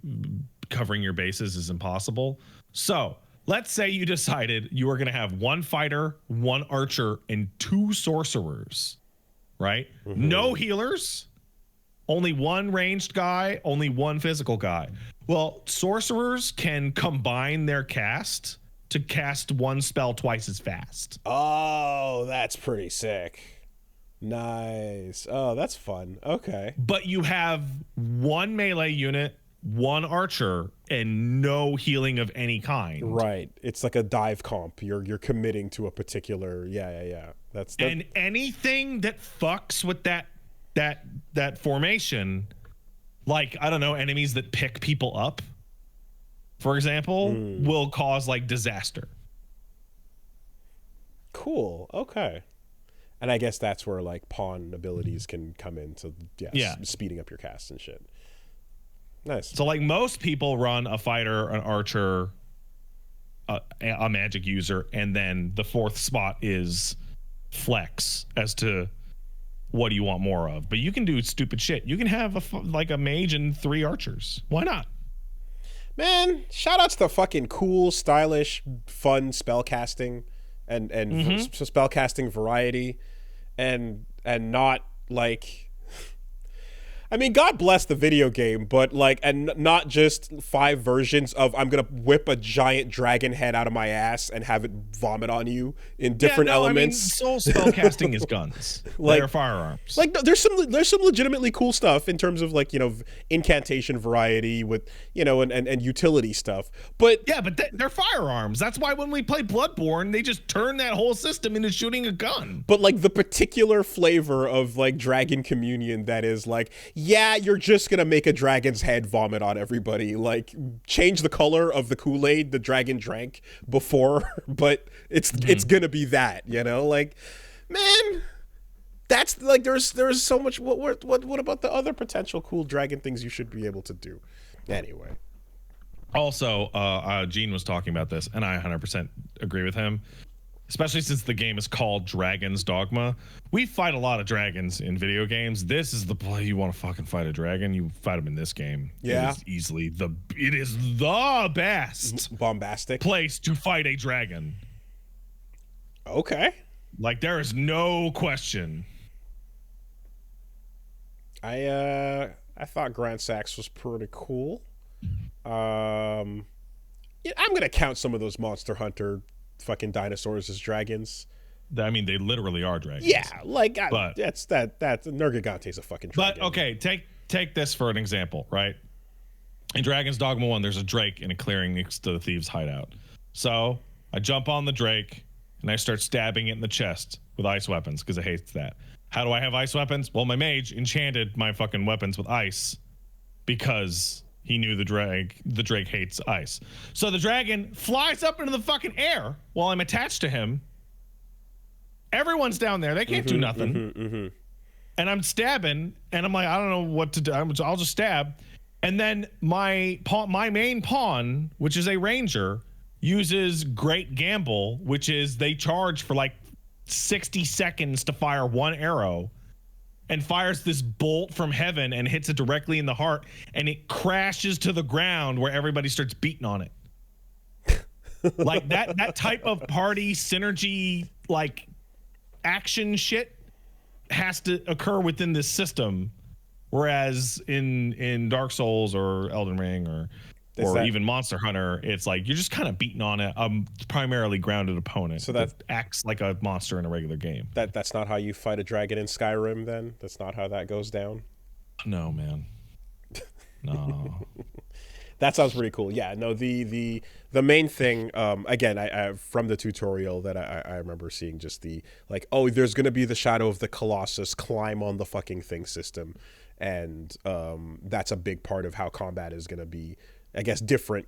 covering your bases is impossible. So let's say you decided you were going to have one fighter, one archer, and 2 sorcerers, right? No healers. Only one ranged guy, only one physical guy. Well, sorcerers can combine their cast to cast one spell twice as fast. Oh, that's pretty sick. Nice. Oh, that's fun. Okay. But you have one melee unit, one archer, and no healing of any kind. Right. It's like a dive comp. You're committing to a particular. Yeah. And anything that fucks with that formation, like I don't know, enemies that pick people up, for example, will cause like disaster. Cool. Okay. And I guess that's where like pawn abilities can come in to speeding up your cast and shit. Nice. So like most people run a fighter, an archer, a magic user, and then the fourth spot is flex as to what do you want more of. But you can do stupid shit. You can have a mage and 3 archers. Why not? Man, shout outs to fucking cool, stylish, fun spellcasting and spellcasting variety and not like, I mean, God bless the video game, but like, and not just 5 versions of I'm gonna whip a giant dragon head out of my ass and have it vomit on you in different elements. I mean, soul spellcasting is guns. Like, they're firearms. Like there's some legitimately cool stuff in terms of like, you know, incantation variety with, you know, and utility stuff. But yeah, but they're firearms. That's why when we play Bloodborne, they just turn that whole system into shooting a gun. But like the particular flavor of like Dragon Communion that is like, yeah, you're just gonna make a dragon's head vomit on everybody. Like, change the color of the Kool-Aid the dragon drank before, but it's gonna be that, you know? Like, man, that's like there's so much. What about the other potential cool dragon things you should be able to do? Anyway. Also, Gene was talking about this, and I 100% agree with him. Especially since the game is called Dragon's Dogma. We fight a lot of dragons in video games. This is the play you want to fucking fight a dragon. You fight them in this game. Yeah. It is the best bombastic place to fight a dragon. Okay. Like, there is no question. I thought Grand Sax was pretty cool. Yeah, I'm gonna count some of those Monster Hunter fucking dinosaurs as dragons. I mean, they literally are dragons. Yeah, like that's Nergigante's a fucking dragon. But okay, take this for an example, right? In Dragon's Dogma 1, there's a drake in a clearing next to the thieves' hideout. So I jump on the drake and I start stabbing it in the chest with ice weapons because it hates that. How do I have ice weapons? Well, my mage enchanted my fucking weapons with ice because he knew the drake hates ice. So the dragon flies up into the fucking air while I'm attached to him. Everyone's down there. They can't do nothing. And I'm stabbing, and I'm like, I don't know what to do. I'll just stab. And then my main pawn, which is a ranger, uses Great Gamble, which is they charge for like 60 seconds to fire one arrow, and fires this bolt from heaven and hits it directly in the heart, and it crashes to the ground where everybody starts beating on it. Like that type of party synergy, like action shit has to occur within this system. Whereas in Dark Souls or Elden Ring or even Monster Hunter, it's like you're just kind of beating on a primarily grounded opponent so that acts like a monster in a regular game. That's not how you fight a dragon in Skyrim, then? That's not how that goes down? No, man. No. That sounds pretty cool. Yeah, no, the main thing, again, I from the tutorial that I remember seeing just the, like, oh, there's going to be the Shadow of the Colossus climb on the fucking thing system. And that's a big part of how combat is going to be, I guess, different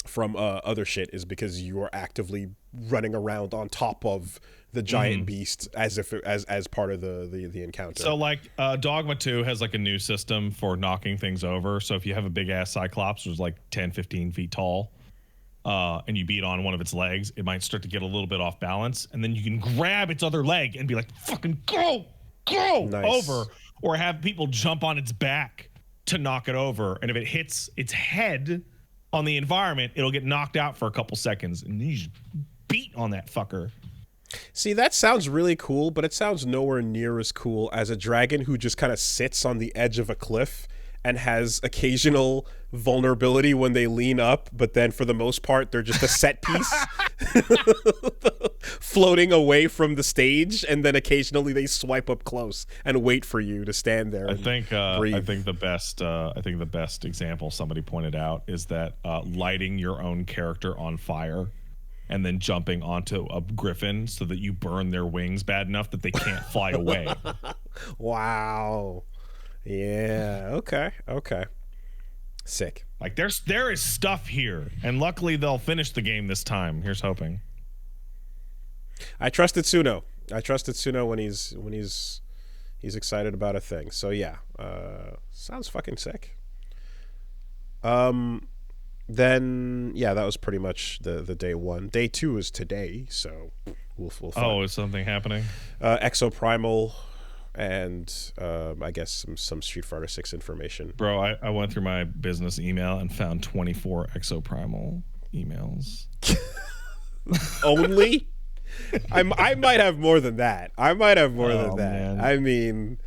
from other shit, is because you are actively running around on top of the giant beast as if as part of the encounter. So like Dogma 2 has like a new system for knocking things over. So if you have a big ass Cyclops who's like 10, 15 feet tall, and you beat on one of its legs, it might start to get a little bit off balance, and then you can grab its other leg and be like, fucking go nice. over, or have people jump on its back to knock it over. And if it hits its head on the environment, it'll get knocked out for a couple seconds, and you just beat on that fucker. See, that sounds really cool, but it sounds nowhere near as cool as a dragon who just kind of sits on the edge of a cliff and has occasional vulnerability when they lean up, but then for the most part, they're just a set piece floating away from the stage, and then occasionally they swipe up close and wait for you to stand there. I think the best example somebody pointed out is that lighting your own character on fire and then jumping onto a griffin so that you burn their wings bad enough that they can't fly away. Wow. Yeah, okay. Sick. Like there is stuff here, and luckily they'll finish the game this time. Here's hoping. I trust Itsuno. I trust Itsuno when he's excited about a thing. So yeah, sounds fucking sick. Then yeah, that was pretty much the day one. Day two is today, so we'll find. Oh, is something happening? Exoprimal, and I guess some Street Fighter 6 information. Bro, I went through my business email and found 24 Exoprimal emails. Only? I might have more than that. I might have more than that. Man. I mean,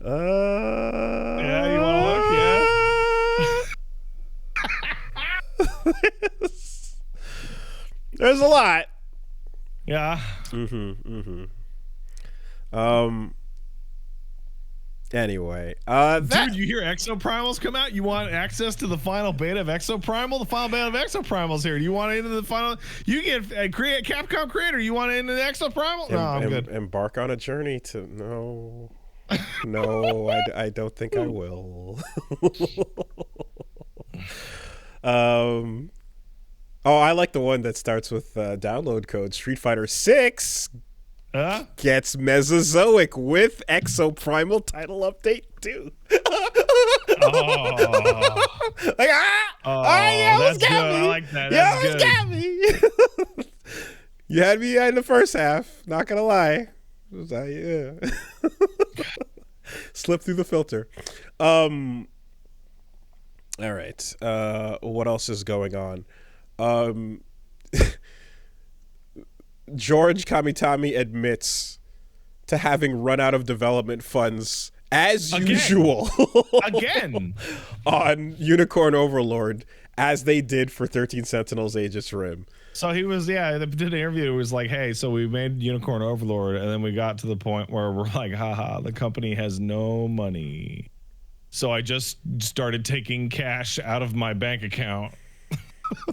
yeah, you want to look? Yeah. There's a lot. Yeah. Anyway, dude, you hear Exoprimals come out? You want access to the final beta of Exoprimal? The final beta of Exoprimal's here. Do you want into the final? You get Capcom creator. You want into the Exoprimal? No, I'm good. Embark on a journey to no, I don't think I will. Oh, I like the one that starts with download code Street Fighter 6 gets Mesozoic with Exoprimal title update too. Like yeah, that's got good. me. I like that. Yeah, That's got me. You had me in the first half. Not gonna lie. Yeah. Slip through the filter. All right. What else is going on? George Kamitami admits to having run out of development funds as usual again on Unicorn Overlord, as they did for 13 Sentinels Aegis Rim. So he was, they did an interview. It was like, hey, so we made Unicorn Overlord, and then we got to the point where we're like, haha, the company has no money. So I just started taking cash out of my bank account.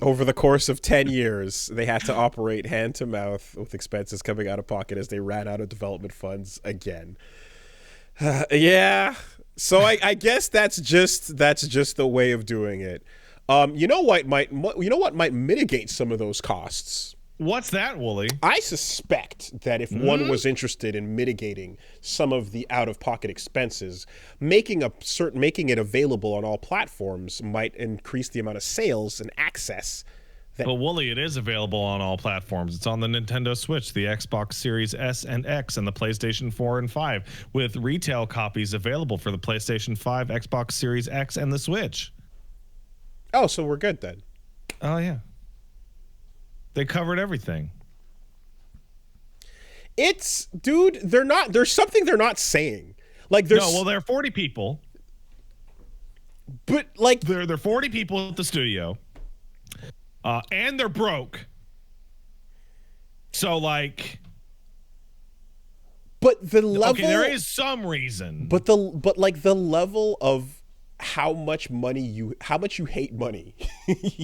Over the course of 10 years, they had to operate hand to mouth with expenses coming out of pocket as they ran out of development funds again. Yeah. So I guess that's just the way of doing it. You know what might mitigate some of those costs? What's that, Wooly? I suspect that if one was interested in mitigating some of the out-of-pocket expenses, making it available on all platforms might increase the amount of sales and access. But Wooly, it is available on all platforms. It's on the Nintendo Switch, the Xbox Series S and X, and the PlayStation 4 and 5, with retail copies available for the PlayStation 5, Xbox Series X, and the Switch. Oh, so we're good then. Oh, yeah. They covered everything. Dude, there's something they're not saying. Like there's there are 40 people. But like there are 40 people at the studio. And they're broke. So like, but the level, okay, there is some reason. But the level of how much you hate money.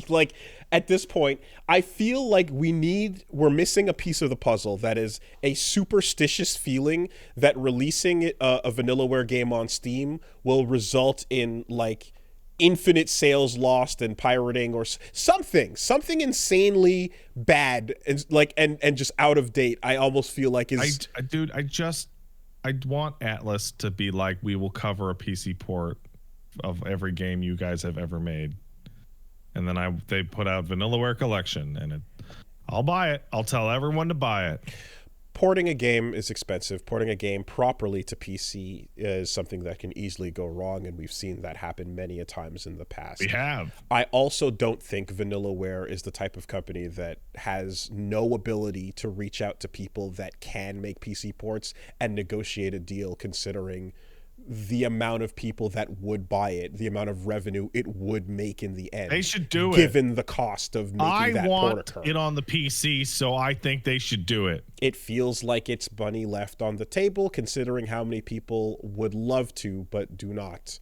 Like at this point, I feel like we're missing a piece of the puzzle, that is a superstitious feeling that releasing a Vanillaware game on Steam will result in like infinite sales lost and pirating or something insanely bad and just out of date. I almost feel like is I want Atlas to be like, we will cover a PC port of every game you guys have ever made, and then they put out Vanillaware Collection, and I'll buy it. I'll tell everyone to buy it. Porting a game is expensive. Porting a game properly to PC is something that can easily go wrong, and we've seen that happen many a times in the past. We have. I also don't think Vanillaware is the type of company that has no ability to reach out to people that can make PC ports and negotiate a deal, considering the amount of people that would buy it, the amount of revenue it would make in the end. They should do it. Given the cost of making that port occur. I want it on the PC, so I think they should do it. It feels like it's money left on the table, considering how many people would love to, but do not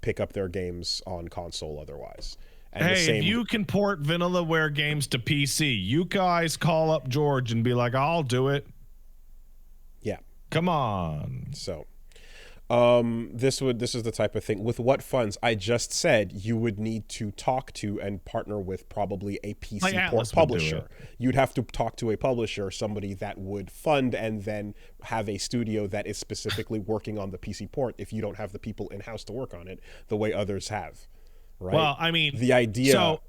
pick up their games on console otherwise. And if you can port Vanillaware games to PC, you guys call up George and be like, I'll do it. Yeah. Come on. So... This is the type of thing. With what funds? I just said you would need to talk to and partner with probably a PC port publisher. You'd have to talk to a publisher, somebody that would fund and then have a studio that is specifically working on the PC port if you don't have the people in-house to work on it the way others have. Right? Well, I mean, the idea. So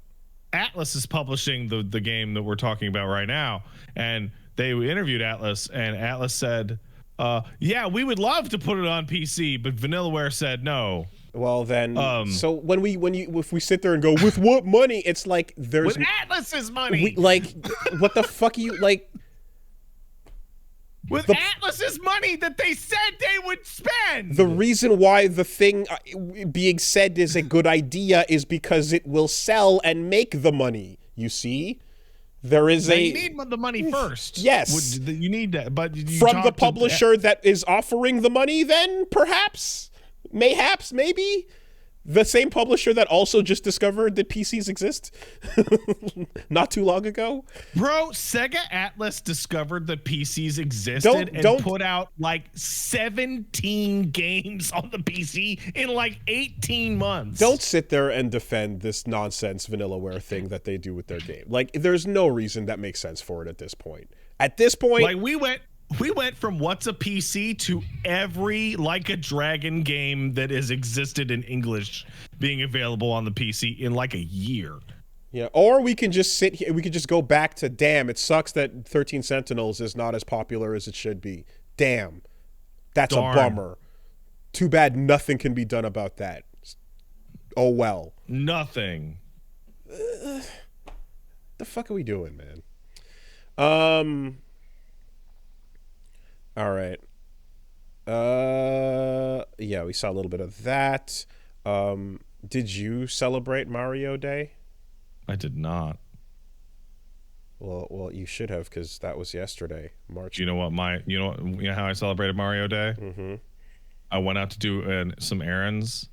Atlas is publishing the game that we're talking about right now, and they interviewed Atlas, and Atlas said, yeah, we would love to put it on PC, but Vanillaware said no. Well, then, so if we sit there and go, with what money? It's like there's with Atlas's money. What the fuck are you like? With Atlas's money that they said they would spend. The reason why the thing being said is a good idea is because it will sell and make the money. You see. You need the money first. Yes. You need that, but from the publisher that is offering the money, then perhaps, mayhaps, maybe the same publisher that also just discovered that PCs exist not too long ago. Bro, Sega Atlas discovered that PCs existed and put out like 17 games on the PC in like 18 months. Don't sit there and defend this nonsense Vanillaware thing that they do with their game. Like, there's no reason that makes sense for it at this point. At this point, like we went from what's a PC to every Like a Dragon game that has existed in English being available on the PC in like a year. Yeah, or we can just sit here. We could just go back to, damn, it sucks that 13 Sentinels is not as popular as it should be. Damn, that's a bummer. Too bad nothing can be done about that. Oh well. Nothing. The fuck are we doing, man? All right. Yeah, we saw a little bit of that. Did you celebrate Mario Day? I did not. Well, you should have, because that was yesterday, March. You know how I celebrated Mario Day? Mm-hmm. I went out to do some errands,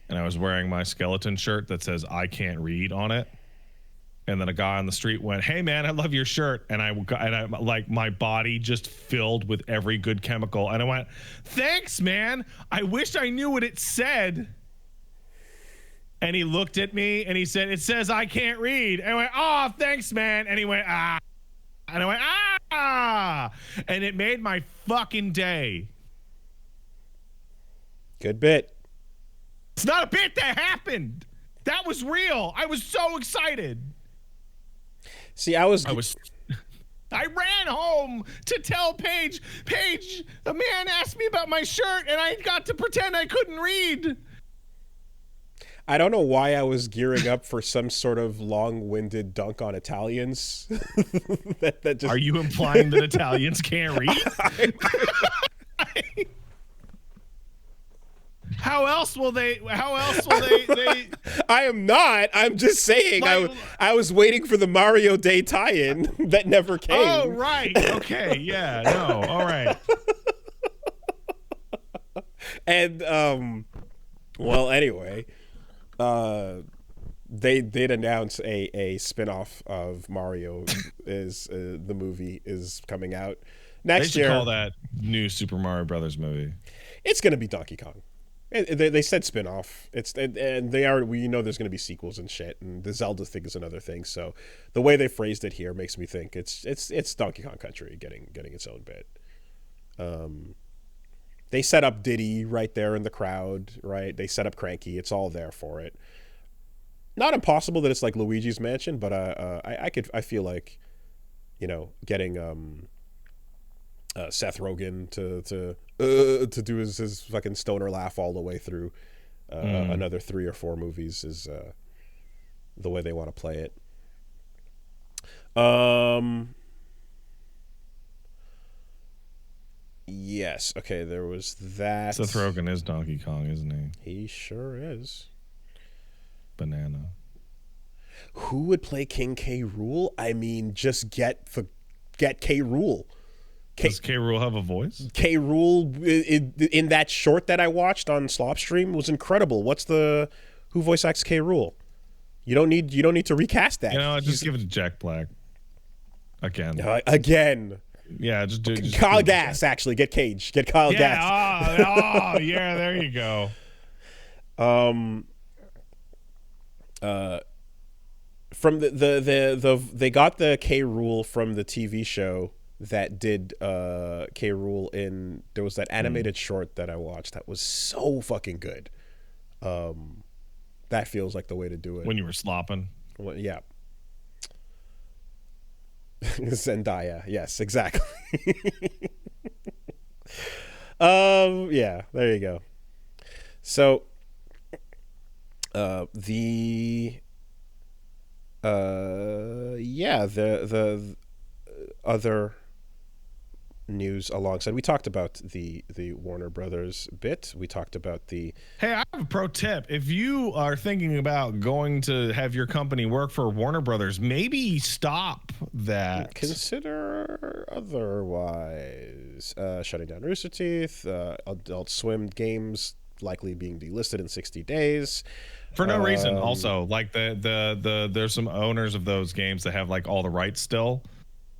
and I was wearing my skeleton shirt that says "I can't read" on it. And then a guy on the street went, "Hey man, I love your shirt." And I like, my body just filled with every good chemical. And I went, "Thanks, man. I wish I knew what it said." And he looked at me and he said, "It says I can't read." And I went, "Oh, thanks, man." And he went, "Ah." And I went, "Ah." And it made my fucking day. Good bit. It's not a bit that happened. That was real. I was so excited. See, I ran home to tell Paige, the man asked me about my shirt and I got to pretend I couldn't read. I don't know why I was gearing up for some sort of long-winded dunk on Italians. that just... Are you implying that Italians can't read? How else will they I am not. I'm just saying, I was waiting for the Mario Day tie-in that never came. Oh, right. Okay. Yeah. No. All right. And well, anyway, they'd announce a spin-off of Mario is the movie is coming out next year. They should call that new Super Mario Brothers movie. It's going to be Donkey Kong. They said spin-off. We know there's going to be sequels and shit, and the Zelda thing is another thing. So the way they phrased it here makes me think it's Donkey Kong Country getting its own bit. They set up Diddy right there in the crowd, right? They set up Cranky. It's all there for it. Not impossible that it's like Luigi's Mansion, but I feel like, getting Seth Rogen to do his fucking stoner laugh all the way through another 3 or 4 movies is the way they want to play it. Yes. Okay. There was that. Seth Rogen is Donkey Kong, isn't he? He sure is. Banana. Who would play King K. Rool? I mean, just get K. Rool. Does K. Rool have a voice? K. Rool in that short that I watched on Slopstream was incredible. Who voice acts K. Rool? You don't need to recast that. Just give it to Jack Black. Again. Again. Yeah, just Kyle Gass, actually. Get Cage. Get Kyle Gass. Oh, yeah, there you go. From the they got the K Rool from the TV show that did K Rool in, there was that animated short that I watched that was so fucking good. That feels like the way to do it. When you were slopping. Well, yeah. Zendaya. Yes, exactly. Yeah, there you go. So the other news alongside, we talked about the Warner Brothers bit. We talked about the Hey, I have a pro tip. If you are thinking about going to have your company work for Warner Brothers, maybe stop that. Consider otherwise. Shutting down Rooster Teeth, Adult Swim games likely being delisted in 60 days. For no reason. Also, like there's some owners of those games that have like all the rights still.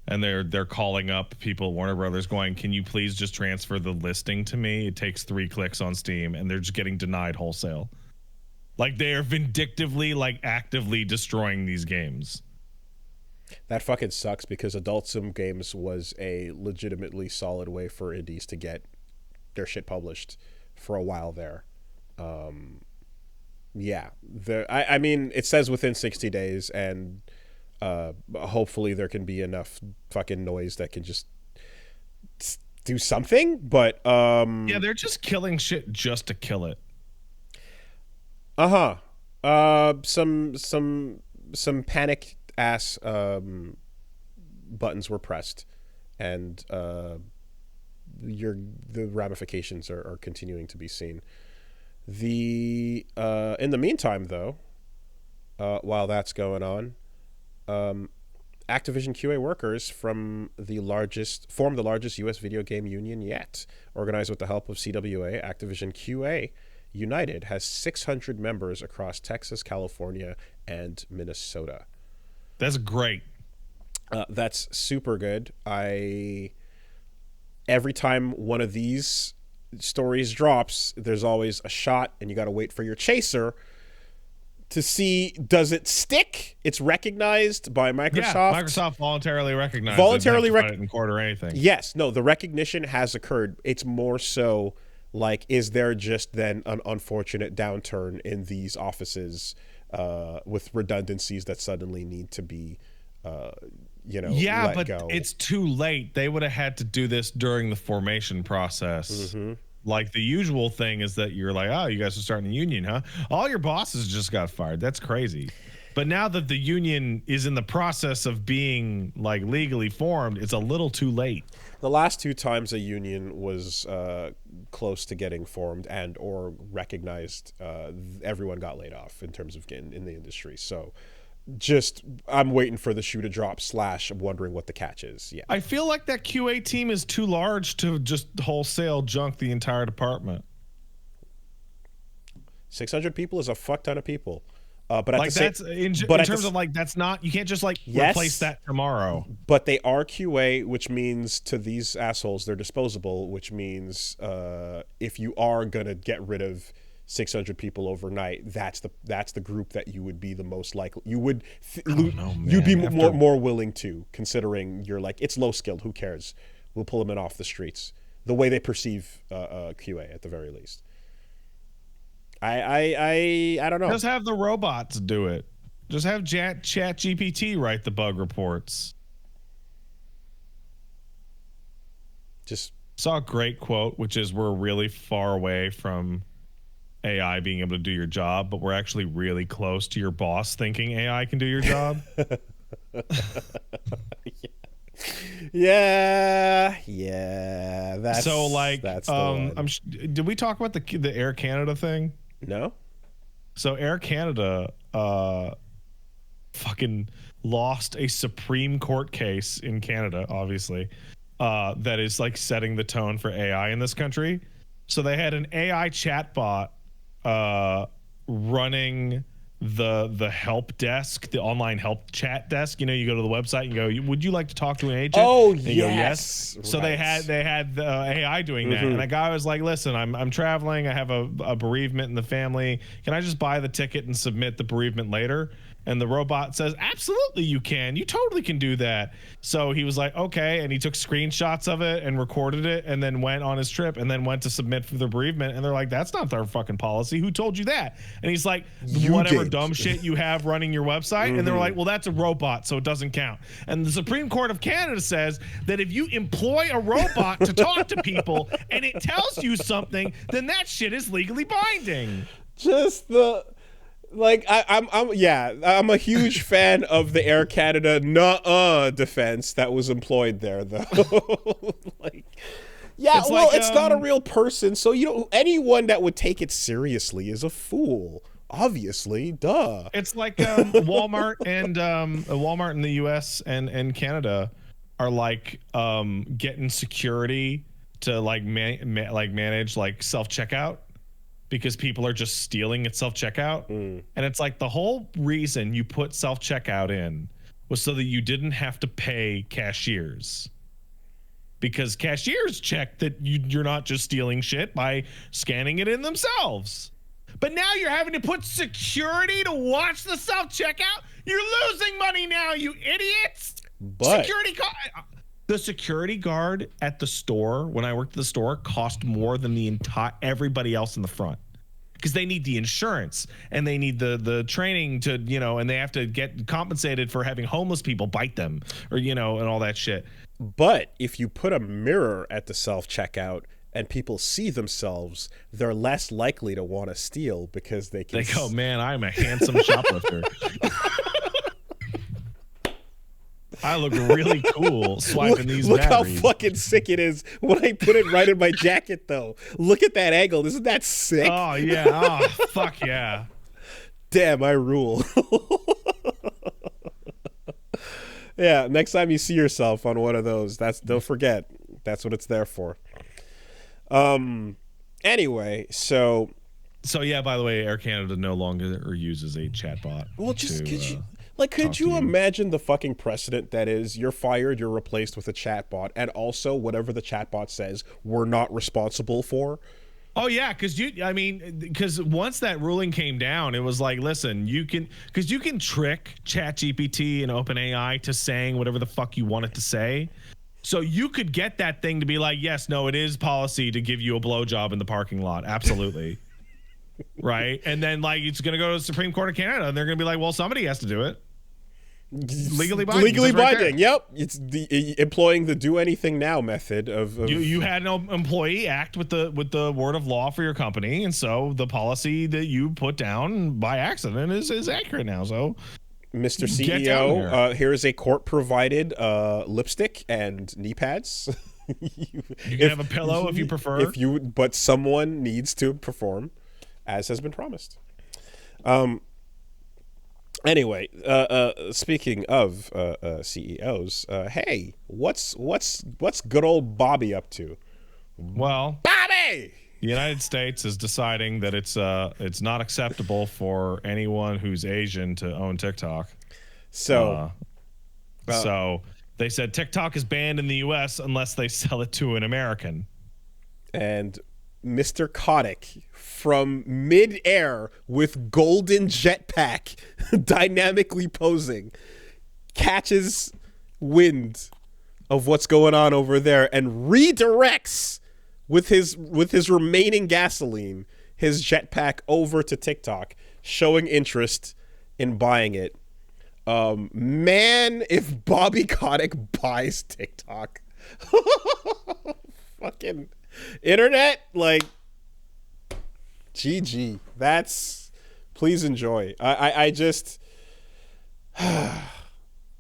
And they're calling up people at Warner Brothers going, can you please just transfer the listing to me? It takes 3 clicks on Steam, and they're just getting denied wholesale. Like, they are vindictively, like, actively destroying these games. That fucking sucks, because Adult Swim games was a legitimately solid way for indies to get their shit published for a while there. Yeah. I mean, it says within 60 days, and hopefully there can be enough fucking noise that can just do something, but yeah, they're just killing shit just to kill it. Some panic ass buttons were pressed, and the ramifications are continuing to be seen. In the meantime, though, while that's going on, Activision QA workers formed the largest U.S. video game union yet. Organized with the help of CWA, Activision QA United has 600 members across Texas, California, and Minnesota. That's great. That's super good. Every time one of these stories drops, there's always a shot, and you got to wait for your chaser to see, does it stick? It's recognized by Microsoft. Yeah, Microsoft voluntarily recognized it in court or anything. Yes, no, the recognition has occurred. It's more so like, is there just then an unfortunate downturn in these offices with redundancies that suddenly need to be, let go? It's too late. They would have had to do this during the formation process. Mm-hmm. Like, the usual thing is that you're like, oh, you guys are starting a union, huh? All your bosses just got fired. That's crazy. But now that the union is in the process of being, like, legally formed, it's a little too late. The last 2 times a union was close to getting formed and or recognized, everyone got laid off in terms of getting in the industry. So I'm waiting for the shoe to drop / I'm wondering what the catch is. Yeah, I feel like that QA team is too large to just wholesale junk the entire department. 600 people is a fuck ton of people. But like, that's in terms of, like, that's not, you can't just like replace that tomorrow. But they are QA, which means to these assholes they're disposable, which means if you are gonna get rid of 600 people overnight, that's the group that you would be the most likely. You'd be more willing to, considering you're like, it's low skilled. Who cares? We'll pull them in off the streets. The way they perceive QA, at the very least. I don't know. Just have the robots do it. Just have Chat GPT write the bug reports. Just saw a great quote, which is, we're really far away from AI being able to do your job, but we're actually really close to your boss thinking AI can do your job. Yeah. That's so, like, that's the one. Did we talk about the Air Canada thing? No. So Air Canada fucking lost a Supreme Court case in Canada, obviously, that is, like, setting the tone for AI in this country. So they had an AI chatbot running the help desk, the online help chat desk. You know, you go to the website and go, "Would you like to talk to an agent?" Oh, and you go, yes. So they had the AI doing that, and the guy was like, "Listen, I'm traveling. I have a bereavement in the family. Can I just buy the ticket and submit the bereavement later?" And the robot says, "Absolutely, you can. You totally can do that." So he was like, "Okay," and he took screenshots of it and recorded it, and then went on his trip, and then went to submit for the bereavement. And they're like, "That's not their fucking policy. Who told you that?" And he's like, "Whatever dumb shit you have running your website." And they were like, "Well, that's a robot, so it doesn't count." And the Supreme Court of Canada says that if you employ a robot to talk to people and it tells you something, then that shit is legally binding. Just the. Like I'm a huge fan of the Air Canada defense that was employed there, though. Like, yeah, it's well, like, it's not a real person, so you know anyone that would take it seriously is a fool. Obviously, duh. It's like Walmart and Walmart in the U.S. and Canada are like getting security to like manage like self-checkout. Because people are just stealing at self-checkout. And it's like the whole reason you put self-checkout in was so that you didn't have to pay cashiers. Because cashiers check that you're not just stealing shit by scanning it in themselves. But now you're having to put security to watch the self-checkout? You're losing money now, you idiots! But the security guard at the store, when I worked at the store, cost more than the entire everybody else in the front, because they need the insurance and they need the training to, you know, and they have to get compensated for having homeless people bite them, or, you know, and all that shit. But if you put a mirror at the self-checkout and people see themselves, they're less likely to want to steal because they go, "Man, I'm a handsome shoplifter. I look really cool swiping these batteries." Look how fucking sick it is when I put it right in my jacket, though. Look at that angle. Isn't that sick? Oh, yeah. Oh, fuck yeah. Damn, I rule. Yeah, next time you see yourself on one of those, don't forget. That's what it's there for. Anyway, so yeah, by the way, Air Canada no longer uses a chatbot. Well, just could you imagine the fucking precedent that is, you're fired, you're replaced with a chatbot, and also whatever the chatbot says, we're not responsible for? Oh yeah, because once that ruling came down, it was like, listen, you can trick ChatGPT and OpenAI to saying whatever the fuck you want it to say. So you could get that thing to be like, yes, no, it is policy to give you a blowjob in the parking lot. Absolutely. Right? And then like it's going to go to the Supreme Court of Canada and they're going to be like, well, somebody has to do it. Legally binding. Legally binding. Yep. It's the employing the do anything now method of you had no employee act with the word of law for your company, and so the policy that you put down by accident is accurate now. So Mr. CEO, here is a court provided lipstick and knee pads. You can have a pillow if you prefer. But someone needs to perform, as has been promised. Anyway, speaking of CEOs, hey, what's good old Bobby up to? Well, Bobby! The United States is deciding that it's not acceptable for anyone who's Asian to own TikTok. So they said TikTok is banned in the U.S. unless they sell it to an American. And Mr. Kotick, from mid-air with golden jetpack dynamically posing, catches wind of what's going on over there and redirects with his remaining gasoline his jetpack over to TikTok, showing interest in buying it. Man, if Bobby Kotick buys TikTok, fucking internet, like, GG. That's, please enjoy. I just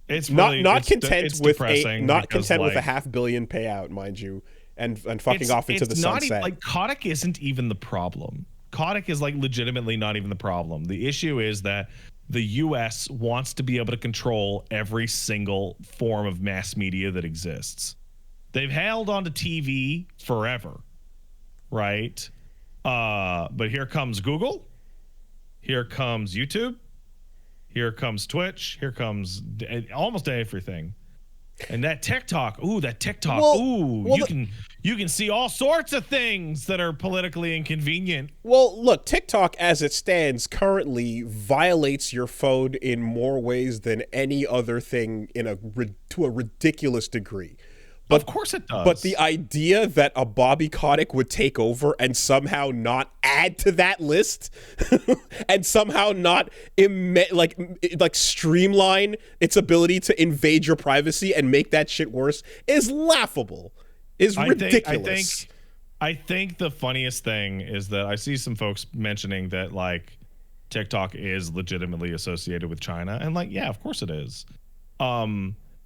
it's really, not content with a like, $500 million payout, mind you, and fucking off into the sunset. Like, Kotick isn't even the problem. Kotick is like legitimately not even the problem. The issue is that the US wants to be able to control every single form of mass media that exists. They've held on to TV forever, right? But here comes Google, here comes YouTube, Here comes Twitch. Here comes almost everything. And that TikTok, you can see all sorts of things that are politically inconvenient. Well, look, TikTok as it stands currently violates your phone in more ways than any other thing to a ridiculous degree. But, of course it does. But the idea that a Bobby Kotick would take over and somehow not add to that list and somehow not streamline its ability to invade your privacy and make that shit worse is laughable. Is ridiculous. I think the funniest thing is that I see some folks mentioning that like TikTok is legitimately associated with China, and like, yeah, of course it is.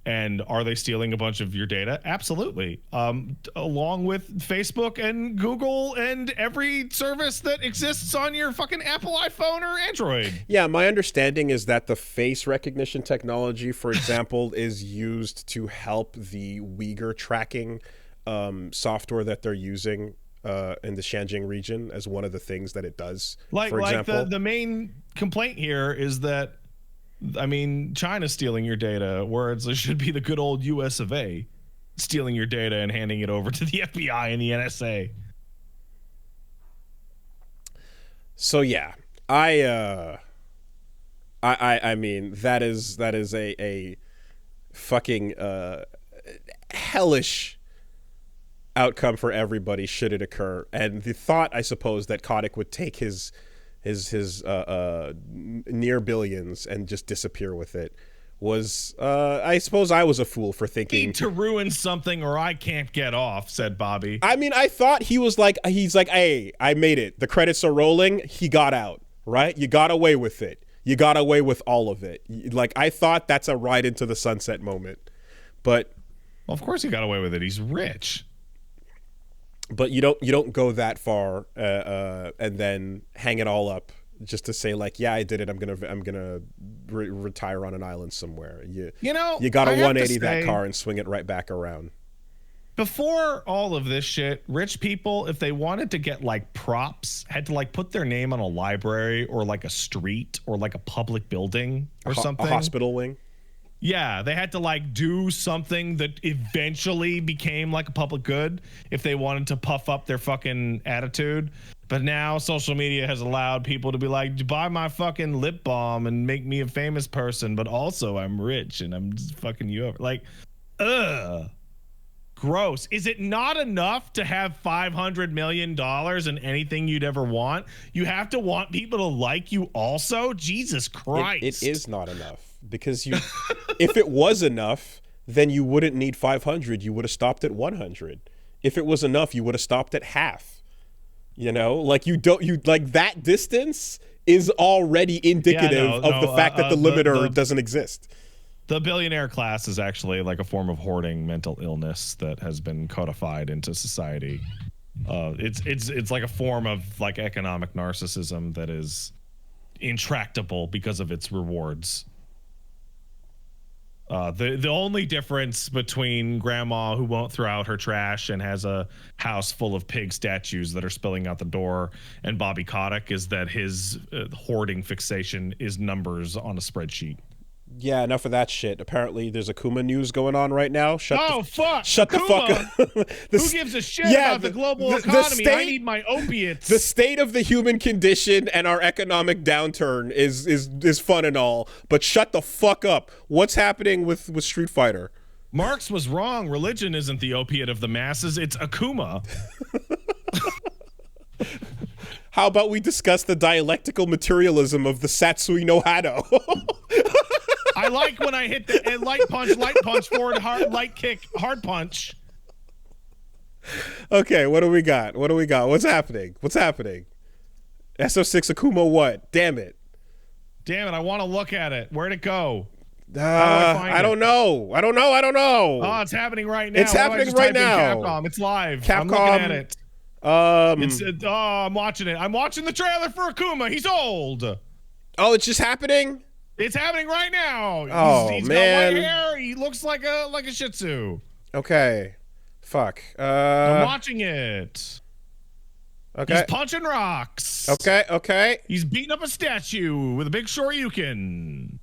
And are they stealing a bunch of your data? Absolutely. Along with Facebook and Google and every service that exists on your fucking Apple iPhone or Android. Yeah, my understanding is that the face recognition technology, for example, is used to help the Uyghur tracking software that they're using in the Xinjiang region as one of the things that it does. For example, the main complaint here is that, I mean, China's stealing your data, whereas it should be the good old US of A stealing your data and handing it over to the FBI and the NSA. So yeah, I mean that is a fucking hellish outcome for everybody should it occur. And the thought, I suppose, that Kotick would take his near billions and just disappear with it was I suppose I was a fool for thinking to ruin something or I can't get off, said Bobby. I mean, I thought he's like, hey, I made it, the credits are rolling, he got out, right? You got away with it, you got away with all of it. Like, I thought that's a ride into the sunset moment, but well, of course he got away with it, he's rich. But you don't go that far and then hang it all up just to say like, yeah, I did it. I'm gonna retire on an island somewhere. You got to 180 that car and swing it right back around. Before all of this shit, rich people, if they wanted to get like props, had to like put their name on a library or like a street or like a public building or something. A hospital wing. Yeah, they had to like do something that eventually became like a public good if they wanted to puff up their fucking attitude. But now social media has allowed people to be like, buy my fucking lip balm and make me a famous person, but also I'm rich and I'm just fucking you over. Like, ugh. Gross. Is it not enough to have $500 million and anything you'd ever want? You have to want people to like you also? Jesus Christ. It is not enough. Because if it was enough, then you wouldn't need 500. You would have stopped at 100. If it was enough, you would have stopped at half. You know, like like that distance is already indicative of the fact that the limiter doesn't exist. The billionaire class is actually like a form of hoarding mental illness that has been codified into society. It's like a form of like economic narcissism that is intractable because of its rewards. The only difference between grandma who won't throw out her trash and has a house full of pig statues that are spilling out the door and Bobby Kotick is that his hoarding fixation is numbers on a spreadsheet. Yeah, enough of that shit. Apparently, there's Akuma news going on right now. Shut the fuck up. Who gives a shit about the global economy? I need my opiates. The state of the human condition and our economic downturn is fun and all, but shut the fuck up. What's happening with Street Fighter? Marx was wrong. Religion isn't the opiate of the masses. It's Akuma. How about we discuss the dialectical materialism of the Satsui no Hado? I like when I hit the light punch, forward, hard, light kick, hard punch. Okay, what do we got? What's happening? SO6 Akuma what? Damn it, I want to look at it. Where'd it go? I don't know. Oh, it's happening right now. It's happening right now. Capcom. It's live. Capcom. I'm looking at it. I'm watching it. I'm watching the trailer for Akuma. He's old. Oh, it's just happening? It's happening right now. Oh, he's man. got white hair. He looks like a Shih Tzu. Okay. Fuck. I'm watching it. Okay. He's punching rocks. Okay. He's beating up a statue with a big Shoryuken.